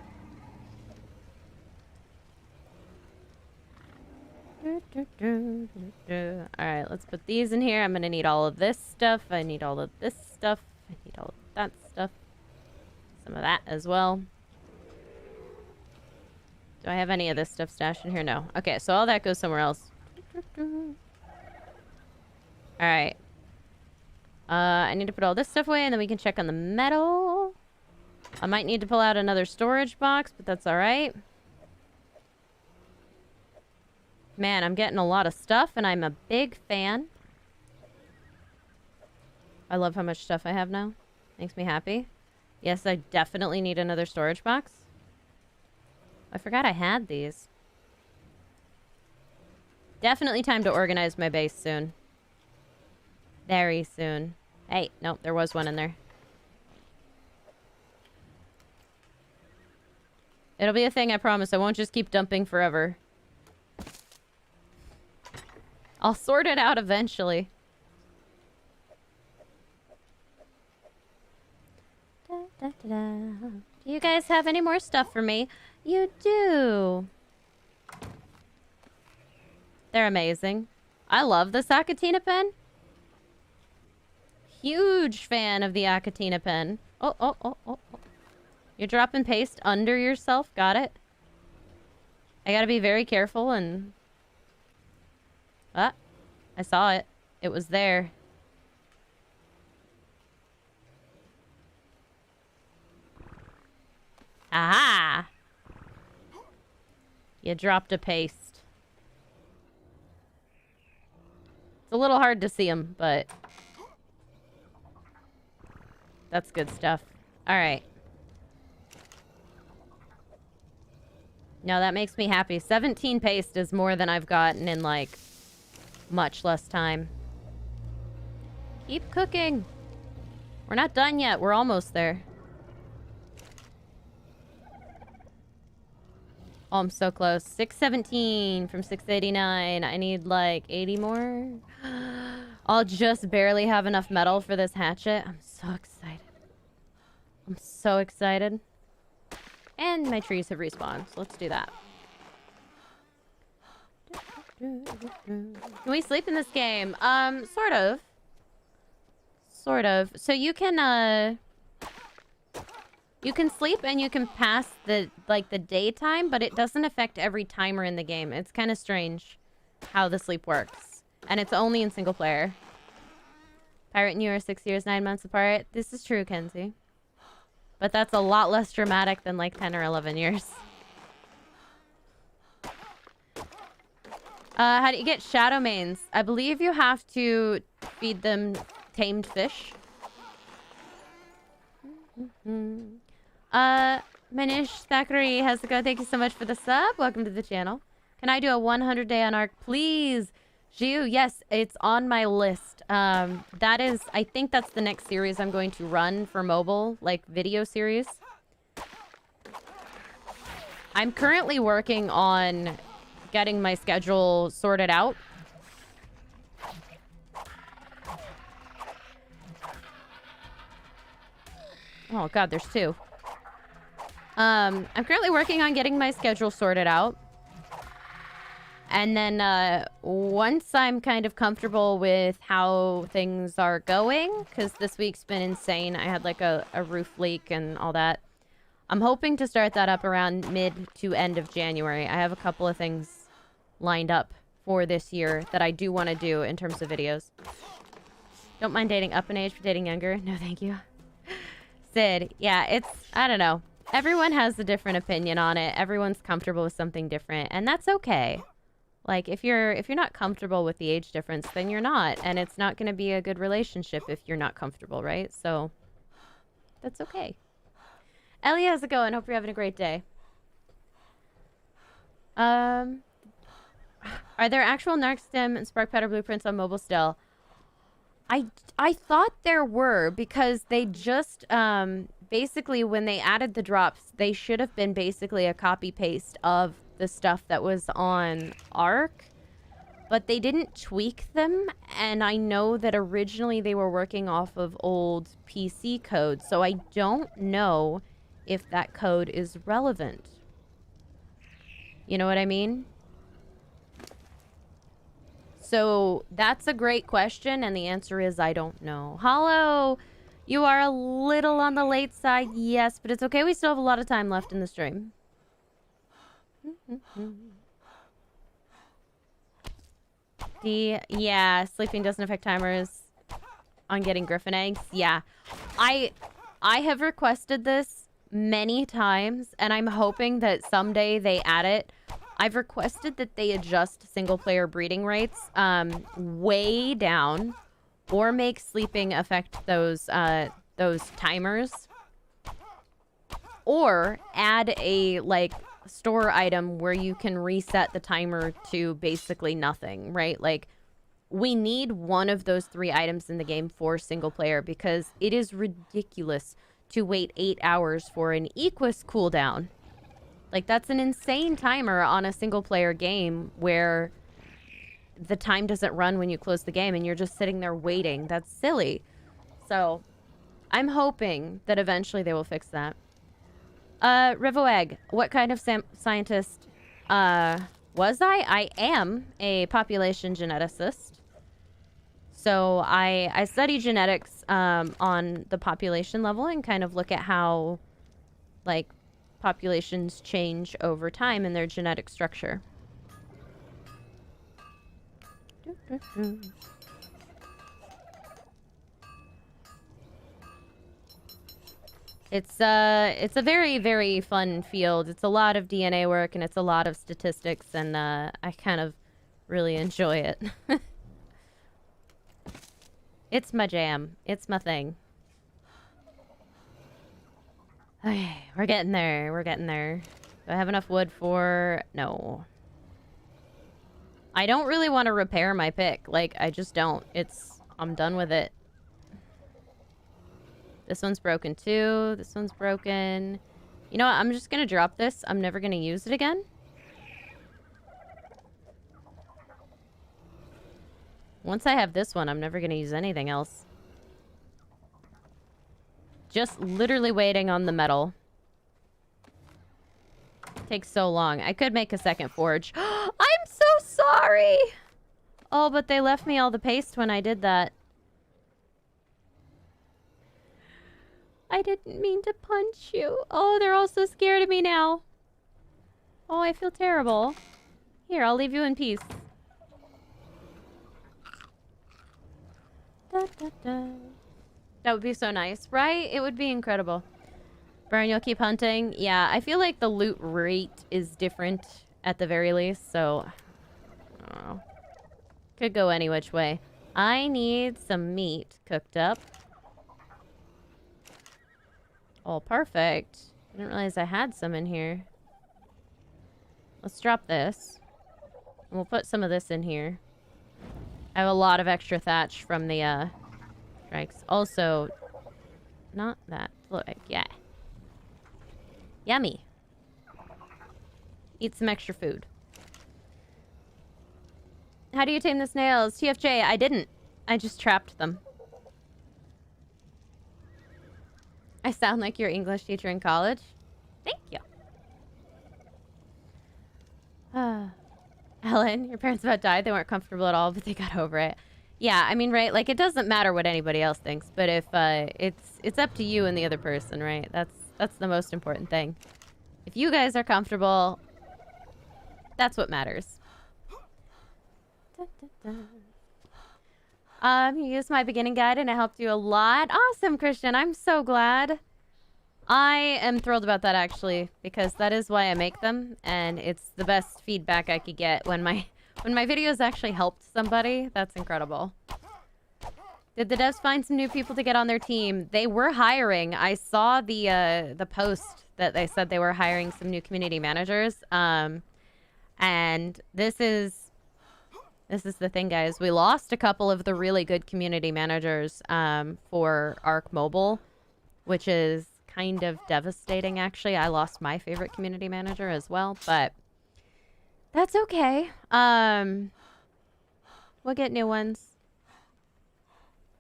let's put these in here. I'm gonna need all of this stuff. I need all of this stuff. I need all of that stuff. Some of that as well. Do I have any of this stuff stashed in here? No. Okay, so all that goes somewhere else. Alright. I need to put all this stuff away, and then we can check on the metal. I might need to pull out another storage box, but that's alright. Man, I'm getting a lot of stuff, and I'm a big fan. I love how much stuff I have now. Makes me happy. Yes, I definitely need another storage box. I forgot I had these. Definitely time to organize my base soon. Very soon. Hey, nope, there was one in there. It'll be a thing, I promise. I won't just keep dumping forever. I'll sort it out eventually. Da, da, da, da. Do you guys have any more stuff for me? You do. They're amazing. I love the Sakatina pen. Huge fan of the Akatina pen. Oh. You drop and paste under yourself. Got it. I gotta be very careful and... Ah, I saw it. It was there. Aha! You dropped a paste. It's a little hard to see them, but... That's good stuff. Alright. No, that makes me happy. 17 paste is more than I've gotten in, like, much less time. Keep cooking. We're not done yet. We're almost there. Oh, I'm so close. 617 from 689. I need, like, 80 more. I'll just barely have enough metal for this hatchet. I'm so excited. I'm so excited. And my trees have respawned, so let's do that. Can we sleep in this game? Sort of. Sort of. So you can sleep and you can pass the daytime, but it doesn't affect every timer in the game. It's kind of strange how the sleep works. And it's only in single player. Pirate and you are 6 years, 9 months apart. This is true, Kenzie. But that's a lot less dramatic than like 10 or 11 years. How do you get shadow mains? I believe you have to feed them tamed fish. Manish Thackeray has to go. Thank you so much for the sub. Welcome to the channel. Can I do a 100 day on ARK, please? Jiu, yes, it's on my list. That is, I think that's the next series I'm going to run for mobile, like video series. I'm currently working on getting my schedule sorted out. Oh god, there's two. I'm currently working on getting my schedule sorted out. And then once I'm kind of comfortable with how things are going, because this week's been insane. I had like a roof leak and all that. I'm hoping to start that up around mid to end of January. I have a couple of things lined up for this year that I do want to do in terms of videos. Don't mind dating up in age for dating younger. No, thank you. Sid, yeah, it's, I don't know. Everyone has a different opinion on it. Everyone's comfortable with something different, and that's okay. Like, if you're not comfortable with the age difference, then you're not. And it's not going to be a good relationship if you're not comfortable, right? So, that's okay. Ellie, how's it going? Hope you're having a great day. Are there actual Narcstim and Spark Powder blueprints on mobile still? I thought there were, because they just, basically, when they added the drops, they should have been basically a copy-paste of the stuff that was on ARK, but they didn't tweak them, and I know that originally they were working off of old PC code, so I don't know if that code is relevant. You know what I mean? So that's a great question, and the answer is I don't know. Hollow, you are a little on the late side, yes, but it's okay. We still have a lot of time left in the stream. Yeah, sleeping doesn't affect timers on getting griffin eggs. Yeah, I have requested this many times, and I'm hoping that someday they add it. I've requested that they adjust single player breeding rates way down, or make sleeping affect those timers, or add a like store item where you can reset the timer to basically nothing, right? Like, we need one of those 3 items in the game for single player, because it is ridiculous to wait 8 hours for an Equus cooldown. Like, that's an insane timer on a single player game where the time doesn't run when you close the game and you're just sitting there waiting. That's silly. So I'm hoping that eventually they will fix that. Rivoegg, what kind of scientist was I? I am a population geneticist. So I study genetics on the population level and kind of look at how, like, populations change over time in their genetic structure. It's a very, very fun field. It's a lot of DNA work and it's a lot of statistics, and I kind of really enjoy it. It's my jam. It's my thing. Okay, we're getting there. We're getting there. Do I have enough wood for... No. I don't really want to repair my pick. Like, I just don't. I'm done with it. This one's broken too. This one's broken. You know what? I'm just gonna drop this. I'm never gonna use it again. Once I have this one, I'm never gonna use anything else. Just literally waiting on the metal. Takes so long. I could make a second forge. I'm so sorry! Oh, but they left me all the paste when I did that. I didn't mean to punch you. Oh, they're all so scared of me now. Oh, I feel terrible. Here, I'll leave you in peace. Da, da, da. That would be so nice, right? It would be incredible. Burn, you'll keep hunting? Yeah, I feel like the loot rate is different at the very least, so... I don't know. Could go any which way. I need some meat cooked up. Oh, perfect. I didn't realize I had some in here. Let's drop this. And we'll put some of this in here. I have a lot of extra thatch from the, strikes. Also, not that. Look, yeah. Yummy. Eat some extra food. How do you tame the snails? TFJ, I didn't. I just trapped them. I sound like your English teacher in college. Thank you. Ellen, your parents about died. They weren't comfortable at all, but they got over it. Yeah, I mean, right? Like, it doesn't matter what anybody else thinks, but if it's up to you and the other person, right? That's the most important thing. If you guys are comfortable, that's what matters. Da, da, da. You used my beginning guide and it helped you a lot. Awesome, Christian. I'm so glad. I am thrilled about that, actually, because that is why I make them, and it's the best feedback I could get when my videos actually helped somebody. That's incredible. Did the devs find some new people to get on their team? They were hiring. I saw the post that they said they were hiring some new community managers. And this is the thing, guys. We lost a couple of the really good community managers for ARK Mobile, which is kind of devastating, actually. I lost my favorite community manager as well, but that's okay. We'll get new ones.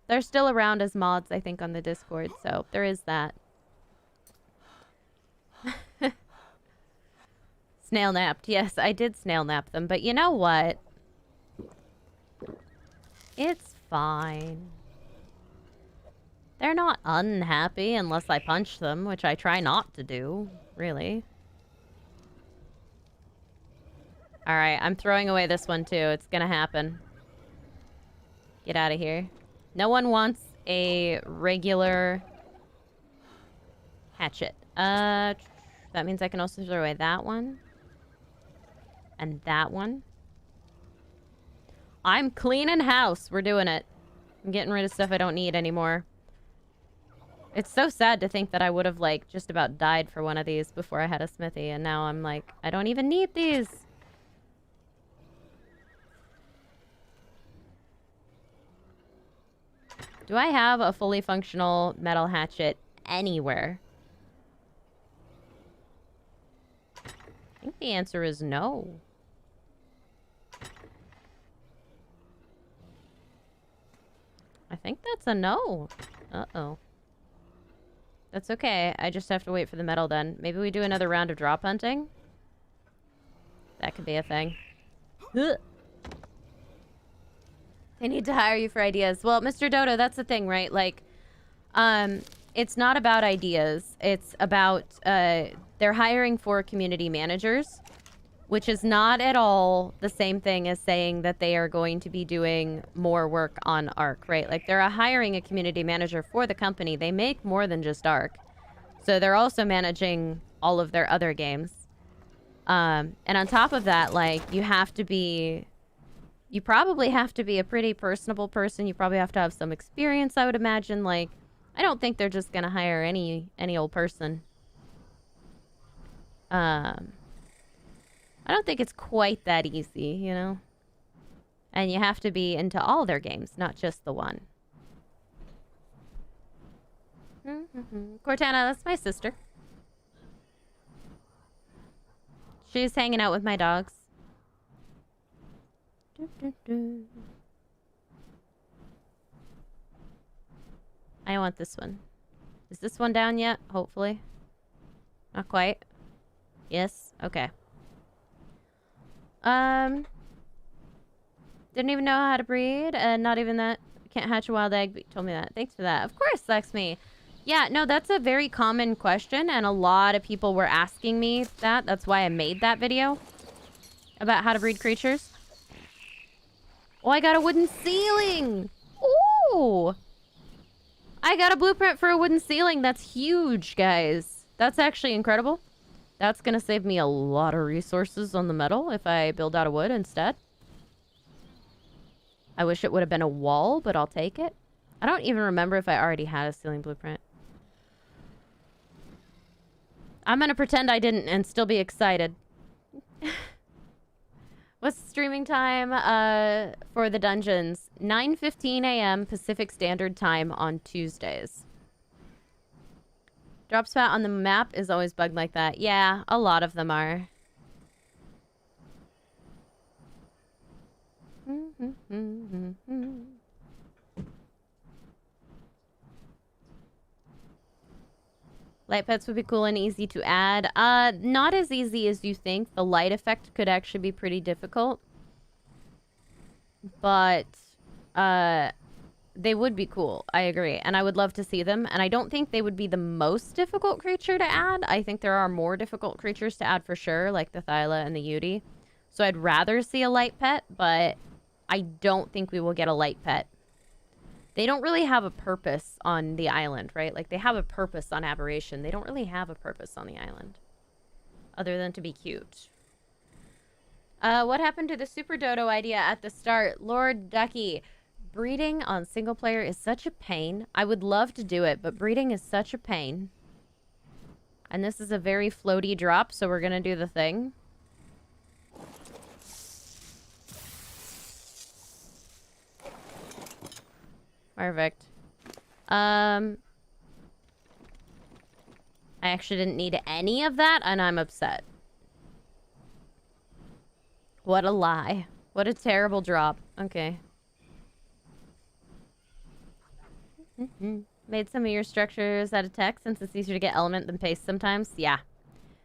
They're still around as mods, I think, on the Discord, so there is that. Snail napped. Yes, I did snail nap them, but you know what? It's fine. They're not unhappy unless I punch them, which I try not to do, really. Alright, I'm throwing away this one too. It's gonna happen. Get out of here. No one wants a regular hatchet. That means I can also throw away that one. And that one. I'm cleaning house. We're doing it. I'm getting rid of stuff I don't need anymore. It's so sad to think that I would have, like, just about died for one of these before I had a smithy, and now I'm like, I don't even need these. Do I have a fully functional metal hatchet anywhere? I think the answer is no. That's a no. Uh-oh. That's okay. I just have to wait for the metal then. Maybe we do another round of drop hunting? That could be a thing. Ugh. They need to hire you for ideas. Well, Mr. Dodo, that's the thing, right? Like, it's not about ideas. It's about, they're hiring for community managers, which is not at all the same thing as saying that they are going to be doing more work on ARK, right? Like, they're hiring a community manager for the company. They make more than just ARK. So they're also managing all of their other games. And on top of that, like, you probably have to be a pretty personable person. You probably have to have some experience, I would imagine. Like, I don't think they're just gonna hire any old person. I don't think it's quite that easy, you know? And you have to be into all their games, not just the one. Cortana, that's my sister. She's hanging out with my dogs. I want this one. Is this one down yet? Hopefully. Not quite. Yes? Okay. Didn't even know how to breed, and not even that. Can't hatch a wild egg, but you told me that. Thanks for that. Of course, Lexmi. Yeah, no, that's a very common question, and a lot of people were asking me that. That's why I made that video about how to breed creatures. Oh, I got a wooden ceiling! Ooh! I got a blueprint for a wooden ceiling. That's huge, guys. That's actually incredible. That's gonna save me a lot of resources on the metal if I build out of wood instead. I wish it would have been a wall, but I'll take it. I don't even remember if I already had a ceiling blueprint. I'm gonna pretend I didn't and still be excited. What's the streaming time for the dungeons? 9:15 a.m. Pacific Standard Time on Tuesdays. Drop spot on the map is always bugged like that. Yeah, a lot of them are. Light pets would be cool and easy to add. Not as easy as you think. The light effect could actually be pretty difficult. But, they would be cool. I agree. And I would love to see them. And I don't think they would be the most difficult creature to add. I think there are more difficult creatures to add for sure, like the Thyla and the Yudi. So I'd rather see a light pet, but I don't think we will get a light pet. They don't really have a purpose on the island, right? Like, they have a purpose on Aberration. They don't really have a purpose on the island. Other than to be cute. What happened to the Super Dodo idea at the start? Lord Ducky, breeding on single player is such a pain. I would love to do it, but breeding is such a pain. And this is a very floaty drop, so we're gonna do the thing. Perfect. I actually didn't need any of that, and I'm upset. What a lie. What a terrible drop. Okay. Made some of your structures out of text since it's easier to get element than paste sometimes. Yeah.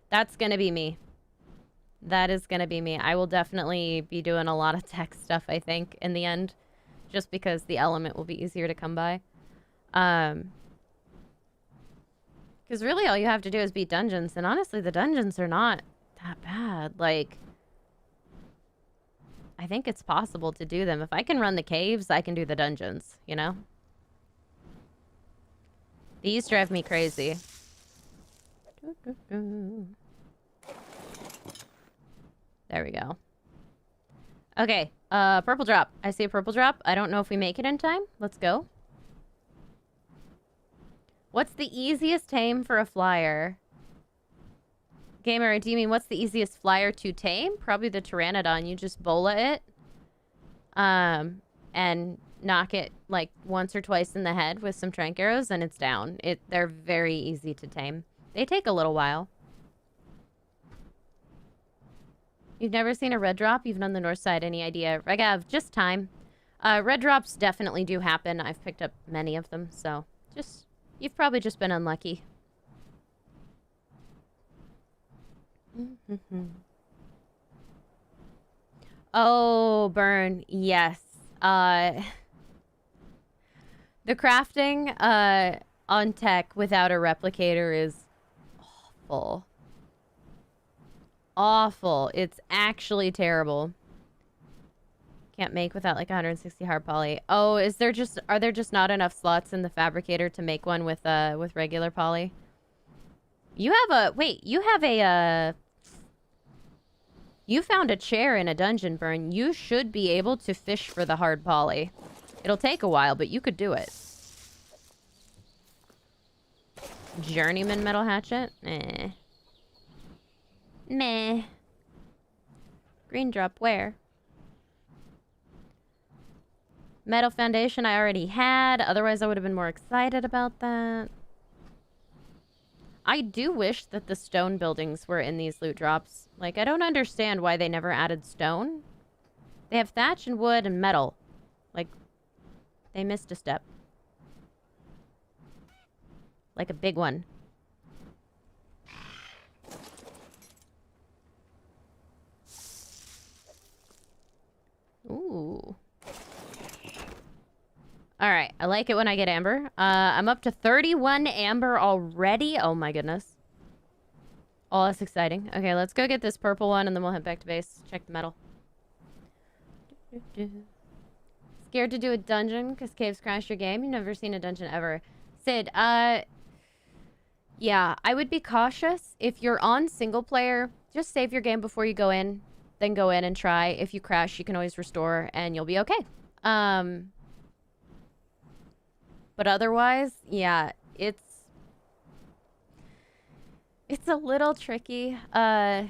That's gonna be me. That is gonna be me. I will definitely be doing a lot of text stuff, I think, in the end. Just because the element will be easier to come by. Because really all you have to do is beat dungeons. And honestly, the dungeons are not that bad. Like, I think it's possible to do them. If I can run the caves, I can do the dungeons, you know? These drive me crazy. There we go. Okay, purple drop. I see a purple drop. I don't know if we make it in time. Let's go. What's the easiest tame for a flyer? Gamer, do you mean what's the easiest flyer to tame? Probably the Pteranodon. You just bola it. And knock it like once or twice in the head with some Tranq arrows and it's down. They're very easy to tame. They take a little while. You've never seen a red drop, even on the north side. Any idea? Regav, just time. Red drops definitely do happen. I've picked up many of them, so you've probably just been unlucky. Oh, burn. Yes. The crafting on tech without a replicator is awful. Awful. It's actually terrible. Can't make without like 160 hard poly. Oh, are there just not enough slots in the Fabricator to make one with regular poly? You have you found a chair in a dungeon, Burn. You should be able to fish for the hard poly. It'll take a while, but you could do it. Journeyman metal hatchet? Meh. Green drop, where? Metal foundation I already had. Otherwise, I would have been more excited about that. I do wish that the stone buildings were in these loot drops. Like, I don't understand why they never added stone. They have thatch and wood and metal. Like, they missed a step. Like a big one. Ooh. Alright, I like it when I get amber. I'm up to 31 amber already. Oh my goodness. Oh, that's exciting. Okay, let's go get this purple one and then we'll head back to base. Check the metal. Scared to do a dungeon because caves crash your game? You've never seen a dungeon ever. Sid, yeah, I would be cautious. If you're on single player, just save your game before you go in. Then go in and try. If you crash, you can always restore and you'll be okay. But otherwise, yeah, it's a little tricky. Yeah,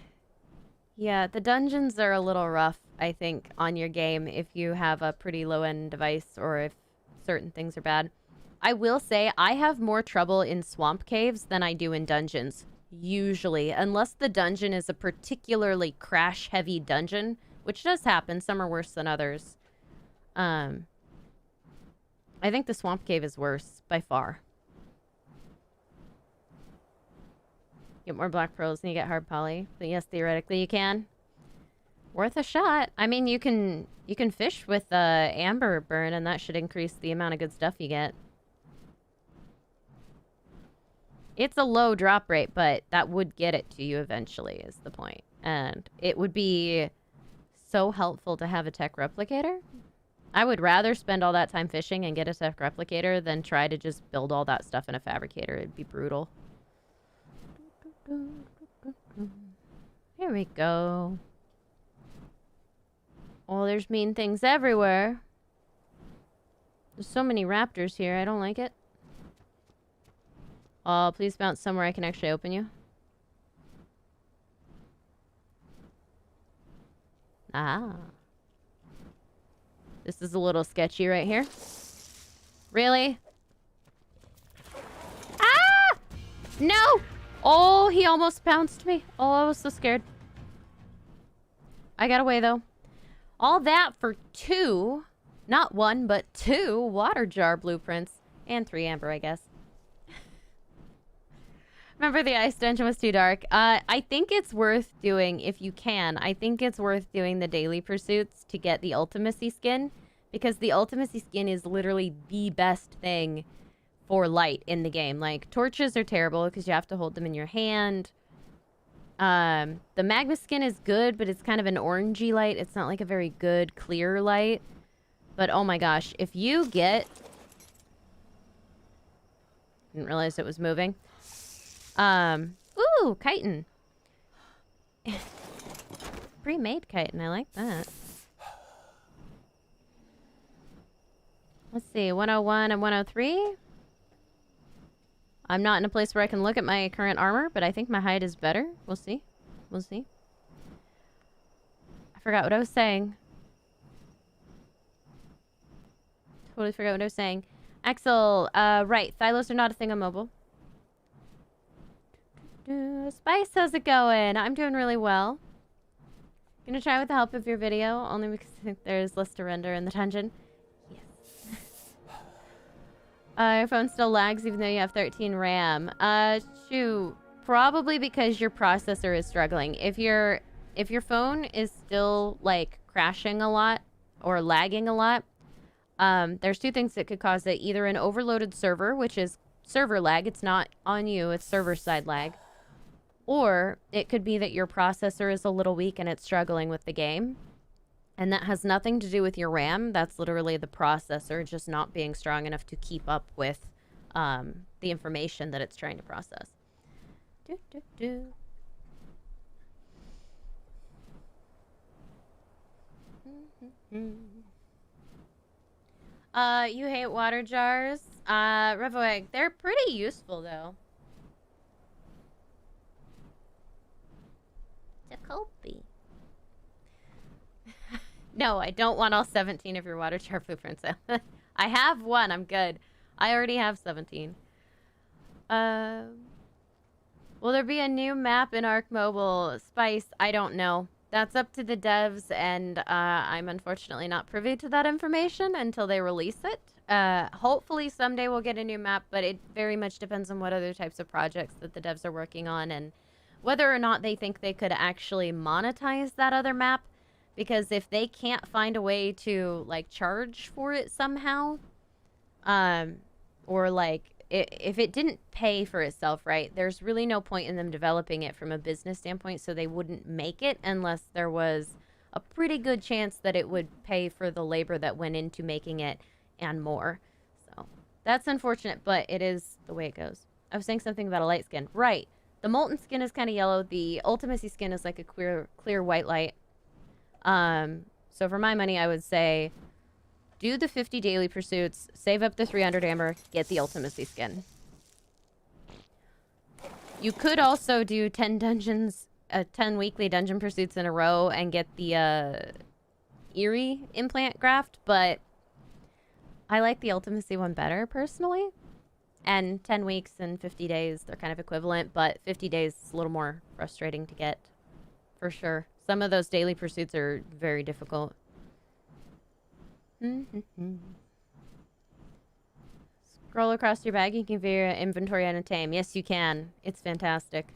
the dungeons are a little rough, I think, on your game if you have a pretty low-end device or if certain things are bad. I will say I have more trouble in swamp caves than I do in dungeons, usually, unless the dungeon is a particularly crash-heavy dungeon, which does happen. Some are worse than others. I think the swamp cave is worse, by far. Get more black pearls and you get hard poly. But yes, theoretically you can. Worth a shot. I mean, you can fish with amber burn, and that should increase the amount of good stuff you get. It's a low drop rate, but that would get it to you eventually, is the point. And it would be so helpful to have a tech replicator. I would rather spend all that time fishing and get a tech replicator than try to just build all that stuff in a fabricator. It'd be brutal. Here we go. Oh, there's mean things everywhere. There's so many raptors here. I don't like it. Oh, please bounce somewhere I can actually open you. Ah. This is a little sketchy right here. Really? Ah! No! Oh, he almost bounced me. Oh, I was so scared. I got away, though. All that for 2, not 1, but 2 water jar blueprints. And 3 amber, I guess. Remember the ice dungeon was too dark. I think it's worth doing, if you can, I think it's worth doing the daily pursuits to get the ultimacy skin. Because the ultimacy skin is literally the best thing for light in the game. Like, torches are terrible because you have to hold them in your hand. The magma skin is good, but it's kind of an orangey light. It's not like a very good, clear light. But oh my gosh, if you get... Didn't realize it was moving. Ooh, chitin. Pre-made chitin, I like that. Let's see, 101 and 103. I'm not in a place where I can look at my current armor, but I think my hide is better. We'll see. We'll see. I forgot what I was saying. Totally forgot what I was saying. Axel, right. Thylos are not a thing on mobile. Spice, how's it going? I'm doing really well. Gonna try with the help of your video, only because I think there's less to render in the dungeon. Your phone still lags even though you have 13 RAM. Shoot. Probably because your processor is struggling. If your phone is still like crashing a lot or lagging a lot, there's two things that could cause it. Either an overloaded server, which is server lag. It's not on you, it's server side lag. Or it could be that your processor is a little weak and it's struggling with the game. And that has nothing to do with your RAM. That's literally the processor just not being strong enough to keep up with the information that it's trying to process. You hate water jars? Revoegg, they're pretty useful though. Jacoby. No, I don't want all 17 of your water jar blueprints. I have one, I'm good. I already have 17. Will there be a new map in ARK Mobile? Spice, I don't know. That's up to the devs, and I'm unfortunately not privy to that information until they release it. Hopefully someday we'll get a new map, but it very much depends on what other types of projects that the devs are working on and whether or not they think they could actually monetize that other map. Because if they can't find a way to, like, charge for it somehow, or, like, if it didn't pay for itself, right, there's really no point in them developing it from a business standpoint, so they wouldn't make it unless there was a pretty good chance that it would pay for the labor that went into making it and more. So that's unfortunate, but it is the way it goes. I was saying something about a light skin. Right. The molten skin is kind of yellow. The ultimacy skin is like a clear white light. So for my money, I would say do the 50 daily pursuits, save up the 300 amber, get the ultimacy skin. You could also do 10 dungeons, 10 weekly dungeon pursuits in a row and get the, Eerie implant graft, but I like the ultimacy one better, personally. And 10 weeks and 50 days, they're kind of equivalent, but 50 days is a little more frustrating to get, for sure. Some of those daily pursuits are very difficult. Scroll across your bag, you can view your inventory on a Tame. Yes, you can. It's fantastic.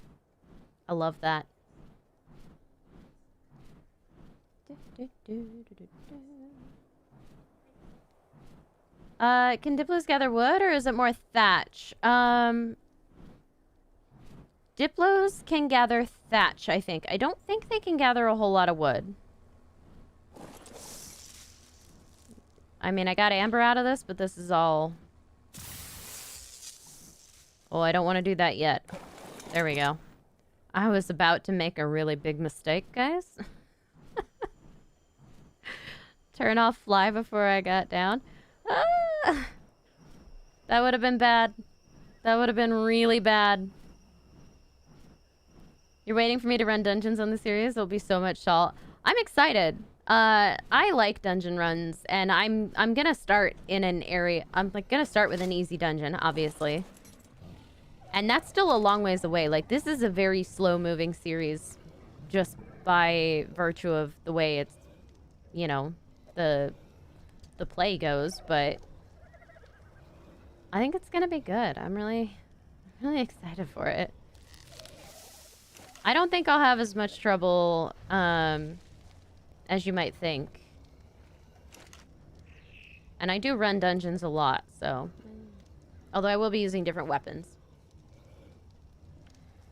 I love that. Can Diplos gather wood, or is it more thatch? Diplos can gather thatch, I think. I don't think they can gather a whole lot of wood. I mean, I got amber out of this, but this is all... Oh, I don't want to do that yet. There we go. I was about to make a really big mistake, guys. Turn off fly before I got down. Ah! That would have been bad. That would have been really bad. You're waiting for me to run dungeons on the series? There'll be so much salt. I'm excited. I like dungeon runs, and I'm gonna start in an area. I'm like gonna start with an easy dungeon, obviously. And that's still a long ways away. Like, this is a very slow-moving series, just by virtue of the way it's, you know, the play goes. But I think it's gonna be good. I'm really excited for it. I don't think I'll have as much trouble as you might think. And I do run dungeons a lot, so... Although I will be using different weapons.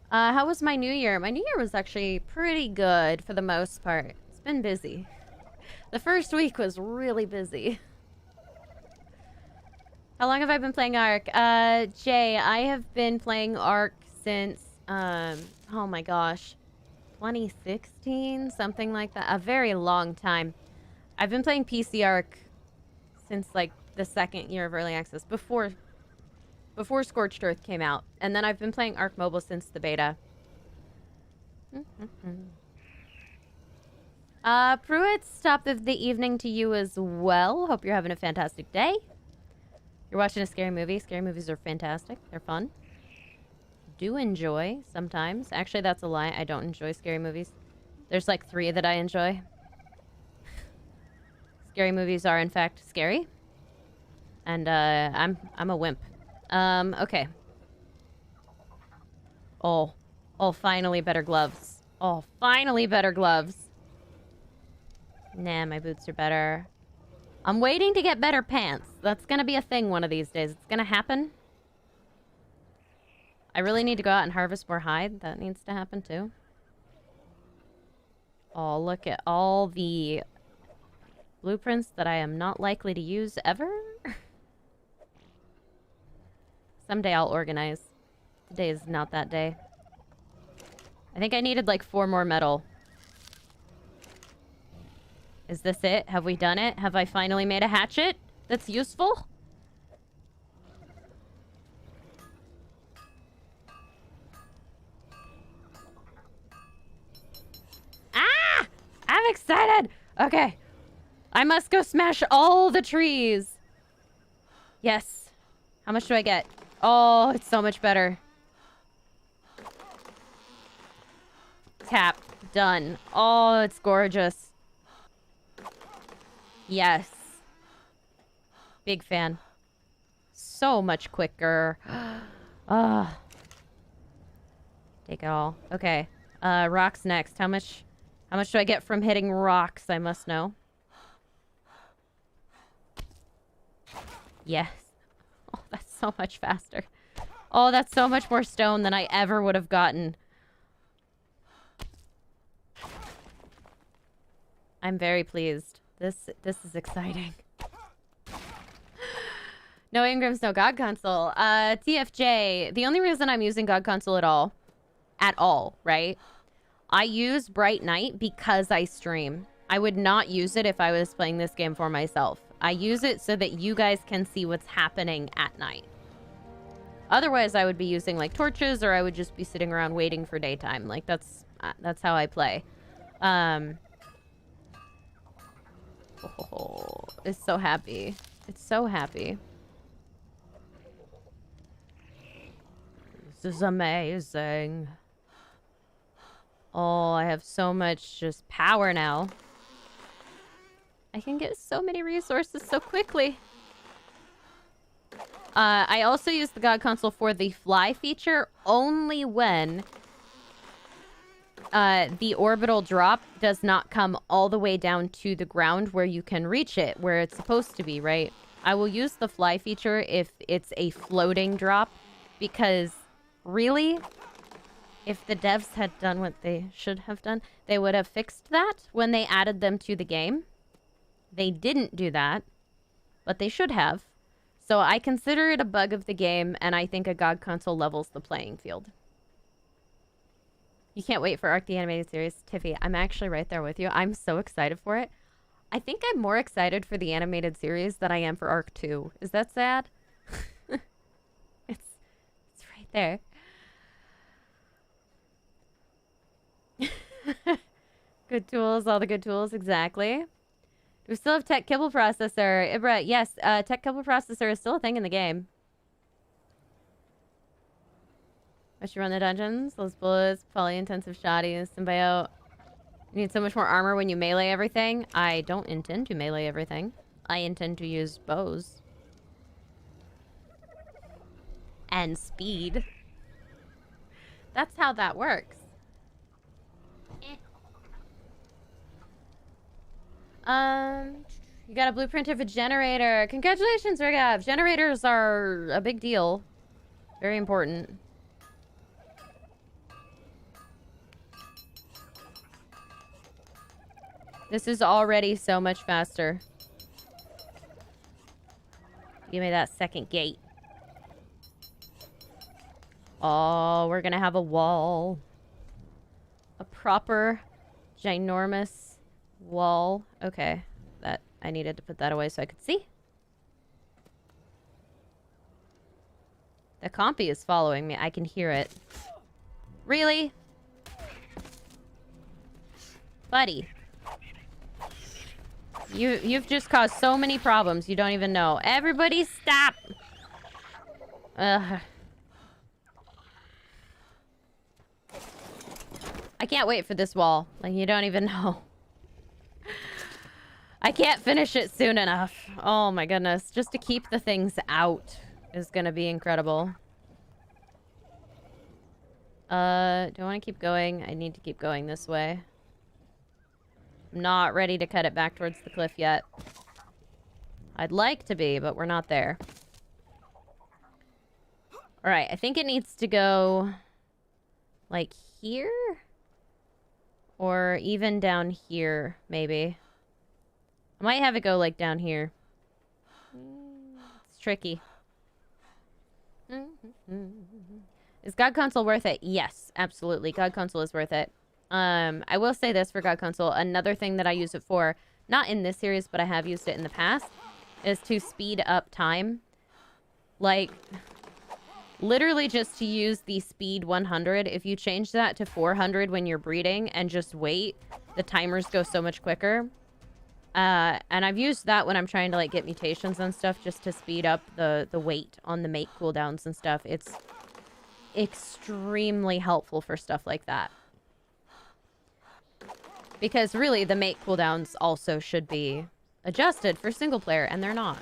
How was my new year? My new year was actually pretty good for the most part. It's been busy. The first week was really busy. How long have I been playing ARK? Jay, I have been playing ARK since... oh my gosh, 2016, something like that. A very long time. I've been playing PC ARK since like the second year of early access, before Scorched Earth came out, and then I've been playing ARK Mobile since the beta. Pruitt's top of the evening to you as well. Hope you're having a fantastic day. You're watching a scary movie. Scary movies are fantastic. They're fun. Do enjoy sometimes. Actually, that's a lie. I don't enjoy scary movies. There's like 3 that I enjoy. Scary movies are, in fact, scary. And I'm a wimp. Okay. Oh, finally better gloves. Oh, finally better gloves. Nah, my boots are better. I'm waiting to get better pants. That's gonna be a thing one of these days. It's gonna happen. I really need to go out and harvest more hide. That needs to happen too. Oh, look at all the blueprints that I am not likely to use ever. Someday I'll organize. Today is not that day. I think I needed like 4 more metal. Is this it? Have we done it? Have I finally made a hatchet that's useful? Ah! I'm excited! Okay. I must go smash all the trees. Yes. How much do I get? Oh, it's so much better. Tap. Done. Oh, it's gorgeous. Yes. Big fan. So much quicker. Ah. Take it all. Okay. Rocks next. How much do I get from hitting rocks? I must know. Yes. Oh, that's so much faster. Oh, that's so much more stone than I ever would have gotten. I'm very pleased. This is exciting. No Engrams, no God Console. TFJ, the only reason I'm using God Console at all, right? I use Bright Night because I stream. I would not use it if I was playing this game for myself. I use it so that you guys can see what's happening at night. Otherwise, I would be using like torches, or I would just be sitting around waiting for daytime. Like that's how I play. Oh, it's so happy. It's so happy. This is amazing. Oh, I have so much just power now. I can get so many resources so quickly. I also use the God Console for the fly feature only when the orbital drop does not come all the way down to the ground where you can reach it, where it's supposed to be, right? I will use the fly feature if it's a floating drop, because really, if the devs had done what they should have done, they would have fixed that when they added them to the game. They didn't do that, but they should have. So I consider it a bug of the game, and I think a God Console levels the playing field. You can't wait for ARK the animated series. Tiffy, I'm actually right there with you. I'm so excited for it. I think I'm more excited for the animated series than I am for ARK 2. Is that sad? It's right there. Good tools, all the good tools, exactly. Do we still have tech kibble processor? Ibra, yes, tech kibble processor is still a thing in the game. I should run the dungeons. Those bullets, poly-intensive shotties, symbiote. You need so much more armor when you melee everything. I don't intend to melee everything. I intend to use bows. And speed. That's how that works. You got a blueprint of a generator. Congratulations, Rigav. Generators are a big deal. Very important. This is already so much faster. Give me that second gate. Oh, we're gonna have a wall. A proper, ginormous wall. Okay, that I needed to put that away so I could see. The compy is following me. I can hear it. Really? Buddy. You've just caused so many problems you don't even know. Everybody stop! Ugh. I can't wait for this wall. Like, you don't even know. I can't finish it soon enough. Oh my goodness. Just to keep the things out is gonna be incredible. Do I want to keep going? I need to keep going this way. I'm not ready to cut it back towards the cliff yet. I'd like to be, but we're not there. Alright, I think it needs to go... like here? Or even down here, maybe. I might have it go like down here. It's tricky. Is God Console worth it? Yes, absolutely. God Console is worth it. I will say this for God Console. Another thing that I use it for, not in this series, but I have used it in the past, is to speed up time. Like, literally just to use the speed 100. If you change that to 400 when you're breeding and just wait, the timers go so much quicker. And I've used that when I'm trying to, like, get mutations and stuff, just to speed up the wait on the mate cooldowns and stuff. It's extremely helpful for stuff like that. Because really, the mate cooldowns also should be adjusted for single player, and they're not.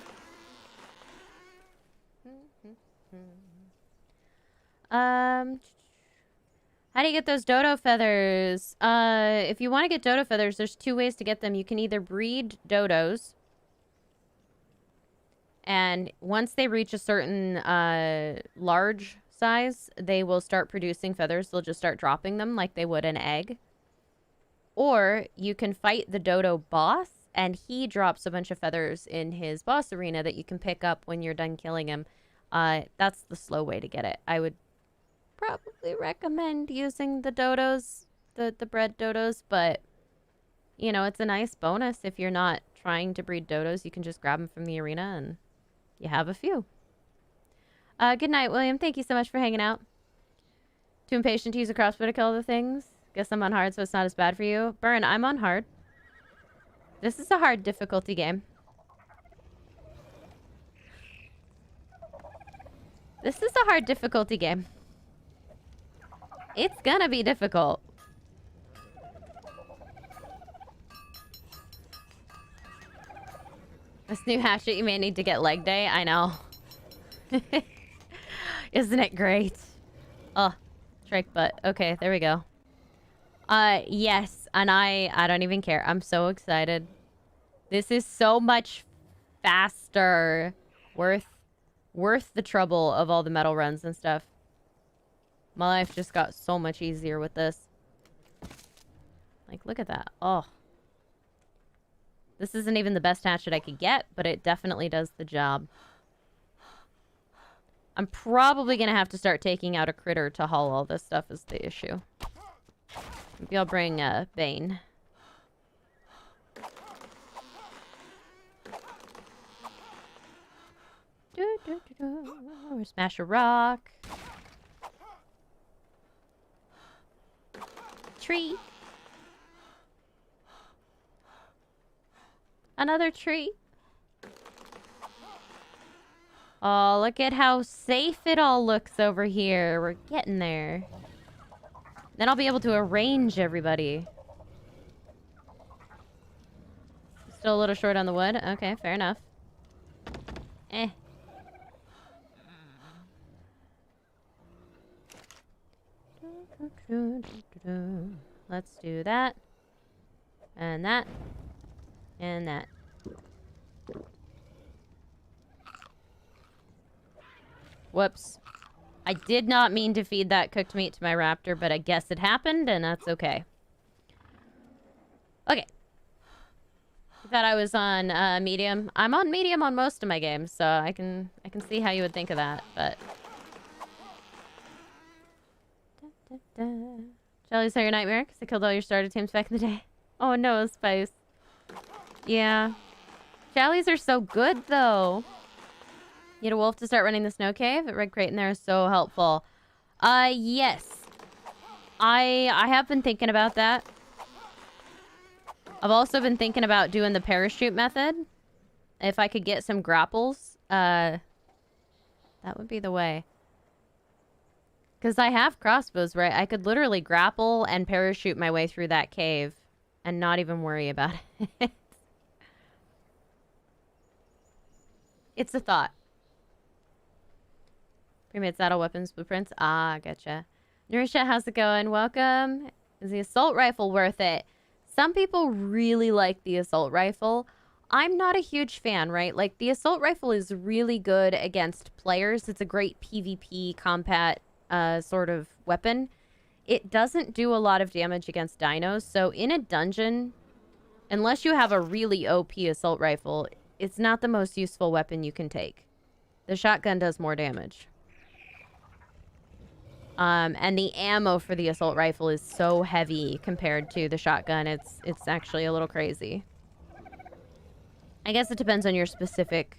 How do you get those Dodo Feathers? If you want to get Dodo Feathers, there's 2 ways to get them. You can either breed Dodos, and once they reach a certain large size, they will start producing feathers. They'll just start dropping them like they would an egg. Or you can fight the Dodo boss, and he drops a bunch of feathers in his boss arena that you can pick up when you're done killing him. That's the slow way to get it. I would probably recommend using the dodos, the bred dodos, but, you know, it's a nice bonus if you're not trying to breed dodos. You can just grab them from the arena, and you have a few. Good night, William. Thank you so much for hanging out. Too impatient to use a crossbow to kill other things? Guess I'm on hard, so it's not as bad for you. Burn, I'm on hard. This is a hard difficulty game. This is a hard difficulty game. It's gonna be difficult. This new hatchet, you may need to get leg day. I know. Isn't it great? Oh, trike butt. Okay, there we go. Yes, and I don't even care. I'm so excited. This is so much faster. Worth the trouble of all the metal runs and stuff. My life just got so much easier with this. Like, look at that. Oh. This isn't even the best hatchet I could get, but it definitely does the job. I'm probably going to have to start taking out a critter to haul all this stuff is the issue. Maybe I'll bring Bane. Or smash a rock. Tree. Another tree. Oh, look at how safe it all looks over here. We're getting there. Then I'll be able to arrange everybody. Still a little short on the wood. Okay, fair enough. Eh. Let's do that. And that. And that. Whoops. I did not mean to feed that cooked meat to my raptor, but I guess it happened, and that's okay. Okay. You thought I was on medium? I'm on medium on most of my games, so I can see how you would think of that, but... Jelly's are your nightmare because I killed all your starter teams back in the day. Oh no, Spice. Yeah. Jellies are so good though. You had a wolf to start running the snow cave. A red crate in there is so helpful. Yes. I have been thinking about that. I've also been thinking about doing the parachute method. If I could get some grapples, that would be the way. Because I have crossbows, right? I could literally grapple and parachute my way through that cave and not even worry about it. It's a thought. Pre-made saddle weapons blueprints. Ah, gotcha. Nourisha, how's it going? Welcome. Is the assault rifle worth it? Some people really like the assault rifle. I'm not a huge fan, right? Like, the assault rifle is really good against players. It's a great PvP combat sort of weapon. It doesn't do a lot of damage against dinos, so in a dungeon, unless you have a really OP assault rifle, it's not the most useful weapon you can take. The shotgun does more damage. And the ammo for the assault rifle is so heavy compared to the shotgun, it's actually a little crazy. I guess it depends on your specific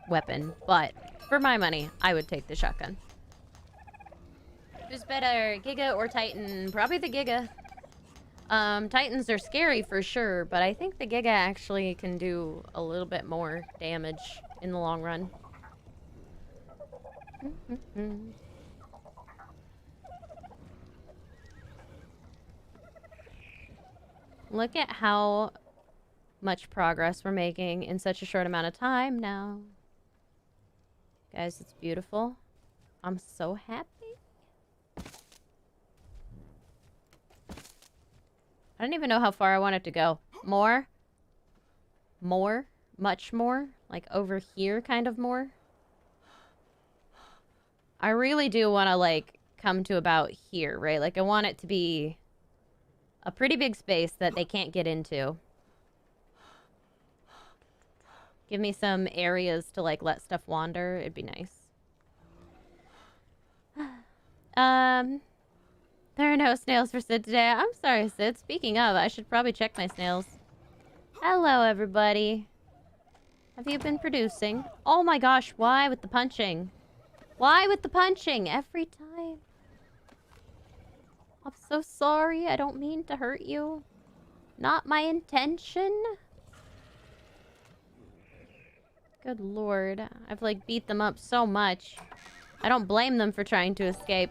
weapon, but for my money, I would take the shotgun. Who's better, Giga or Titan? Probably the Giga. Titans are scary for sure, but I think the Giga actually can do a little bit more damage in the long run. Look at how much progress we're making in such a short amount of time now. Guys, it's beautiful. I'm so happy. I don't even know how far I want it to go. More? More? Much more? Like over here kind of more? I really do want to like come to about here, right? Like I want it to be a pretty big space that they can't get into. Give me some areas to like let stuff wander. It'd be nice. There are no snails for Sid today. I'm sorry, Sid. Speaking of, I should probably check my snails. Hello, everybody. Have you been producing? Oh my gosh, why with the punching? Why with the punching every time? I'm so sorry. I don't mean to hurt you. Not my intention. Good lord. I've like beat them up so much. I don't blame them for trying to escape.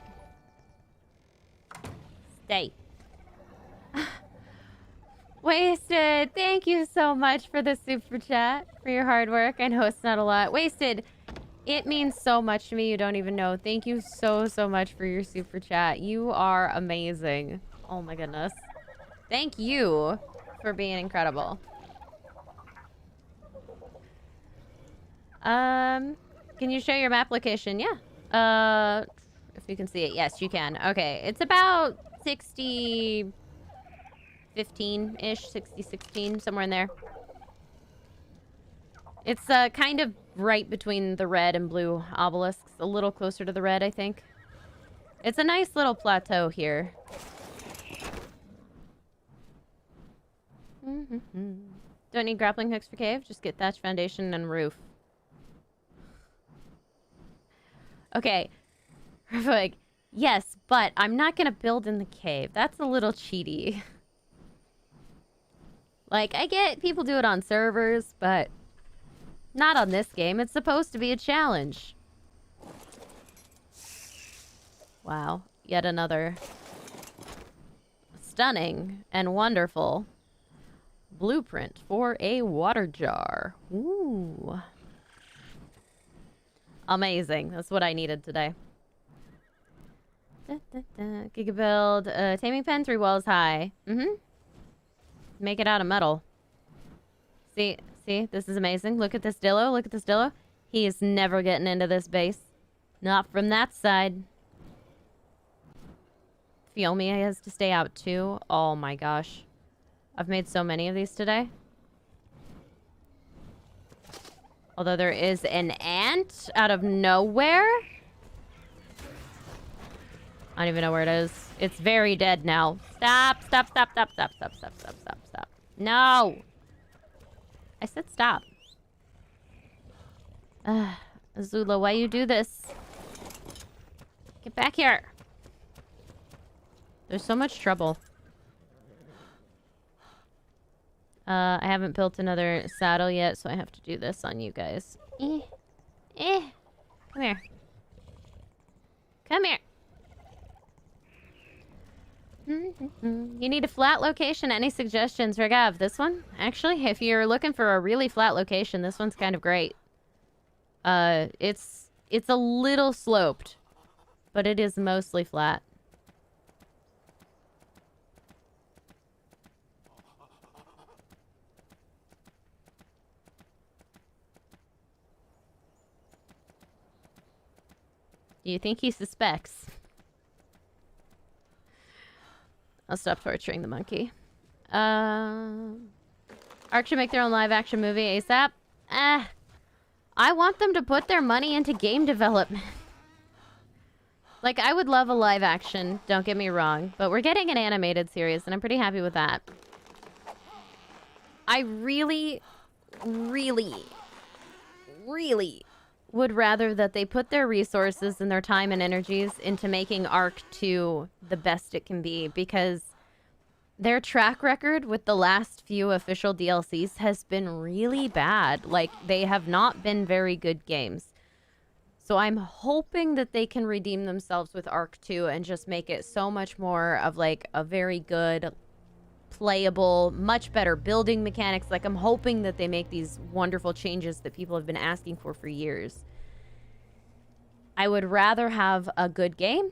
Stay. Wasted, thank you so much for the super chat, for your hard work. I know it's not a lot. Wasted, it means so much to me, you don't even know. Thank you so much for your super chat. You are amazing. Oh my goodness. Thank you for being incredible. Can you show your map location? Yeah. If you can see it. Yes, you can. Okay, it's about 60... 15-ish, 60-16, somewhere in there. It's kind of right between the red and blue obelisks. A little closer to the red, I think. It's a nice little plateau here. Don't need grappling hooks for cave. Just get thatch foundation and roof. Okay. Like, yes, but I'm not gonna build in the cave. That's a little cheaty. Like, I get people do it on servers, but not on this game. It's supposed to be a challenge. Wow. Yet another stunning and wonderful blueprint for a water jar. Ooh. Amazing. That's what I needed today. Gigabild Taming Pen, 3 walls high. Make it out of metal. See, this is amazing. Look at this Dillo. Look at this Dillo. He is never getting into this base. Not from that side. Fiomi has to stay out too. Oh my gosh. I've made so many of these today. Although there is an ant out of nowhere. I don't even know where it is. It's very dead now. Stop. No! I said stop. Azula, why you do this? Get back here. There's so much trouble. I haven't built another saddle yet, so I have to do this on you guys. Come here. Come here. You need a flat location. Any suggestions, Regav? This one? Actually, if you're looking for a really flat location, this one's kind of great. It's a little sloped, but it is mostly flat. Do you think he suspects? I'll stop torturing the monkey. ARK should make their own live-action movie ASAP. I want them to put their money into game development. Like, I would love a live-action, don't get me wrong, but we're getting an animated series, and I'm pretty happy with that. I really, really, really would rather that they put their resources and their time and energies into making ARK 2 the best it can be, because their track record with the last few official DLCs has been really bad. Like, they have not been very good games. So I'm hoping that they can redeem themselves with ARK 2 and just make it so much more of, like, a very good, playable, much better building mechanics. Like, I'm hoping that they make these wonderful changes that people have been asking for years. I would rather have a good game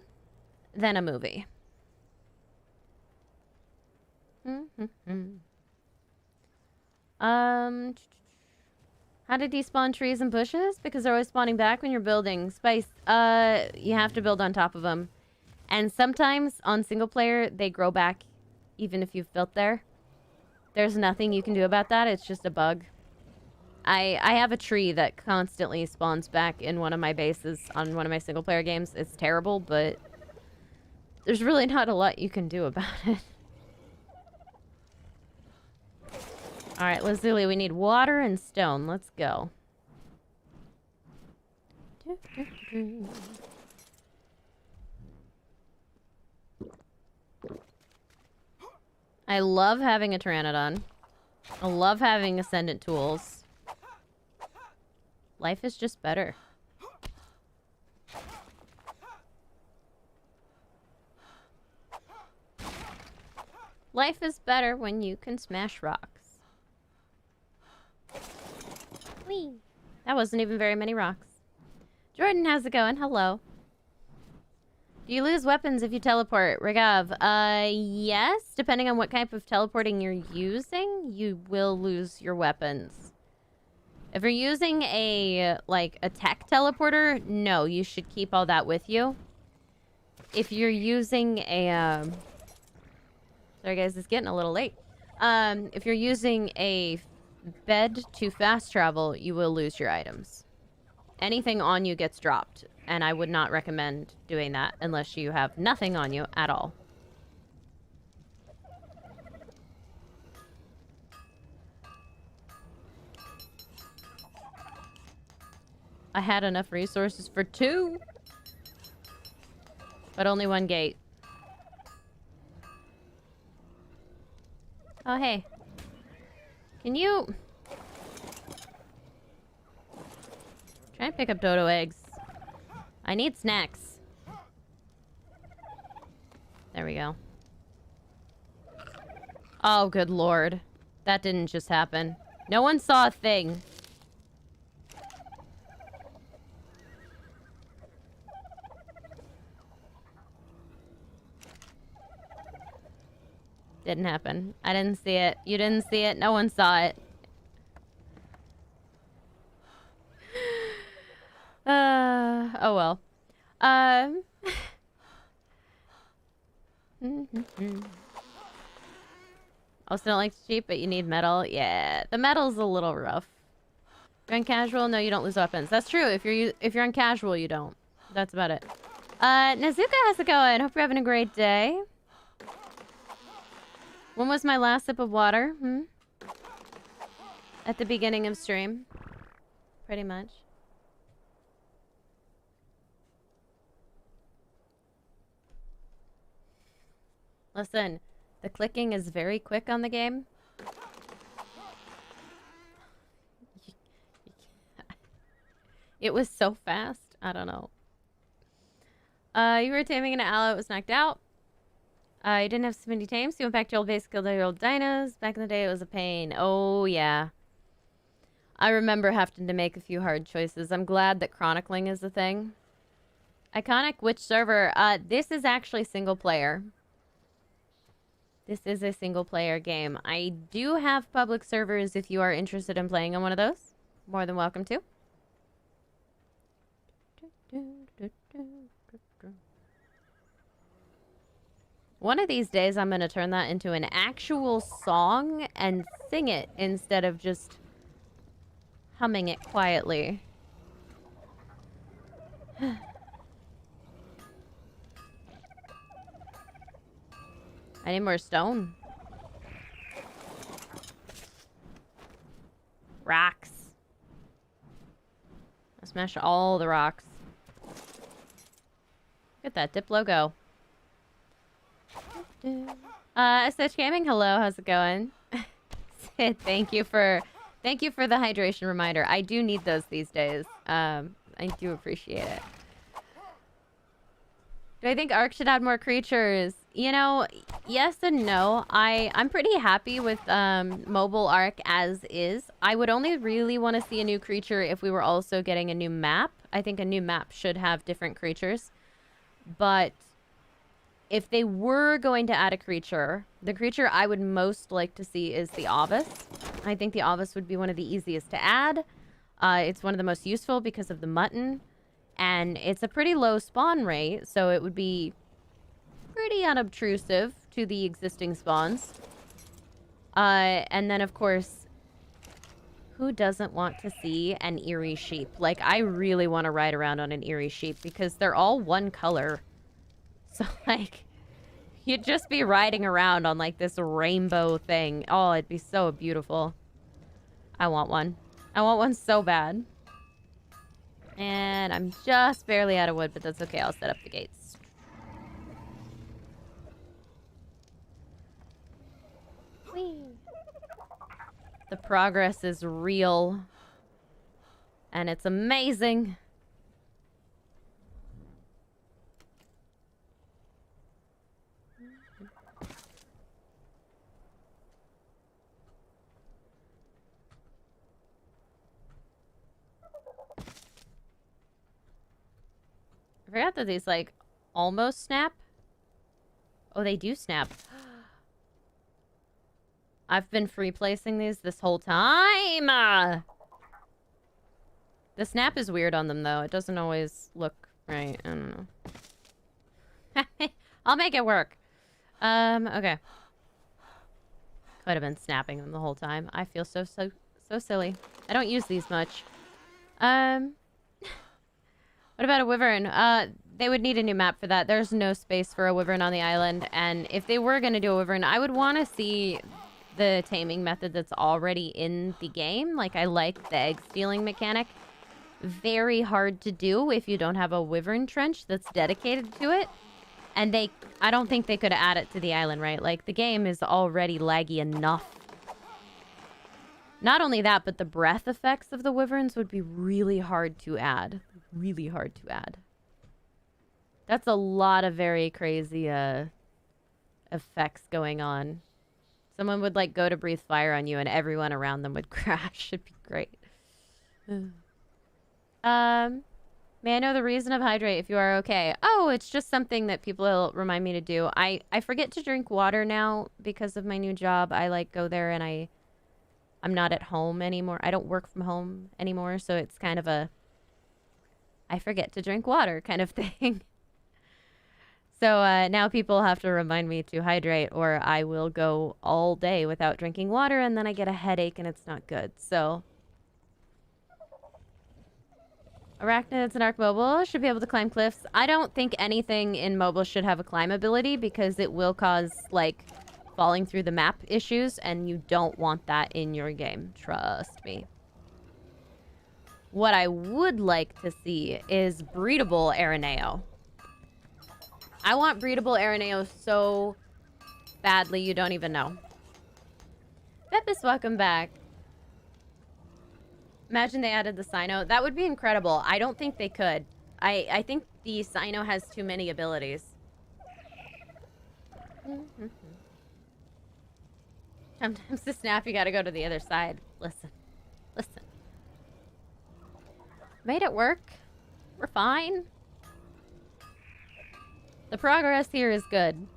than a movie. How to despawn trees and bushes? Because they're always spawning back when you're building. Spice, you have to build on top of them. And sometimes on single player, they grow back even if you've built there. There's nothing you can do about that. It's just a bug. I have a tree that constantly spawns back in one of my bases on one of my single player games. It's terrible, but there's really not a lot you can do about it. Alright, Lazuli, we need water and stone. Let's go. I love having a Pteranodon. I love having Ascendant tools. Life is just better. Life is better when you can smash rocks. Whee! That wasn't even very many rocks. Jordan, how's it going? Hello. Do you lose weapons if you teleport? Regav, yes. Depending on what type of teleporting you're using, you will lose your weapons. If you're using a tech teleporter, no, you should keep all that with you. If you're using a, sorry guys, it's getting a little late. If you're using a bed to fast travel, you will lose your items. Anything on you gets dropped, and I would not recommend doing that unless you have nothing on you at all. I had enough resources for 2, but only 1 gate. Oh, hey. Can you try and pick up dodo eggs? I need snacks. There we go. Oh, good lord. That didn't just happen. No one saw a thing. Didn't happen. I didn't see it. You didn't see it. No one saw it. Oh well. Also don't like to cheat, but you need metal. Yeah, the metal's a little rough. You're on casual? No, you don't lose weapons. That's true. If you're on casual, you don't. That's about it. Nazuka, how's it going? Hope you're having a great day. When was my last sip of water? At the beginning of stream. Pretty much. Listen, the clicking is very quick on the game. It was so fast. I don't know. You were taming an aloe, it was knocked out. You didn't have so many tames. You went back to your old base, killed all your old dinos. Back in the day, it was a pain. Oh, yeah. I remember having to make a few hard choices. I'm glad that chronicling is a thing. Iconic, which server? This is actually single player. This is a single player game. I do have public servers if you are interested in playing on one of those. More than welcome to. One of these days, I'm going to turn that into an actual song and sing it instead of just humming it quietly. I need more stone. Rocks. I'll smash all the rocks. Get that Diplo go. Such Gaming, hello, how's it going? Sid, thank you for the hydration reminder. I do need those these days. I do appreciate it. Do I think ARK should add more creatures? You know, yes and no. I'm pretty happy with mobile ARK as is. I would only really want to see a new creature if we were also getting a new map. I think a new map should have different creatures. But if they were going to add a creature, the creature I would most like to see is the Obus. I think the Obus would be one of the easiest to add. It's one of the most useful because of the mutton. And it's a pretty low spawn rate, so it would be pretty unobtrusive to the existing spawns. And then, of course, who doesn't want to see an eerie sheep? Like, I really want to ride around on an eerie sheep because they're all one color. So, like, you'd just be riding around on, like, this rainbow thing. Oh, it'd be so beautiful. I want one. I want one so bad. And I'm just barely out of wood, but that's okay. I'll set up the gates. Whee! The progress is real. And it's amazing. I forgot that these, like, almost snap. Oh, they do snap. I've been free placing these this whole time. The snap is weird on them, though. It doesn't always look right. I don't know. I'll make it work. Okay. Could have been snapping them the whole time. I feel so silly. I don't use these much. What about a wyvern? They would need a new map for that. There's no space for a wyvern on the island. And if they were going to do a wyvern, I would want to see the taming method that's already in the game. Like, I like the egg stealing mechanic. Very hard to do if you don't have a wyvern trench that's dedicated to it. And I don't think they could add it to the island, right? Like, the game is already laggy enough. Not only that, but the breath effects of the wyverns would be really hard to add. Really hard to add. That's a lot of very crazy effects going on. Someone would, like, go to breathe fire on you and everyone around them would crash. It'd be great. May I know the reason of hydrate if you are okay? Oh, it's just something that people remind me to do. I forget to drink water now because of my new job. I, like, go there and I'm not at home anymore. I don't work from home anymore, so it's kind of a I forget to drink water kind of thing. So now people have to remind me to hydrate or I will go all day without drinking water and then I get a headache and it's not good. So arachnids and ARK Mobile should be able to climb cliffs. I don't think anything in mobile should have a climb ability because it will cause, like, falling through the map issues and you don't want that in your game. Trust me. What I would like to see is breedable Araneo. I want breedable Araneo so badly you don't even know. Beppis, welcome back. Imagine they added the Sino. That would be incredible. I don't think they could. I think the Sino has too many abilities. Sometimes to snap, you gotta go to the other side. Listen. Listen. Made it work. We're fine. The progress here is good.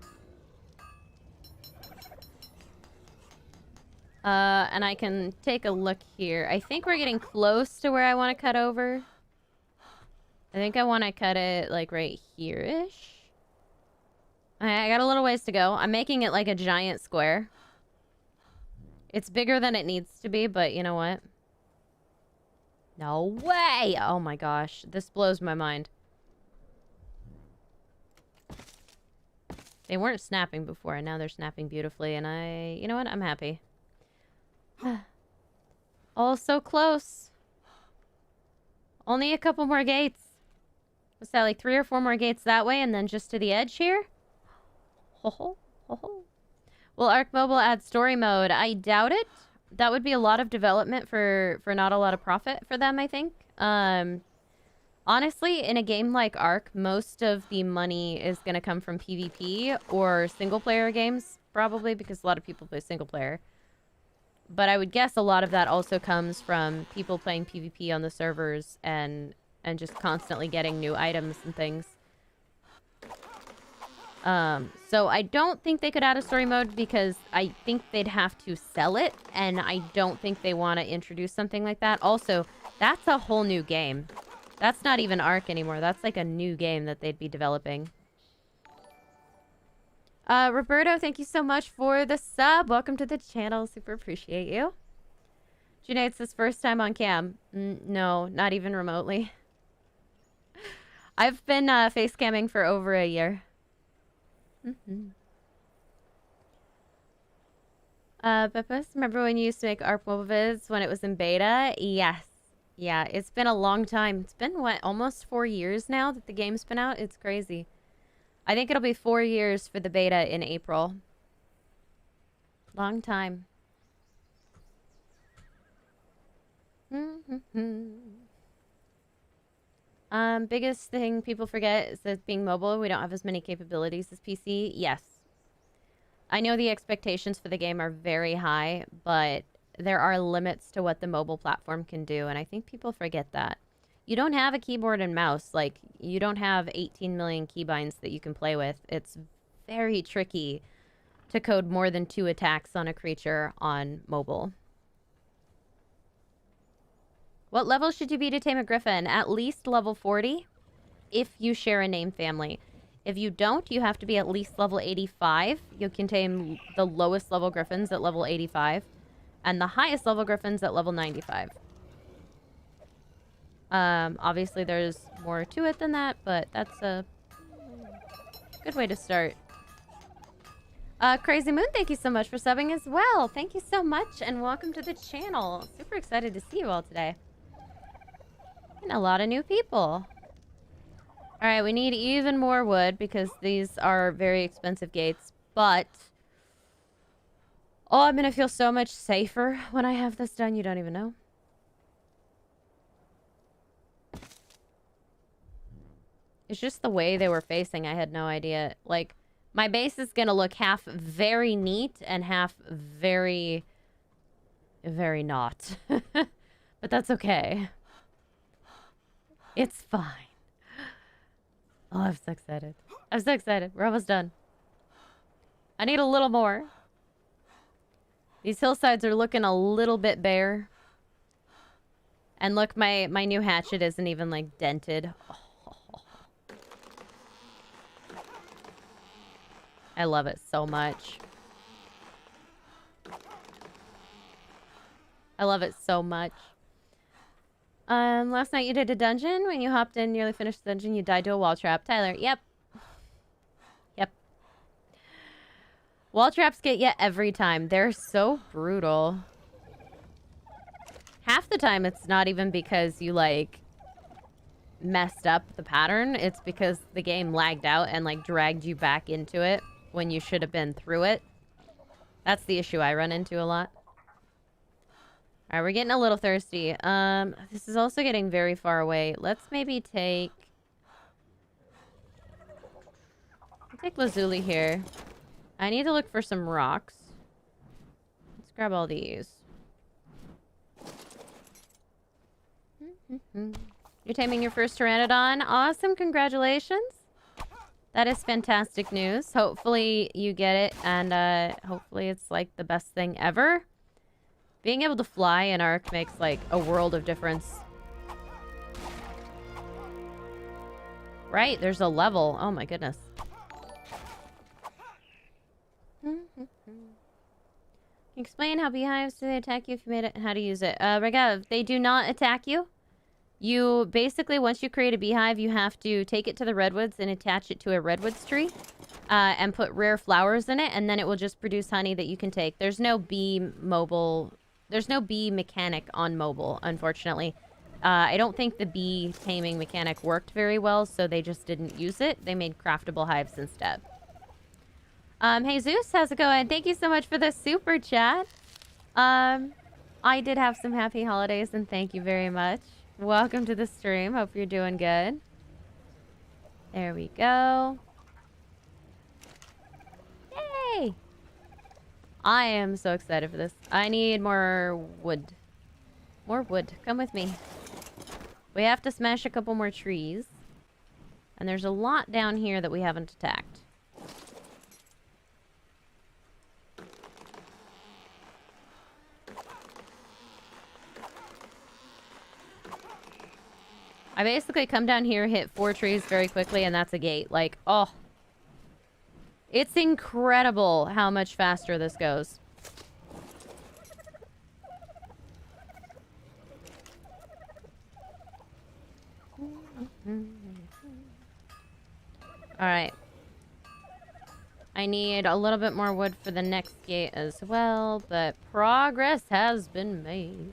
And I can take a look here. I think we're getting close to where I want to cut over. I think I want to cut it, like, right here-ish. I got a little ways to go. I'm making it like a giant square. It's bigger than it needs to be, but you know what? No way! Oh my gosh. This blows my mind. They weren't snapping before, and now they're snapping beautifully, and you know what? I'm happy. Oh, so close. Only a couple more gates. What's that, like 3 or 4 more gates that way, and then just to the edge here? Ho ho, ho ho. Will ARK Mobile add story mode? I doubt it. That would be a lot of development for not a lot of profit for them, I think. Honestly, in a game like ARK, most of the money is going to come from PvP or single-player games, probably, because a lot of people play single-player. But I would guess a lot of that also comes from people playing PvP on the servers and just constantly getting new items and things. So I don't think they could add a story mode because I think they'd have to sell it, and I don't think they want to introduce something like that. Also, that's a whole new game. That's not even ARK anymore. That's like a new game that they'd be developing. Roberto, thank you so much for the sub. Welcome to the channel. Super appreciate you. Junaid, it's his first time on cam. No, not even remotely. I've been face camming for over a year. Peppus, remember when you used to make ARK mobile vids when it was in beta? Yes. Yeah, it's been a long time. It's been, what, almost 4 years now that the game's been out? It's crazy. I think it'll be 4 years for the beta in April. Long time. Biggest thing people forget is that being mobile, we don't have as many capabilities as PC. Yes. I know the expectations for the game are very high, but there are limits to what the mobile platform can do, and I think people forget that. You don't have a keyboard and mouse. Like, you don't have 18 million keybinds that you can play with. It's very tricky to code more than 2 attacks on a creature on mobile. What level should you be to tame a griffin? At least level 40 if you share a name family. If you don't, you have to be at least level 85. You can tame the lowest level griffins at level 85 and the highest level griffins at level 95. Obviously there's more to it than that, but that's a good way to start. Crazy Moon, thank you so much for subbing as well. Thank you so much, and welcome to the channel. Super excited to see you all today. And a lot of new people. Alright, we need even more wood because these are very expensive gates, but oh, I'm gonna feel so much safer when I have this done, you don't even know. It's just the way they were facing, I had no idea. Like, my base is gonna look half very neat and half very, very not. But that's okay. It's fine. Oh, I'm so excited. I'm so excited. We're almost done. I need a little more. These hillsides are looking a little bit bare. And look, my new hatchet isn't even, like, dented. Oh. I love it so much. I love it so much. Last night you did a dungeon. When you hopped in, nearly finished the dungeon, you died to a wall trap. Tyler, yep. Yep. Wall traps get you every time. They're so brutal. Half the time, it's not even because you, like, messed up the pattern. It's because the game lagged out and, like, dragged you back into it when you should have been through it. That's the issue I run into a lot. Alright, we're getting a little thirsty. This is also getting very far away. Let's maybe take... I'll take Lazuli here. I need to look for some rocks. Let's grab all these. You're taming your first pteranodon. Awesome, congratulations. That is fantastic news. Hopefully you get it, and hopefully it's like the best thing ever. Being able to fly in ARK makes like a world of difference. Right, there's a level. Oh my goodness. Explain how beehives do they attack you if you made it and how to use it. Regav, they do not attack you. You basically, once you create a beehive, you have to take it to the redwoods and attach it to a redwoods tree. And put rare flowers in it, and then it will just produce honey that you can take. There's no bee mechanic on mobile, unfortunately. I don't think the bee taming mechanic worked very well, so they just didn't use it. They made craftable hives instead. Hey Zeus, how's it going? Thank you so much for the super chat. I did have some happy holidays, and thank you very much. Welcome to the stream. Hope you're doing good. There we go. Yay! I am so excited for this. I need more wood. More wood. Come with me. We have to smash a couple more trees. And there's a lot down here that we haven't attacked. I basically come down here, hit 4 trees very quickly, and that's a gate. Like, oh. It's incredible how much faster this goes. Alright. I need a little bit more wood for the next gate as well, but progress has been made.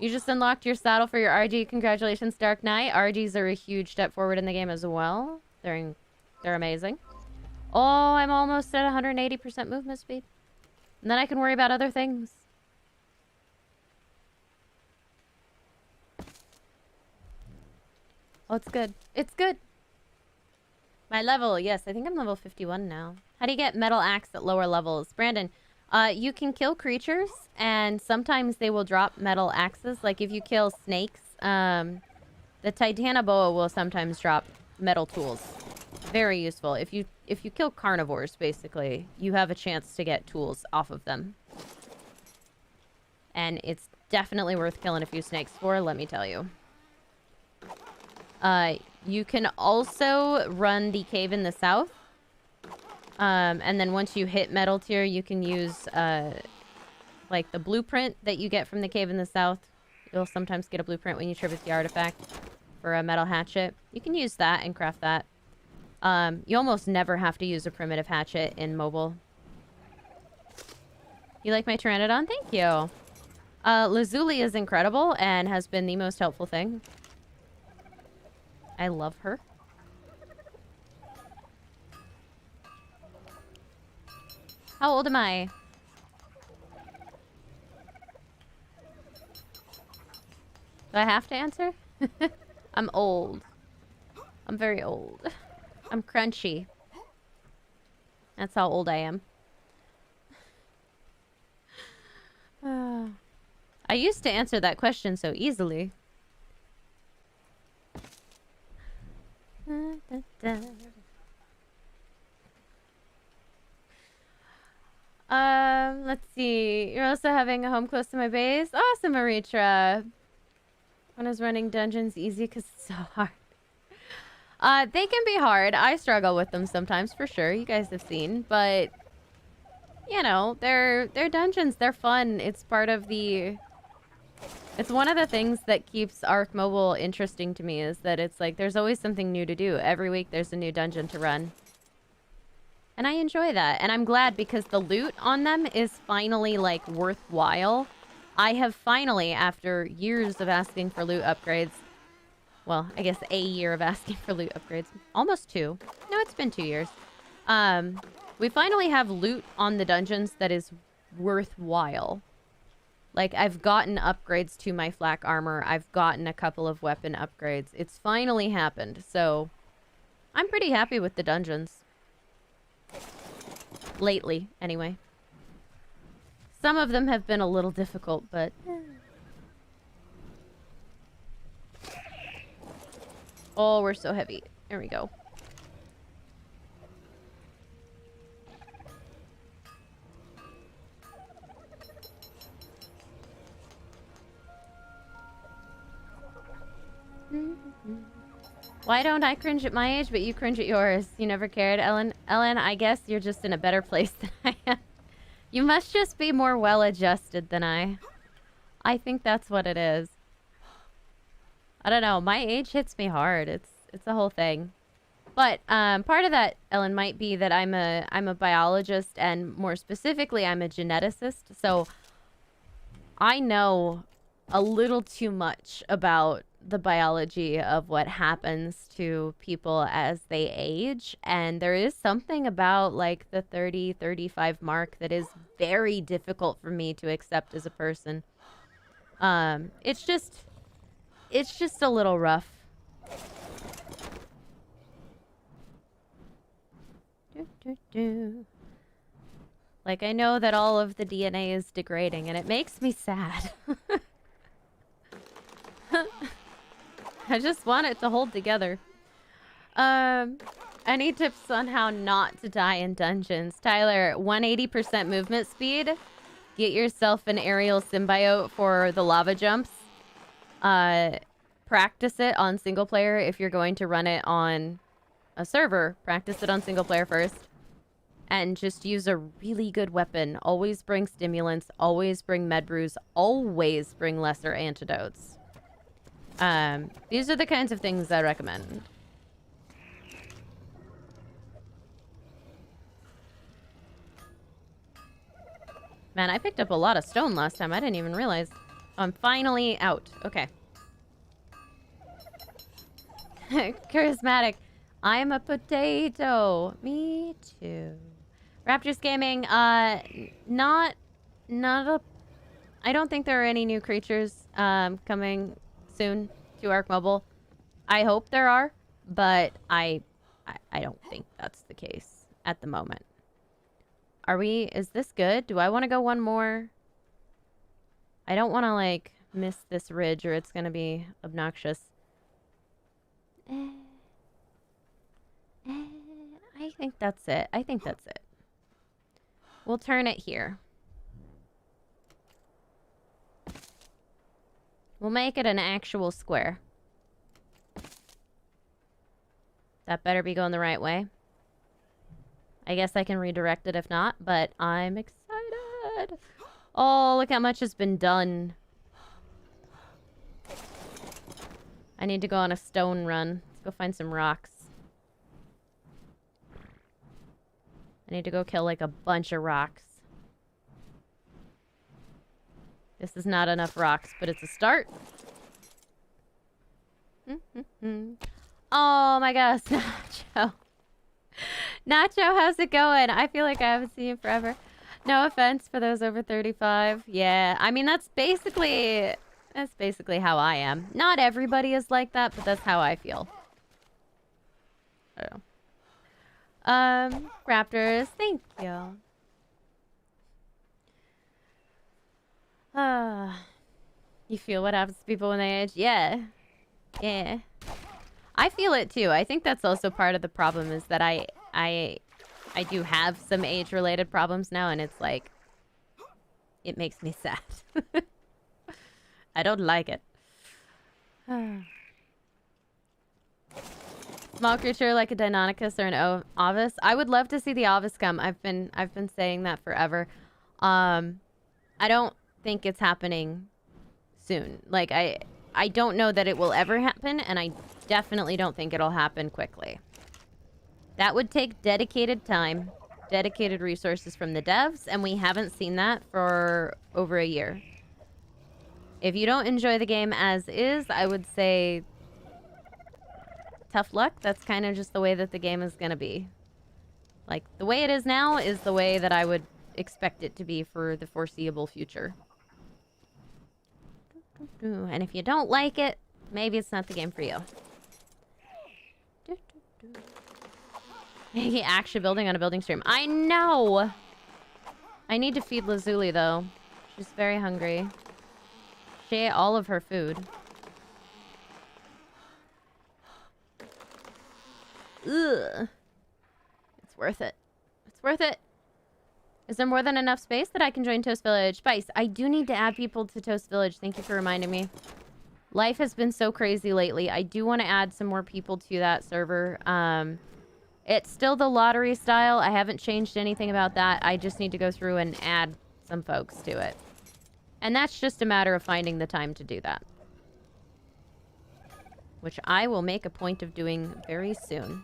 You just unlocked your saddle for your RG. Congratulations, Dark Knight. RGs are a huge step forward in the game as well. They're amazing. Oh, I'm almost at 180% movement speed. And then I can worry about other things. Oh, it's good. It's good. My level, yes, I think I'm level 51 now. How do you get metal axe at lower levels? Brandon, you can kill creatures, and sometimes they will drop metal axes. Like if you kill snakes, the Titanoboa will sometimes drop metal tools. Very useful. If you kill carnivores, basically, you have a chance to get tools off of them. And it's definitely worth killing a few snakes for, let me tell you. You can also run the cave in the south. And then once you hit metal tier, you can use, like, the blueprint that you get from the cave in the south. You'll sometimes get a blueprint when you tribute the artifact for a metal hatchet. You can use that and craft that. You almost never have to use a primitive hatchet in mobile. You like my Pteranodon? Thank you. Lazuli is incredible and has been the most helpful thing. I love her. How old am I? Do I have to answer? I'm old. I'm very old. I'm crunchy. That's how old I am. I used to answer that question so easily. Let's see. You're also having a home close to my base? Awesome, Aritra. When I was running dungeons easy because it's so hard. They can be hard. I struggle with them sometimes, for sure. You guys have seen. But, you know, they're dungeons. They're fun. It's part of the... It's one of the things that keeps ARK Mobile interesting to me is that it's like there's always something new to do. Every week there's a new dungeon to run. And I enjoy that. And I'm glad because the loot on them is finally, like, worthwhile. I have finally, after years of asking for loot upgrades... Well, I guess a year of asking for loot upgrades. Almost 2. No, it's been 2 years. We finally have loot on the dungeons that is worthwhile. Like, I've gotten upgrades to my flak armor. I've gotten a couple of weapon upgrades. It's finally happened. So, I'm pretty happy with the dungeons. Lately, anyway. Some of them have been a little difficult, but... Oh, we're so heavy. There we go. Why don't I cringe at my age, but you cringe at yours? You never cared, Ellen. Ellen, I guess you're just in a better place than I am. You must just be more well-adjusted than I. I think that's what it is. I don't know. My age hits me hard. It's a whole thing. But part of that, Ellen, might be that I'm a biologist, and more specifically, I'm a geneticist. So I know a little too much about the biology of what happens to people as they age, and there is something about like the 30-35 mark that is very difficult for me to accept as a person. It's just a little rough. Like, I know that all of the DNA is degrading, and it makes me sad. I just want it to hold together. Any tips on how not to die in dungeons? Tyler, 180% movement speed. Get yourself an aerial symbiote for the lava jumps. Practice it on single player if you're going to run it on a server. Practice it on single player first. And just use a really good weapon. Always bring stimulants. Always bring med brews. Always bring lesser antidotes. These are the kinds of things I recommend. Man, I picked up a lot of stone last time. I didn't even realize. I'm finally out. Okay. Charismatic. I'm a potato. Me too. Raptors Gaming, not a... I don't think there are any new creatures, coming soon to ARK Mobile. I hope there are, but I don't think that's the case at the moment. Is this good? Do I want to go one more? I don't want to, like, miss this ridge or it's going to be obnoxious. I think that's it. I think that's it. We'll turn it here. We'll make it an actual square. That better be going the right way. I guess I can redirect it if not, but I'm excited. Oh, look how much has been done. I need to go on a stone run. Let's go find some rocks. I need to go kill like a bunch of rocks. This is not enough rocks, but it's a start. Oh my gosh, Nacho. Nacho, how's it going? I feel like I haven't seen you forever. No offense for those over 35. Yeah, I mean, that's basically how I am. Not everybody is like that, but that's how I feel. I don't know. Raptors, thank you. You feel what happens to people when they age? Yeah. Yeah. I feel it too. I think that's also part of the problem is that I do have some age-related problems now, and it's like, it makes me sad. I don't like it. Small creature like a Deinonychus or an Ovis. I would love to see the Ovis come. I've been saying that forever. I don't think it's happening soon. Like, I don't know that it will ever happen, and I definitely don't think it'll happen quickly. That would take dedicated time, dedicated resources from the devs, and we haven't seen that for over a year. If you don't enjoy the game as is, I would say tough luck. That's kind of just the way that the game is going to be. Like, the way it is now is the way that I would expect it to be for the foreseeable future. And if you don't like it, maybe it's not the game for you. He actually building on a building stream. I know! I need to feed Lazuli, though. She's very hungry. She ate all of her food. Ugh. It's worth it. It's worth it. Is there more than enough space that I can join Toast Village? Spice, I do need to add people to Toast Village. Thank you for reminding me. Life has been so crazy lately. I do want to add some more people to that server. It's still the lottery style. I haven't changed anything about that. I just need to go through and add some folks to it. And that's just a matter of finding the time to do that. Which I will make a point of doing very soon.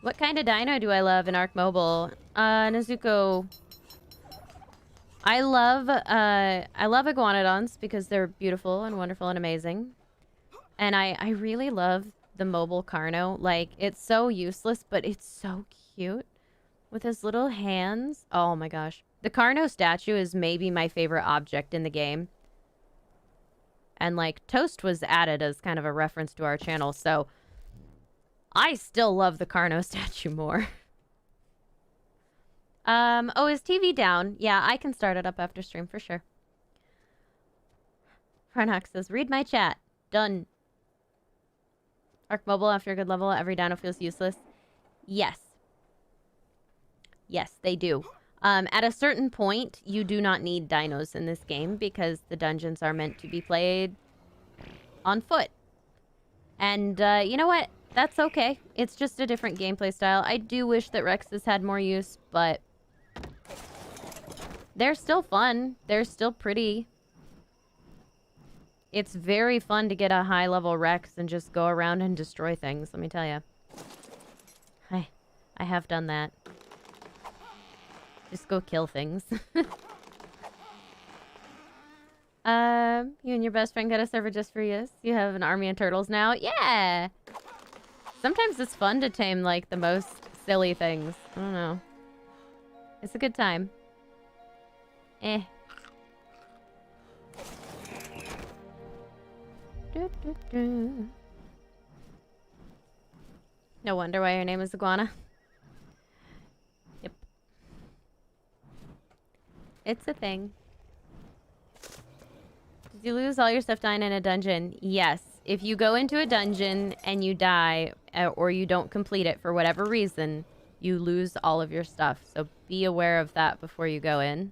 What kind of dino do I love in ARK Mobile? Nezuko. I love iguanodons because they're beautiful and wonderful and amazing. And I really love the mobile Carno. Like, it's so useless, but it's so cute. With his little hands. Oh my gosh. The Carno statue is maybe my favorite object in the game. And, like, Toast was added as kind of a reference to our channel, so I still love the Carno statue more. Oh, is TV down? Yeah, I can start it up after stream for sure. Farnox says, read my chat. Done. ARK Mobile, after a good level, every dino feels useless. Yes. Yes, they do. At a certain point, you do not need dinos in this game because the dungeons are meant to be played on foot. And, you know what? That's okay. It's just a different gameplay style. I do wish that Rexes had more use, but they're still fun. They're still pretty. It's very fun to get a high-level Rex and just go around and destroy things, let me tell you. I have done that. Just go kill things. You and your best friend got a server just for you. You have an army of turtles now? Yeah! Sometimes it's fun to tame, like, the most silly things. I don't know. It's a good time. Eh. No wonder why your name is Iguana. Yep. It's a thing. Did you lose all your stuff dying in a dungeon? Yes. If you go into a dungeon and you die, or you don't complete it for whatever reason, you lose all of your stuff. So be aware of that before you go in.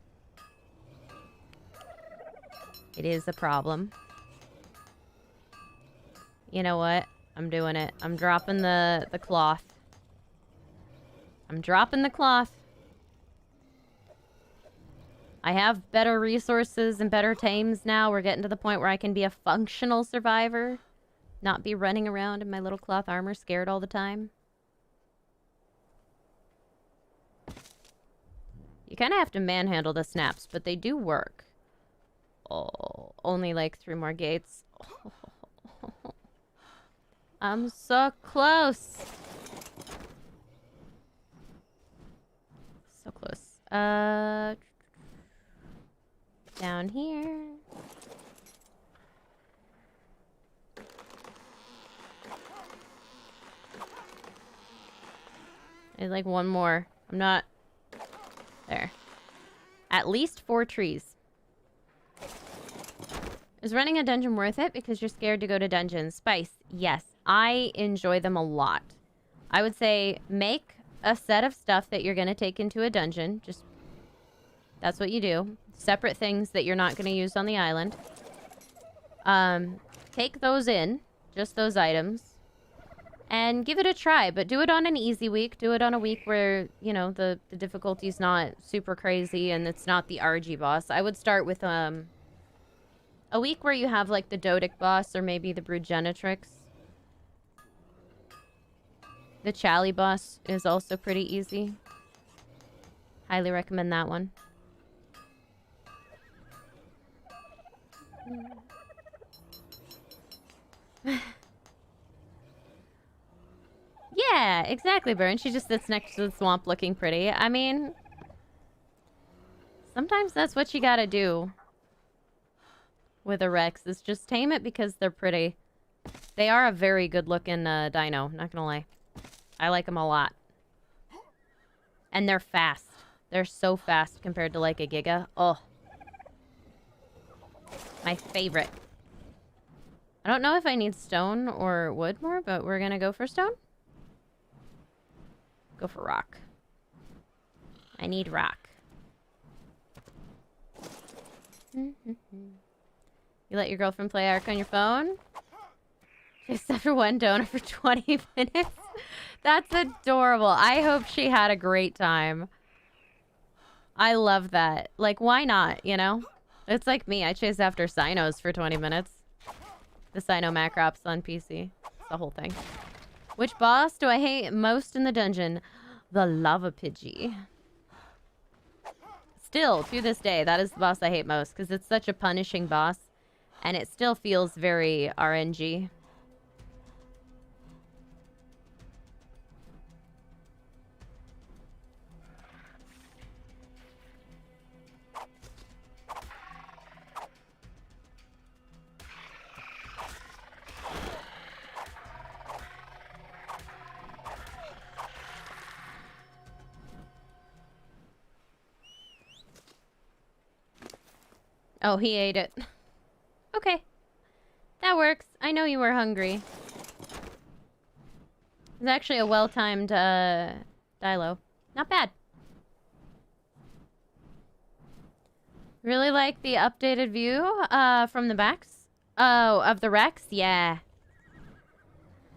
It is a problem. You know what? I'm doing it. I'm dropping the cloth. I'm dropping the cloth. I have better resources and better tames now. We're getting to the point where I can be a functional survivor. Not be running around in my little cloth armor scared all the time. You kind of have to manhandle the snaps, but they do work. Oh, only like 3 more gates. Oh. I'm so close. So close. Down here. There's like one more. I'm not... There. At least 4 trees. Is running a dungeon worth it because you're scared to go to dungeons? Spice, yes. I enjoy them a lot. I would say make a set of stuff that you're going to take into a dungeon. Just, that's what you do. Separate things that you're not going to use on the island. Take those in, just those items, and give it a try. But do it on an easy week. Do it on a week where, you know, the difficulty's not super crazy and it's not the RG boss. I would start with a week where you have, like, the Dodic boss or maybe the Brugenitrix. The Chally boss is also pretty easy. Highly recommend that one. Yeah, exactly, Burn. She just sits next to the swamp looking pretty. I mean, sometimes that's what you gotta do with a Rex, is just tame it because they're pretty. They are a very good looking dino, not gonna lie. I like them a lot. And they're fast. They're so fast compared to like a Giga. Oh. My favorite. I don't know if I need stone or wood more, but we're gonna go for stone. Go for rock. I need rock. You let your girlfriend play ARK on your phone? Except for one donor for 20 minutes? That's adorable. I hope she had a great time. I love that. Like, why not, you know? It's like me. I chased after Sinos for 20 minutes. The Sino Macrops on PC. It's the whole thing. Which boss do I hate most in the dungeon? The Lava Pidgey. Still, to this day, that is the boss I hate most, because it's such a punishing boss, and it still feels very RNG. Oh, he ate it. Okay. That works. I know you were hungry. It's actually a well-timed, Dilo. Not bad. Really like the updated view, from the backs? Oh, of the Rex? Yeah.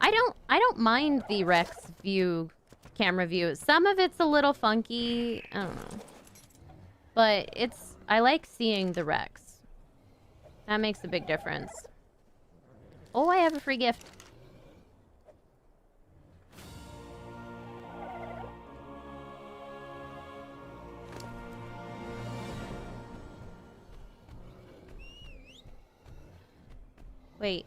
I don't mind the Rex view, camera view. Some of it's a little funky. I don't know. But I like seeing the Rex. That makes a big difference. Oh, I have a free gift. Wait.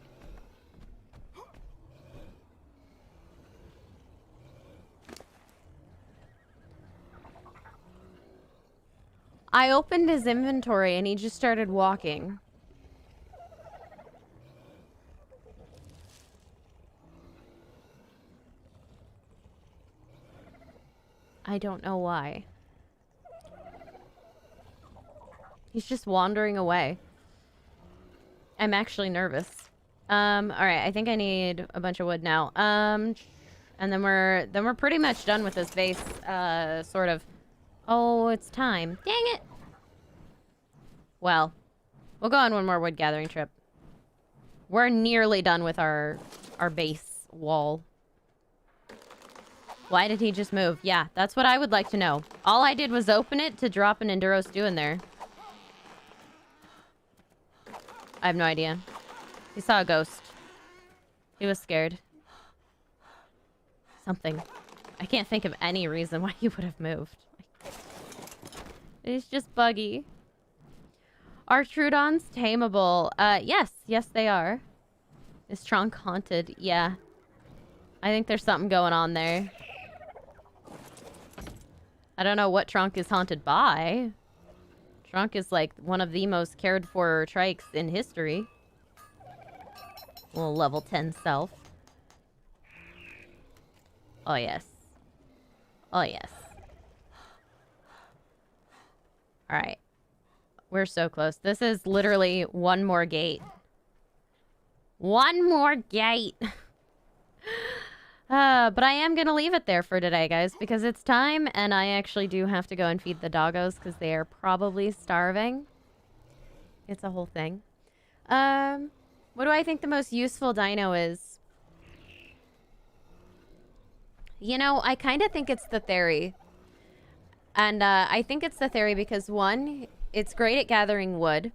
I opened his inventory and he just started walking. I don't know why. He's just wandering away. I'm actually nervous. Alright, I think I need a bunch of wood now. And then we're pretty much done with this base, sort of. Oh, it's time. Dang it! Well, we'll go on one more wood gathering trip. We're nearly done with our base wall. Why did he just move? Yeah, that's what I would like to know. All I did was open it to drop an Enduro stew in there. I have no idea. He saw a ghost. He was scared. Something. I can't think of any reason why he would have moved. It's just buggy. Are Trudons tameable? Yes. Yes, they are. Is Tranq haunted? Yeah. I think there's something going on there. I don't know what Tranq is haunted by. Tranq is like one of the most cared for trikes in history. Little level 10 self. Oh, yes. Oh, yes. Alright. We're so close. This is literally one more gate. One more gate! But I am gonna leave it there for today, guys, because it's time, and I actually do have to go and feed the doggos, because they are probably starving. It's a whole thing. What do I think the most useful dino is? You know, I kind of think it's the Theory. And, I think it's the Theory because, one, it's great at gathering wood.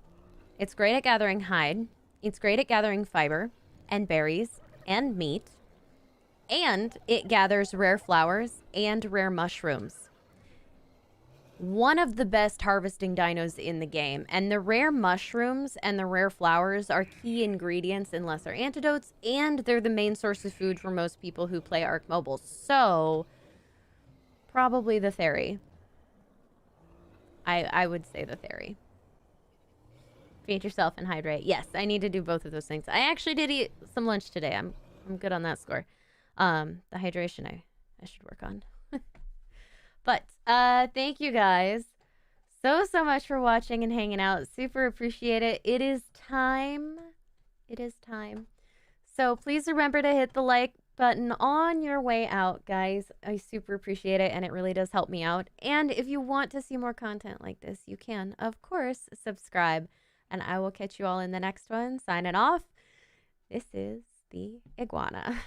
It's great at gathering hide. It's great at gathering fiber and berries and meat. And it gathers rare flowers and rare mushrooms. One of the best harvesting dinos in the game. And the rare mushrooms and the rare flowers are key ingredients in lesser antidotes. And they're the main source of food for most people who play ARK Mobile. So, probably the Theory. I would say the Theory. Feed yourself and hydrate. Yes, I need to do both of those things. I actually did eat some lunch today. I'm good on that score. The hydration, I should work on. But thank you guys so much for watching and hanging out. Super appreciate it. It is time. It is time. So please remember to hit the like button on your way out, guys. I super appreciate it, and it really does help me out. And if you want to see more content like this, you can, of course, subscribe. And I will catch you all in the next one. Signing off. This is the Iguana.